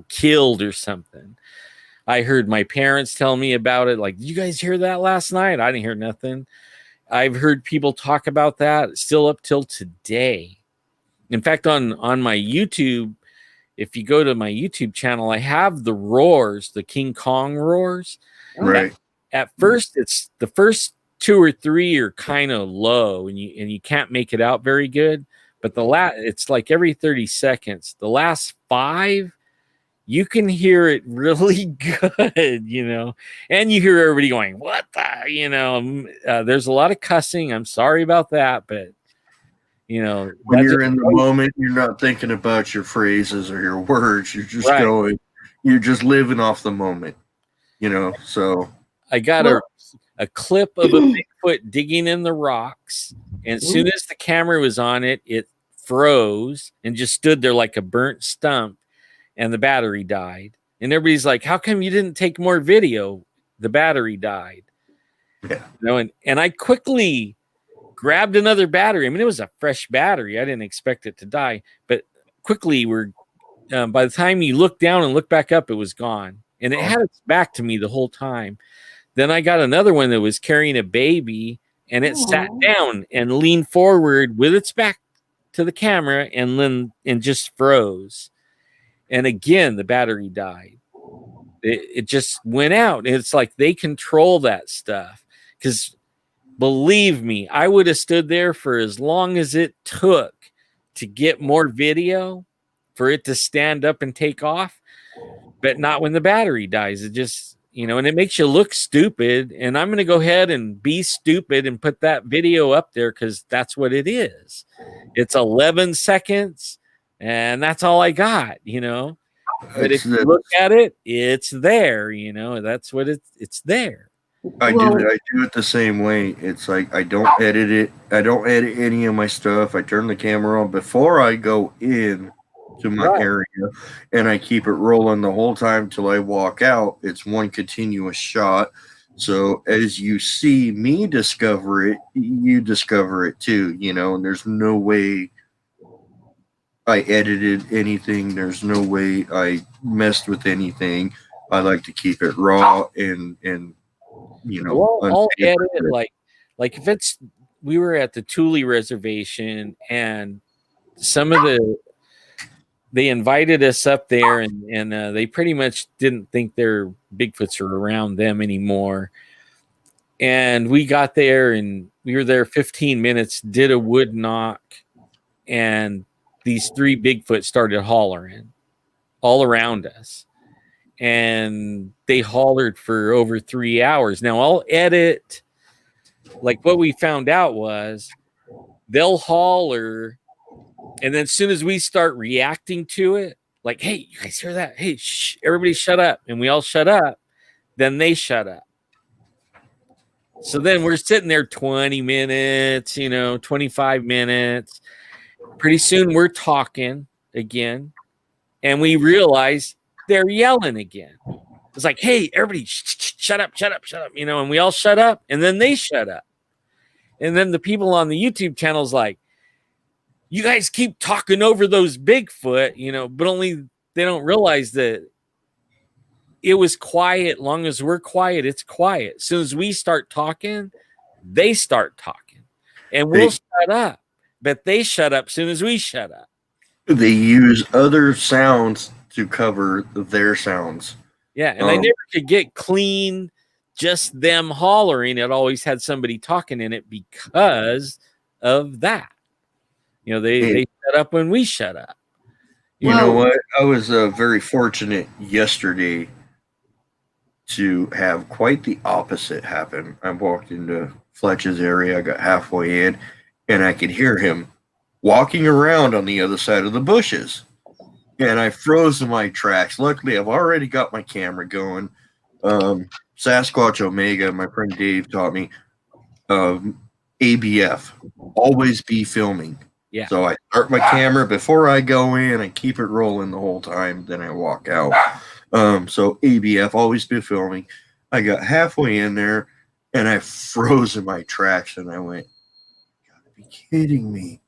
S2: killed or something. I heard my parents tell me about it. Like, did you guys hear that last night? I didn't hear nothing. I've heard people talk about that still up till today. In fact, on my YouTube, if you go to my YouTube channel, I have the roars, the King Kong roars.
S3: Right.
S2: At first, it's the first 2 or 3 are kind of low, and you can't make it out very good. But it's like every 30 seconds. The last 5, you can hear it really good, and you hear everybody going, "What the?" There's a lot of cussing. I'm sorry about that, but
S3: when you're in the moment, you're not thinking about your phrases or your words. You're just going. You're just living off the moment, So.
S2: I got a clip of a Bigfoot digging in the rocks, and as soon as the camera was on it, it froze and just stood there like a burnt stump, and the battery died. And everybody's like, "How come you didn't take more video?" The battery died. Yeah. And I quickly grabbed another battery. I mean, it was a fresh battery. I didn't expect it to die, but quickly by the time you look down and look back up, it was gone, and it had its back to me the whole time. Then I got another one that was carrying a baby, and it sat down and leaned forward with its back to the camera and just froze. And again, the battery died. It just went out. It's like they control that stuff. Because believe me, I would have stood there for as long as it took to get more video for it to stand up and take off, but not when the battery dies. It just... and it makes you look stupid. And I'm going to go ahead and be stupid and put that video up there because that's what it is. It's 11 seconds, and that's all I got, But if you look at it, it's there, That's what it's there.
S3: I do it the same way. It's like I don't edit it. I don't edit any of my stuff. I turn the camera on before I go in to my area, and I keep it rolling the whole time till I walk out. It's one continuous shot. So as you see me discover it, you discover it too, and there's no way I edited anything. There's no way I messed with anything. I like to keep it raw and
S2: I'll edit it like if it's we were at the Thule Reservation, and they invited us up there, and they pretty much didn't think their Bigfoots were around them anymore. And we got there, and we were there 15 minutes, did a wood knock, and these 3 Bigfoot started hollering all around us. And they hollered for over 3 hours. Now I'll edit, like what we found out was they'll holler, and then as soon as we start reacting to it, like, hey, you guys hear that? Hey, shh, everybody shut up. And we all shut up. Then they shut up. So then we're sitting there 20 minutes, 25 minutes. Pretty soon we're talking again, and we realize they're yelling again. It's like, hey, everybody, shut up, and we all shut up, and then they shut up. And then the people on the YouTube channel's like, you guys keep talking over those Bigfoot, but only they don't realize that it was quiet. Long as we're quiet, it's quiet. As soon as we start talking, they start talking, and we'll shut up. But they shut up as soon as we shut up.
S3: They use other sounds to cover their sounds.
S2: Yeah, and I never could get clean just them hollering. It always had somebody talking in it because of that. They shut up when we shut up.
S3: You know what? I was very fortunate yesterday to have quite the opposite happen. I walked into Fletch's area, I got halfway in, and I could hear him walking around on the other side of the bushes. And I froze in my tracks. Luckily, I've already got my camera going. Sasquatch Omega, my friend Dave taught me, ABF, always be filming.
S2: Yeah.
S3: So I start my camera before I go in, I keep it rolling the whole time, then I walk out. So ABF, always be filming. I got halfway in there, and I froze in my tracks, and I went, you gotta be kidding me.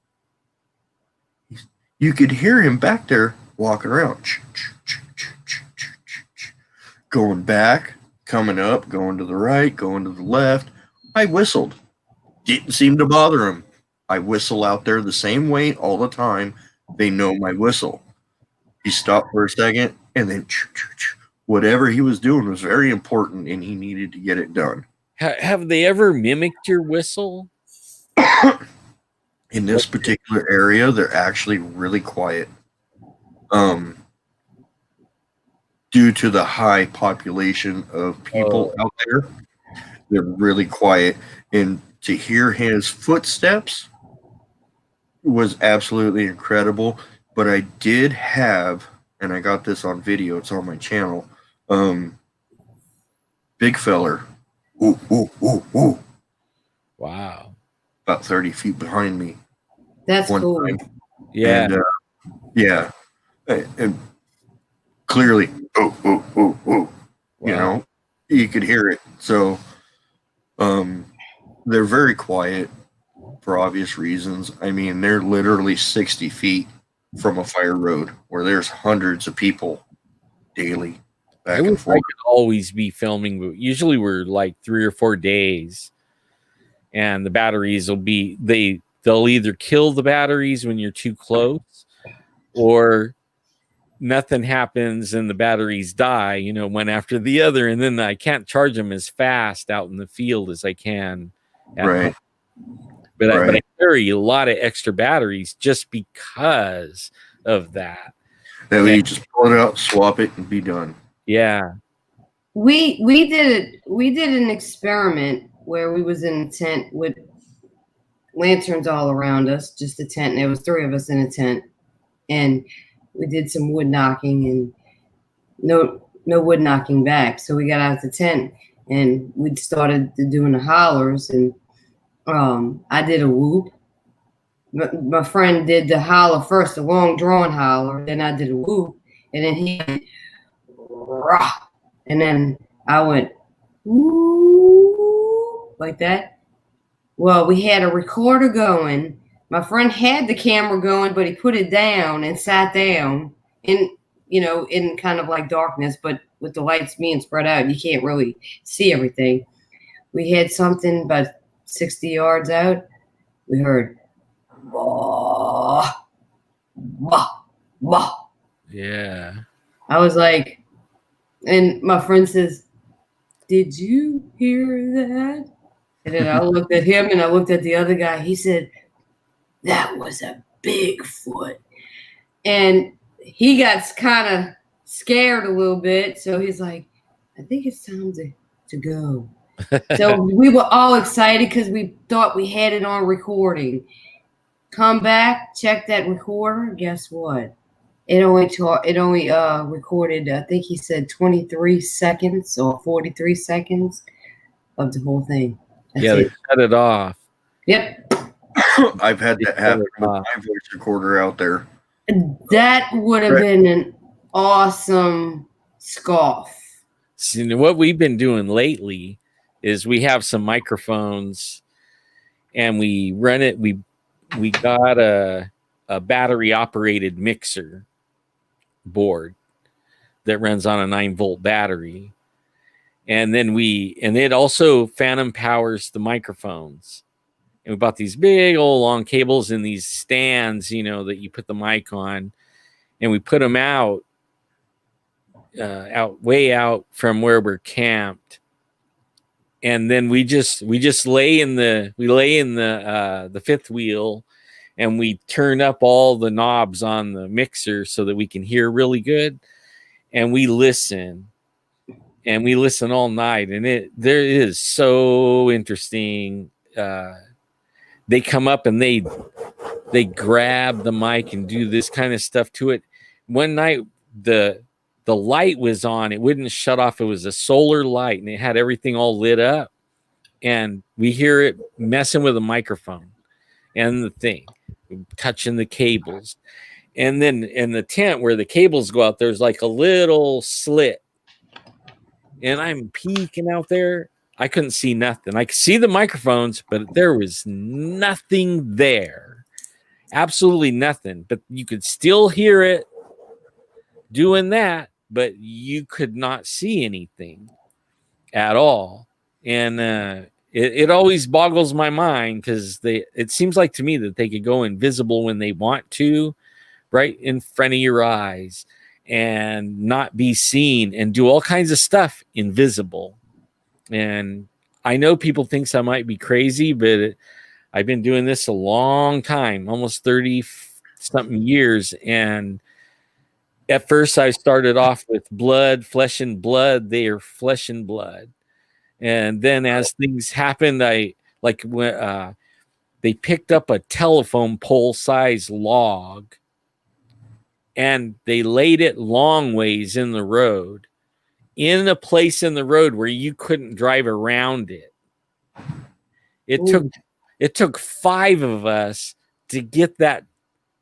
S3: You could hear him back there walking around, going back, coming up, going to the right, going to the left. I whistled. Didn't seem to bother him. I whistle out there the same way all the time. They know my whistle. He stopped for a second, and then whatever he was doing was very important, and he needed to get it done.
S2: Have they ever mimicked your whistle?
S3: In this particular area, they're actually really quiet. Due to the high population of people out there, they're really quiet. And to hear his footsteps was absolutely incredible. But I did have, and I got this on video, it's on my channel, big feller. Ooh, ooh, ooh, ooh.
S2: Wow.
S3: About 30 feet behind me.
S1: That's cool.
S3: Time.
S2: Yeah.
S3: And, yeah. And clearly, oh, oh, oh, oh.
S2: Wow.
S3: You could hear it. So they're very quiet for obvious reasons. I mean, they're literally 60 feet from a fire road where there's hundreds of people daily back and forth.
S2: I could always be filming, but usually we're like 3 or 4 days, and the batteries will be they'll either kill the batteries when you're too close, or nothing happens and the batteries die, one after the other, and then I can't charge them as fast out in the field as I can at
S3: Right.
S2: home. But I carry a lot of extra batteries just because of that.
S3: That way you just pull it out, swap it, and be done.
S2: Yeah.
S1: We did an experiment where we was in a tent with lanterns all around us, just a tent, and there was 3 of us in a tent, and we did some wood knocking, and no wood knocking back. So we got out the tent and we started doing the hollers, and I did a whoop. My friend did the holler first, the long drawn holler, then I did a whoop, and then he went, rah, and then I went woo, like that. Well, we had a recorder going. My friend had the camera going, but he put it down and sat down in kind of like darkness, but with the lights being spread out, you can't really see everything. We had something about 60 yards out. we heard, bah, bah, bah.
S2: Yeah.
S1: I was like, and my friend says, did you hear that? And then I looked at him and I looked at the other guy. He said, that was a Bigfoot. And he got kind of scared a little bit. So he's like, I think it's time to go. So we were all excited because we thought we had it on recording. Come back, check that recorder. Guess what? It only recorded, I think he said 23 seconds or 43 seconds of the whole thing. That's
S2: Yeah,
S1: it.
S2: they shut it off.
S1: Yep.
S3: I've had that happen with my voice recorder out there.
S1: That would have been an awesome scoff.
S2: See, what we've been doing lately is we have some microphones and we run it. We got a battery operated mixer board that runs on a 9-volt battery. And then it also phantom powers the microphones. And we bought these big old long cables and these stands, that you put the mic on, and we put them out way out from where we're camped. And then we just lay in the fifth wheel, and we turn up all the knobs on the mixer so that we can hear really good. And we listen all night, and there is so interesting. They come up and they grab the mic and do this kind of stuff to it. One night the light was on, it wouldn't shut off. It was a solar light and it had everything all lit up, and we hear it messing with the microphone and the thing, touching the cables. And then in the tent where the cables go out, there's like a little slit, and I'm peeking out there. I couldn't see nothing. I could see the microphones, but there was nothing there. Absolutely nothing. But you could still hear it doing that, but you could not see anything at all. And it always boggles my mind because it seems like to me that they could go invisible when they want to, right in front of your eyes, and not be seen and do all kinds of stuff invisible. And I know people think I might be crazy, but I've been doing this a long time, almost 30 something years. And at first I started off with blood, flesh and blood. They are flesh and blood. And then as things happened, they picked up a telephone pole size log and they laid it long ways in the road, in a place in the road where you couldn't drive around it. It took 5 of us to get that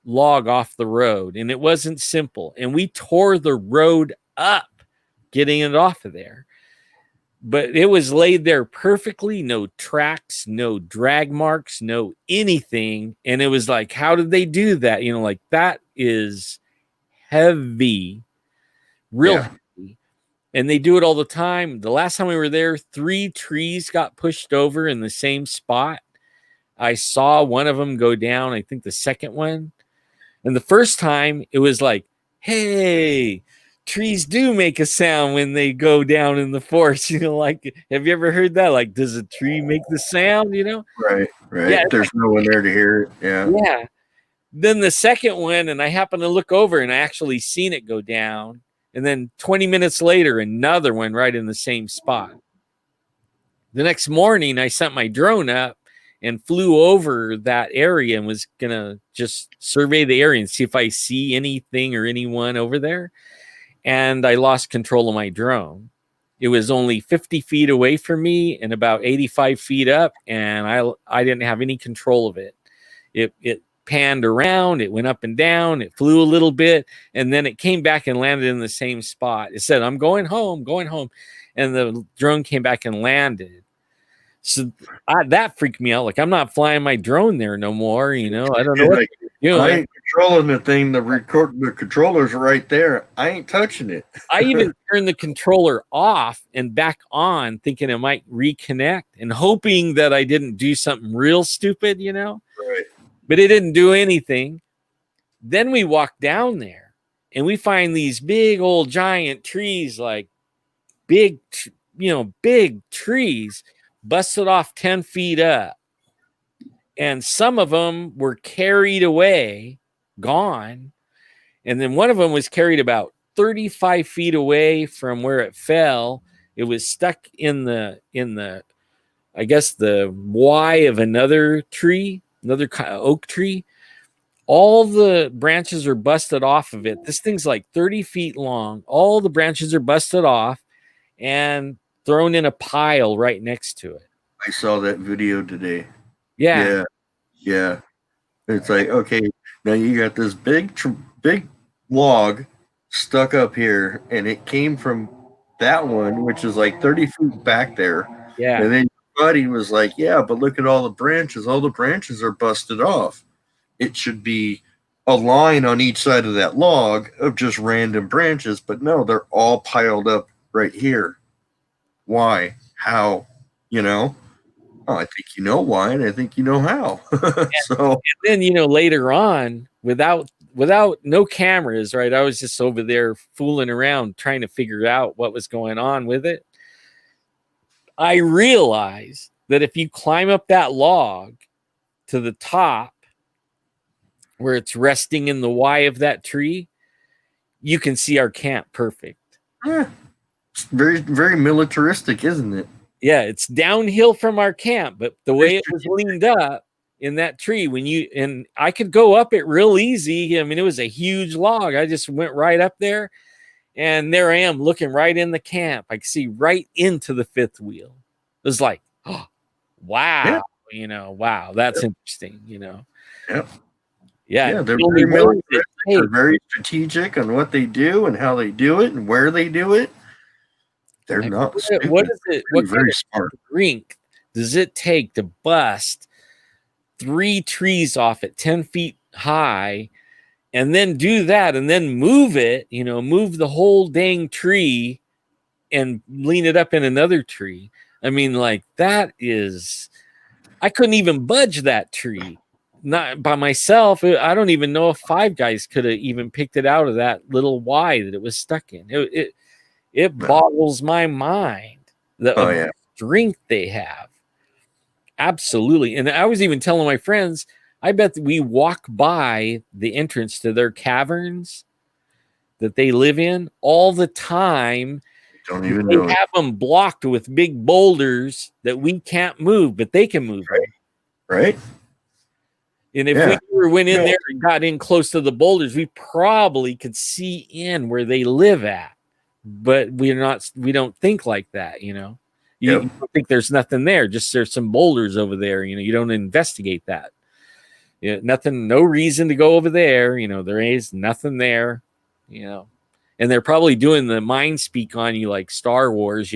S2: log off the road, and it wasn't simple. And we tore the road up getting it off of there. But it was laid there perfectly, no tracks, no drag marks, no anything. And it was like, how did they do that? That is heavy, real heavy. And they do it all the time. The last time we were there, 3 trees got pushed over in the same spot. I saw one of them go down, I think the second one. And the first time, it was like, hey, trees do make a sound when they go down in the forest. Have you ever heard that? Like, does a tree make the sound,
S3: Right.
S2: Yeah,
S3: There's no one there to hear it. Yeah.
S2: Yeah. Then the second one, and I happened to look over, and I actually seen it go down. And then 20 minutes later, another one right in the same spot. The next morning, I sent my drone up and flew over that area and was going to just survey the area and see if I see anything or anyone over there. And I lost control of my drone. It was only 50 feet away from me and about 85 feet up, and I didn't have any control of it. It panned around, it went up and down, it flew a little bit, and then it came back and landed in the same spot. It said, I'm going home. And the drone came back and landed. So that freaked me out. Like, I'm not flying my drone there no more. I don't know what to do.
S3: I ain't controlling the thing. The controller's right there. I ain't touching it.
S2: I even turned the controller off and back on, thinking it might reconnect and hoping that I didn't do something real stupid, but it didn't do anything. Then we walk down there and we find these big old giant trees, like big trees busted off 10 feet up. And some of them were carried away, gone. And then one of them was carried about 35 feet away from where it fell. It was stuck in the I guess the Y of another tree, another oak tree. All the branches are busted off of it. This thing's like 30 feet long. All the branches are busted off and thrown in a pile right next to it.
S3: I saw that video today.
S2: Yeah.
S3: It's like, okay, now you got this big log stuck up here, and it came from that one, which is like 30 feet back there.
S2: Yeah.
S3: And then your buddy was like, yeah, but look at all the branches. All the branches are busted off. It should be a line on each side of that log of just random branches, but no, they're all piled up right here. Why? How? Oh, I think you know why, and I think you know how. So,
S2: and then later on, without no cameras, right? I was just over there fooling around trying to figure out what was going on with it. I realized that if you climb up that log to the top where it's resting in the Y of that tree, you can see our camp perfect.
S3: Yeah. It's very, very militaristic, isn't it?
S2: Yeah, it's downhill from our camp, but the way it was leaned up in that tree, and I could go up it real easy. I mean, it was a huge log. I just went right up there, and there I am looking right in the camp. I could see right into the fifth wheel. It was like, oh, wow, wow, that's interesting,
S3: Yep.
S2: Yeah,
S3: they're very militaristic. They're very strategic on what they do and how they do it and where they do it. They're not stupid.
S2: What is it? What
S3: very
S2: kind of
S3: smart
S2: strength does it take to bust 3 trees off at 10 feet high and then do that and then move it, move the whole dang tree and lean it up in another tree? I mean, like, that is, I couldn't even budge that tree. Not by myself. I don't even know if 5 guys could have even picked it out of that little Y that it was stuck in. It boggles my mind the strength they have. Absolutely. And I was even telling my friends, I bet that we walk by the entrance to their caverns that they live in all the time.
S3: Don't even
S2: they
S3: know
S2: have them blocked with big boulders that we can't move, but they can move.
S3: Right.
S2: And if we ever went in there and got in close to the boulders, we probably could see in where they live at. But we don't think like that, You don't think there's nothing there, just there's some boulders over there, you don't investigate that. Nothing, no reason to go over there, there is nothing there, and they're probably doing the mind speak on you like Star Wars,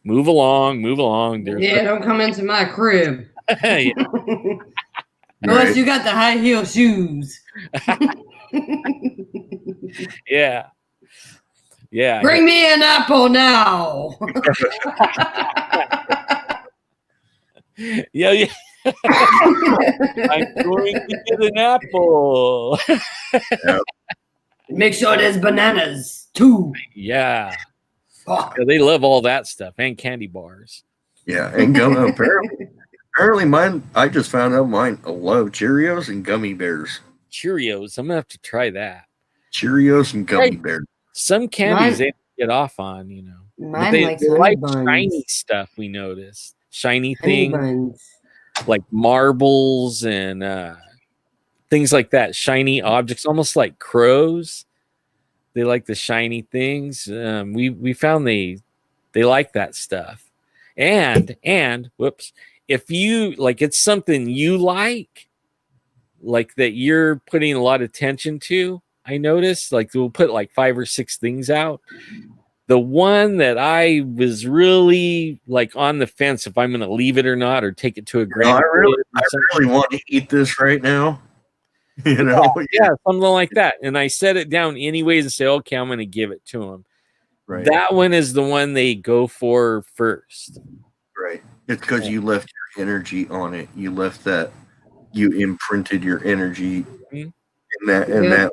S2: move along.
S1: Don't come into my crib. Unless
S3: Right.
S1: you got the high heel shoes.
S2: Yeah.
S1: Bring me an apple now.
S2: Yeah. I'm going to get an apple.
S1: Make sure there's bananas too.
S2: Yeah, they love all that stuff and candy bars.
S3: Yeah, and gum. Apparently mine, I just found out mine love Cheerios and gummy bears.
S2: Cheerios, I'm gonna have to try that.
S3: Cheerios and gummy bears.
S2: Some candies they get off on,
S1: Mine
S2: they
S1: honey
S2: like
S1: buns.
S2: shiny stuff. We noticed shiny
S1: Honey
S2: things
S1: buns.
S2: like marbles and things like that. Shiny objects, almost like crows. They like the shiny things. We found they like that stuff. And whoops, if you like, it's something you like that you're putting a lot of attention to. I noticed, like, we'll put like 5 or 6 things out. The one that I was really like on the fence if I'm going to leave it or not, or take it to a grand.
S3: I really want to eat this right now.
S2: Yeah, something like that. And I set it down anyways and say, okay, I'm going to give it to them.
S3: Right.
S2: That one is the one they go for first.
S3: Right. It's because you left your energy on it. You left that you imprinted your energy
S2: Mhm.
S3: in that,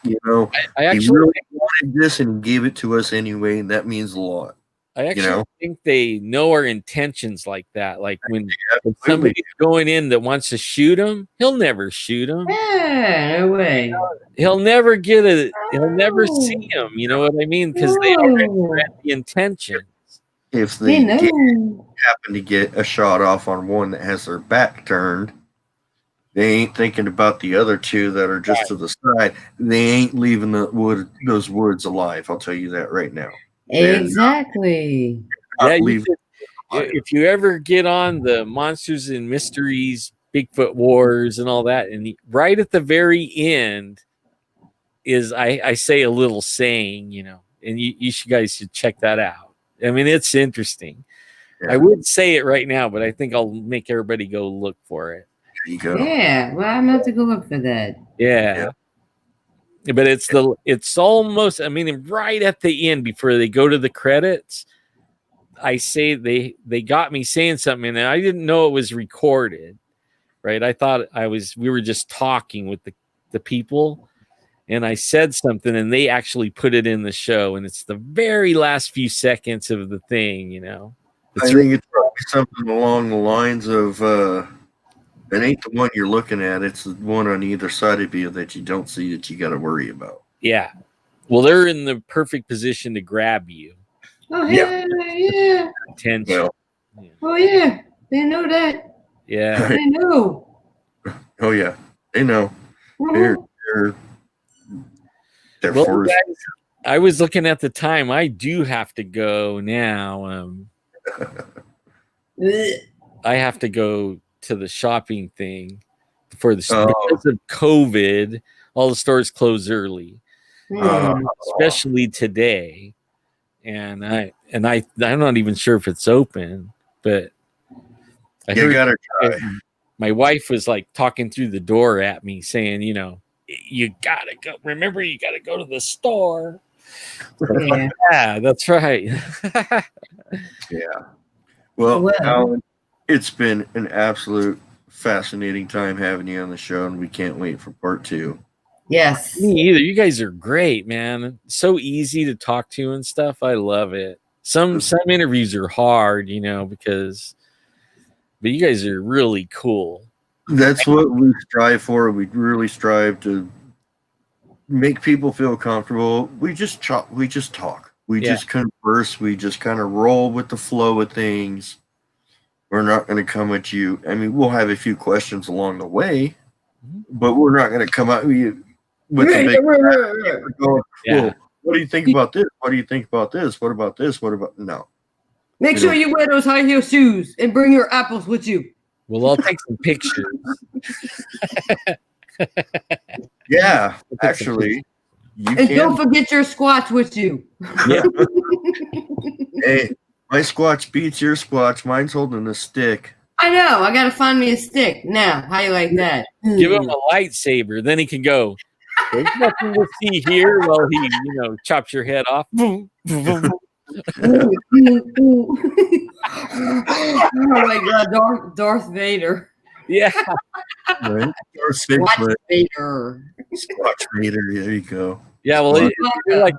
S3: you know.
S2: I
S3: He
S2: actually
S3: really wanted this and he gave it to us anyway, and that means a lot.
S2: I actually
S3: know?
S2: think they know our intentions like that. Like when
S3: Absolutely.
S2: somebody's going in that wants to shoot him, he'll never shoot him.
S1: Yeah, no way.
S2: He'll never he'll never
S1: Oh.
S2: see him. You know what I mean? Because they already read the intention.
S3: If
S1: They
S3: they
S1: know.
S3: happen to get a shot off on one that has their back turned, they ain't thinking about the other two that are just to the side. They ain't leaving those woods alive. I'll tell you that right now.
S1: Exactly.
S2: Yeah, if you ever get on the Monsters and Mysteries, Bigfoot Wars, and all that, and right at the very end is I say a little saying, you know, and you guys should check that out. I mean, it's interesting.
S3: Yeah.
S2: I would say it right now, but I think I'll make everybody go look for it.
S3: There you go.
S1: Yeah, well, I'm going to have to go look for that.
S2: Yeah. But it's almost, I mean, right at the end before they go to the credits, I say they got me saying something, and I didn't know it was recorded, right? I thought we were just talking with the people, and I said something, and they actually put it in the show, and it's the very last few seconds of the thing, you know.
S3: I think it's probably something along the lines of it ain't the one you're looking at, it's the one on either side of you that you don't see that you got to worry about.
S2: Yeah. Well, they're in the perfect position to grab you.
S1: Oh, yeah.
S2: Attention.
S3: Well,
S2: Yeah.
S1: Oh, yeah. They know that.
S2: Yeah.
S1: They know.
S3: Oh, yeah. They know.
S1: Mhm.
S3: They're
S2: Well,
S3: forced.
S2: guys, I was looking at the time. I do have to go now. I have to go to the shopping thing for the because of COVID. All the stores close early, especially today. And I'm not even sure if it's open, but I
S3: You
S2: heard
S3: gotta try.
S2: my wife was like talking through the door at me, saying, "You know, you gotta go. Remember, you gotta go to the store."
S1: Yeah.
S2: Yeah, that's right.
S3: Yeah. Well, Alan, it's been an absolute fascinating time having you on the show, and we can't wait for part 2.
S1: Yes.
S2: Me either. You guys are great, man. So easy to talk to and stuff. I love it. Some interviews are hard, you know, but you guys are really cool.
S3: That's what we strive for. We really strive to make people feel comfortable. We just talk. We just converse. We just kind of roll with the flow of things. We're not going to come at you. I mean, we'll have a few questions along the way, but we're not going to come at you with the big going, well, what do you think about this? What do you think about this? What about this? What about no?
S1: Make sure you wear those high heel shoes and bring your apples with you.
S2: Well, I'll take some pictures.
S3: Yeah, actually,
S1: don't forget your Squatch with you.
S2: Yeah.
S3: Hey, my Squatch beats your Squatch. Mine's holding a stick.
S1: I know. I gotta find me a stick now. How you like that?
S2: Give him a lightsaber, then he can go. There's nothing to see here while he, chops your head off.
S1: Oh my God, Darth Vader.
S2: Yeah.
S3: Right?
S1: Squatch Vader.
S3: Squatch Vader. There you go.
S2: Yeah, well,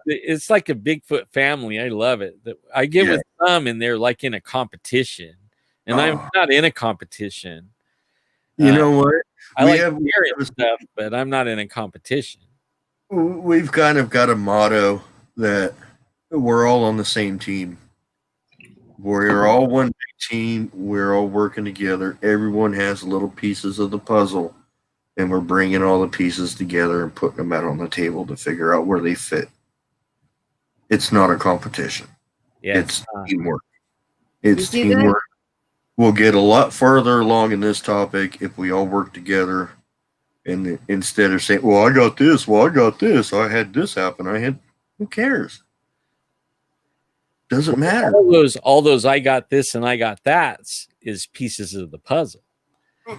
S2: it's like a Bigfoot family. I love it. I get with some, and they're like in a competition, and I'm not in a competition.
S3: You know what?
S2: I like hearing stuff, but I'm not in a competition.
S3: We've kind of got a motto that we're all on the same team. We're all one big team. We're all working together. Everyone has little pieces of the puzzle, and we're bringing all the pieces together and putting them out on the table to figure out where they fit. It's not a competition.
S2: Yeah,
S3: it's teamwork. It's teamwork. We'll get a lot further along in this topic if we all work together, and instead of saying, well, I got this, I had this happen, who cares? Doesn't matter.
S2: All those I got this and I got that is pieces of the puzzle.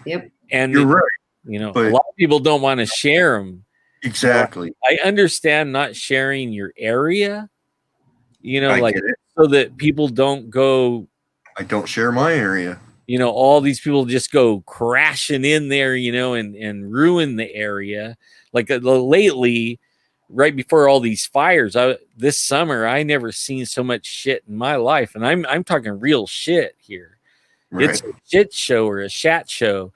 S1: Yep.
S2: And
S3: you're right.
S2: A lot of people don't want to share them.
S3: Exactly.
S2: I understand not sharing your area,
S3: so
S2: that people don't go.
S3: I don't share my area.
S2: you know, all these people just go crashing in there, you know, and ruin the area. Like lately, right before all these fires, this summer, I never seen so much shit in my life, and I'm talking real shit here.
S3: Right.
S2: It's a shit show or a shat show.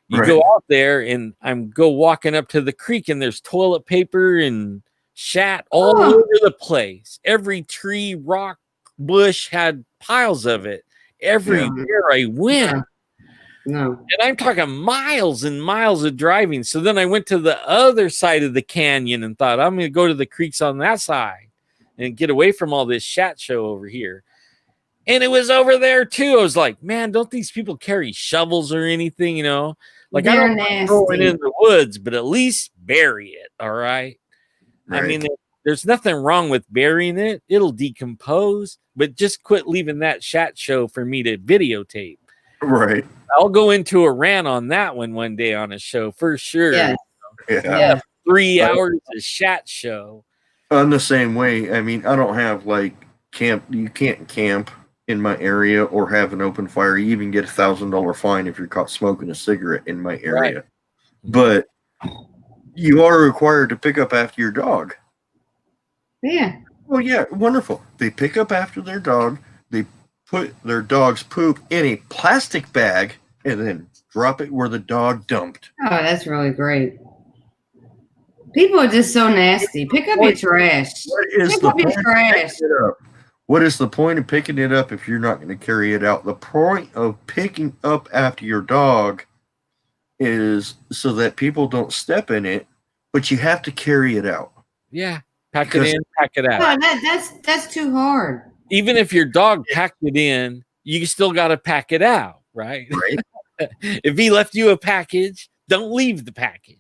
S2: You
S3: Right.
S2: go out there, and I'm walking up to the creek, and there's toilet paper and shat all over the place. Every tree, rock, bush had piles of it everywhere I went.
S1: No.
S2: And I'm talking miles and miles of driving. So then I went to the other side of the canyon and thought, I'm going to go to the creeks on that side and get away from all this shat show over here. And it was over there too. I was like, man, don't these people carry shovels or anything, you know? Like,
S1: They're
S2: I don't want to throw it in the woods, but at least bury it, all right? I mean, there's nothing wrong with burying it. It'll decompose, but just quit leaving that shat show for me to videotape.
S3: Right.
S2: I'll go into a rant on that one day on a show for sure.
S1: Yeah.
S3: Yeah.
S2: 3 hours of shat show.
S3: On the same way, I mean, I don't have like camp. You can't camp in my area or have an open fire. You even get $1,000 fine if you're caught smoking a cigarette in my area.
S2: Right.
S3: But you are required to pick up after your dog.
S1: Yeah.
S3: Oh yeah, wonderful. They pick up after their dog. They put their dog's poop in a plastic bag and then drop it where the dog dumped.
S1: Oh, that's really great. People are just so nasty. Pick up your trash. Pick up your trash.
S3: What is the point of picking it up if you're not going to carry it out? The point of picking up after your dog is so that people don't step in it, but you have to carry it out.
S2: Yeah. Pack it in, pack it out.
S1: No, that's too hard.
S2: Even if your dog packed it in, you still got to pack it out, right?
S3: Right.
S2: If he left you a package, don't leave the package.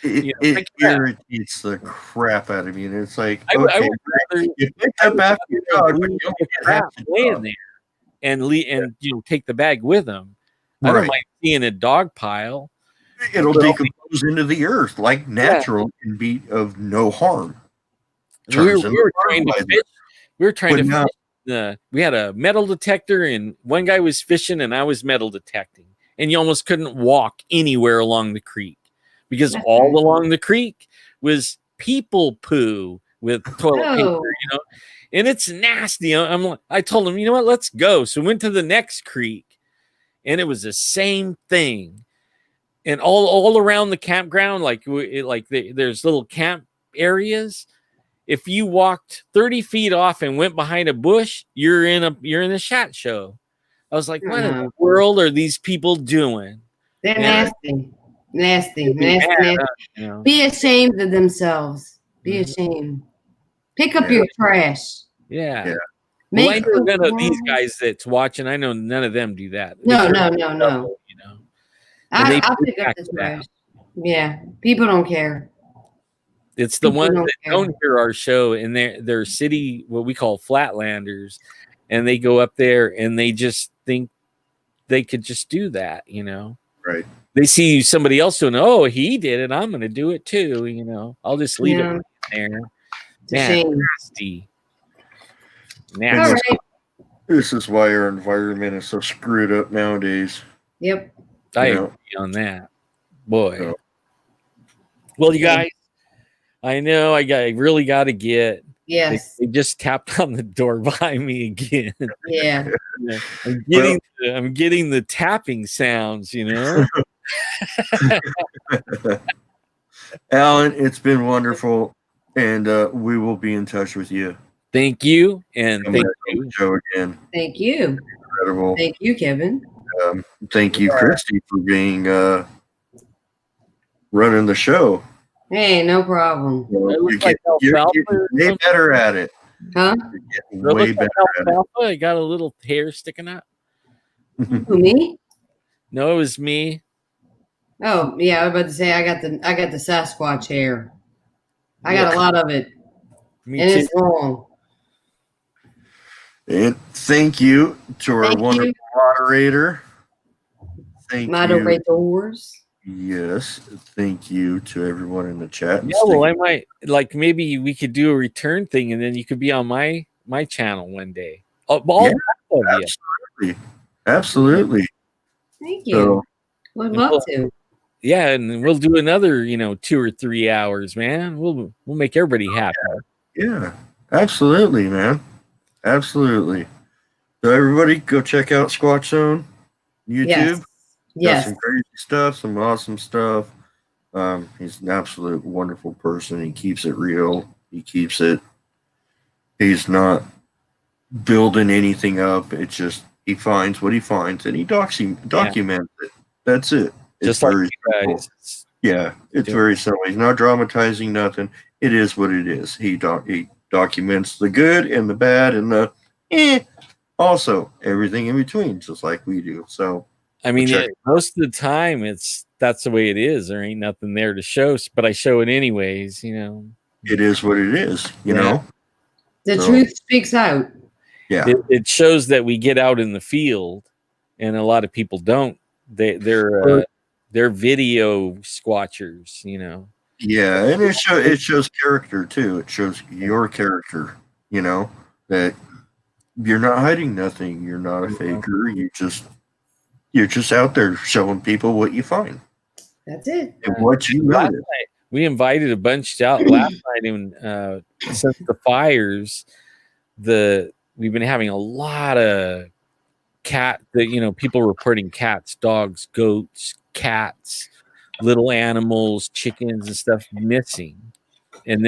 S3: It irritates the crap out of me. And it's like, okay, you picked up after your dog, but you don't get
S2: crap laying there and take the bag with them. I don't mind seeing a dog pile.
S3: It'll decompose into the earth like natural and be of no harm.
S2: We were trying to fish. We were trying to fish. We had a metal detector, and one guy was fishing, and I was metal detecting. And you almost couldn't walk anywhere along the creek because all along the creek was people poo with toilet paper, you know, and it's nasty. I told him, you know what, let's go. So we went to the next creek, and it was the same thing. And all around the campground, there's little camp areas. If you walked 30 feet off and went behind a bush, you're in a shat show. I was like, what in the world are these people doing?
S1: They're nasty. You know? Be ashamed of themselves. Be ashamed. Pick up your trash.
S2: Yeah. Well, I know none of these guys that's watching, I know none of them do that.
S1: No.
S2: You know,
S1: I'll pick up the trash. Yeah. People don't care.
S2: It's the ones that don't hear our show, and they're city, what we call flatlanders, and they go up there and they just think they could just do that, you know.
S3: Right.
S2: They see somebody else doing, oh, he did it, I'm going to do it too, you know. I'll just leave it there. Nasty.
S1: Right.
S3: This is why our environment is so screwed up nowadays.
S1: Yep.
S2: I agree on that. Boy. So. Well, you guys, I know I really got to get.
S1: Yes.
S2: They just tapped on the door behind me again.
S1: Yeah.
S2: I'm getting the tapping sounds, you know.
S3: Alan, it's been wonderful, and we will be in touch with you.
S2: Thank you, and thank you.
S3: Show again.
S1: Thank you.
S3: Incredible.
S1: Thank you, Kevin.
S3: Thank you, Christy, for being running the show.
S1: Hey, no problem.
S3: You're way better at it.
S1: Huh?
S3: Way better at it.
S2: I got a little hair sticking out.
S1: Who, me?
S2: No, it was me.
S1: Oh, yeah, I was about to say I got the Sasquatch hair. I got a lot of it.
S2: Me
S1: and
S2: too.
S1: It's long.
S3: And thank you to our wonderful moderator. Thank you.
S1: Moderators.
S3: Yes, thank you to everyone in the chat.
S2: Yeah, well, I might maybe we could do a return thing, and then you could be on my channel one day.
S3: Absolutely.
S1: Thank you.
S3: So,
S1: Would love to.
S2: Yeah, and we'll do another, 2 or 3 hours, man. We'll make everybody happy.
S3: yeah, absolutely, man. Absolutely. So everybody go check out Squatch Zone YouTube.
S1: Yes.
S3: Got
S1: Yes.
S3: some crazy stuff, some awesome stuff. He's an absolute wonderful person. He keeps it real. He's not building anything up. It's just he finds what he finds and he documents it. That's it. It's
S2: Just like
S3: very
S2: you
S3: simple.
S2: guys.
S3: Yeah, it's very simple. He's not dramatizing nothing. It is what it is. He documents the good and the bad and the also everything in between, just like we do. So
S2: I mean, most of the time, that's the way it is. There ain't nothing there to show, but I show it anyways.
S3: it is what it is. You know,
S1: The truth speaks out.
S3: yeah.
S2: It shows that we get out in the field, and a lot of people don't. They're video squatchers.
S3: Yeah, and it shows character too. It shows your character. That you're not hiding nothing. You're not a faker. You're just out there showing people what you find.
S1: That's it.
S3: And what you
S2: Last
S3: notice.
S2: night, we invited a bunch out last night, and since the fires, we've been having a lot of people reporting cats, dogs, goats, cats, little animals, chickens, and stuff missing. And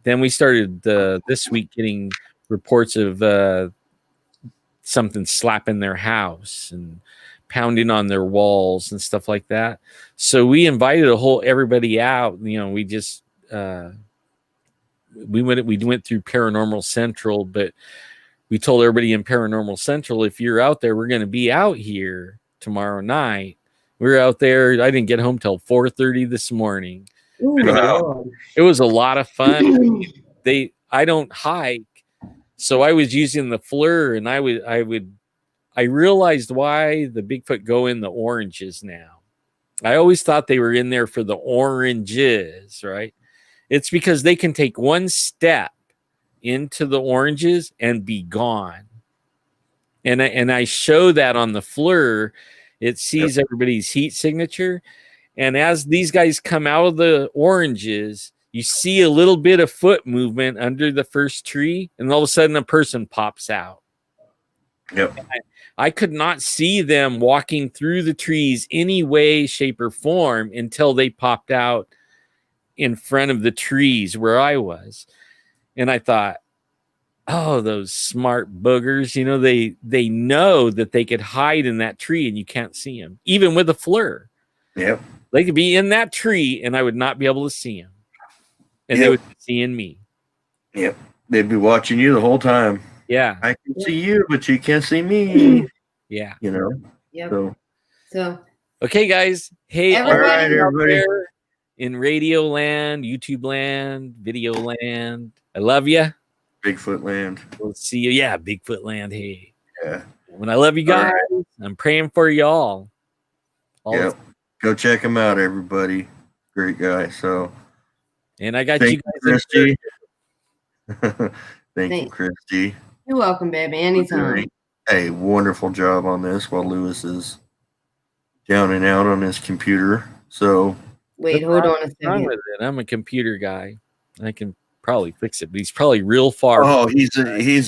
S2: then we started this week getting reports of something slapping their house and pounding on their walls and stuff like that. So we invited everybody out. We just we went through Paranormal Central, but we told everybody in Paranormal Central, if you're out there, we're going to be out here tomorrow night. We were out there. I didn't get home till 4:30 this morning.
S1: Ooh,
S3: Wow.
S2: It was a lot of fun. I don't hike, so I was using the FLIR, and I realized why the Bigfoot go in the oranges now. I always thought they were in there for the oranges, right? It's because they can take one step into the oranges and be gone. And I show that on the FLIR. It sees everybody's heat signature. And as these guys come out of the oranges, you see a little bit of foot movement under the first tree, and all of a sudden a person pops out.
S3: Yep.
S2: I could not see them walking through the trees any way, shape, or form until they popped out in front of the trees where I was. And I thought, oh, those smart boogers, they know that they could hide in that tree and you can't see them, even with a FLIR.
S3: Yep.
S2: They could be in that tree and I would not be able to see them. And they would be seeing me.
S3: Yep. They'd be watching you the whole time.
S2: Yeah.
S3: I can see you, but you can't see me.
S2: Yeah.
S1: Yep.
S3: So
S2: okay, guys. Hey,
S1: Everybody-
S3: all right, everybody.
S2: there in radio land, YouTube land, video land, I love you.
S3: Bigfoot land.
S2: We'll see you. Yeah, Bigfoot land. Hey.
S3: Yeah.
S2: When I love you guys, I'm praying for y'all.
S3: Yep. Go check him out, everybody. Great guy. So
S2: And I got
S3: thank
S2: you
S3: you,
S2: guys.
S3: Christy. Thank you,
S1: Thanks.
S3: Christy.
S1: You're welcome, baby. Anytime.
S3: Hey, wonderful job on this while Lewis is down and out on his computer. So
S1: Wait, hold on a
S2: What's wrong
S1: second.
S2: with it? I'm a computer guy. I can probably fix it, but he's probably real far.
S3: he's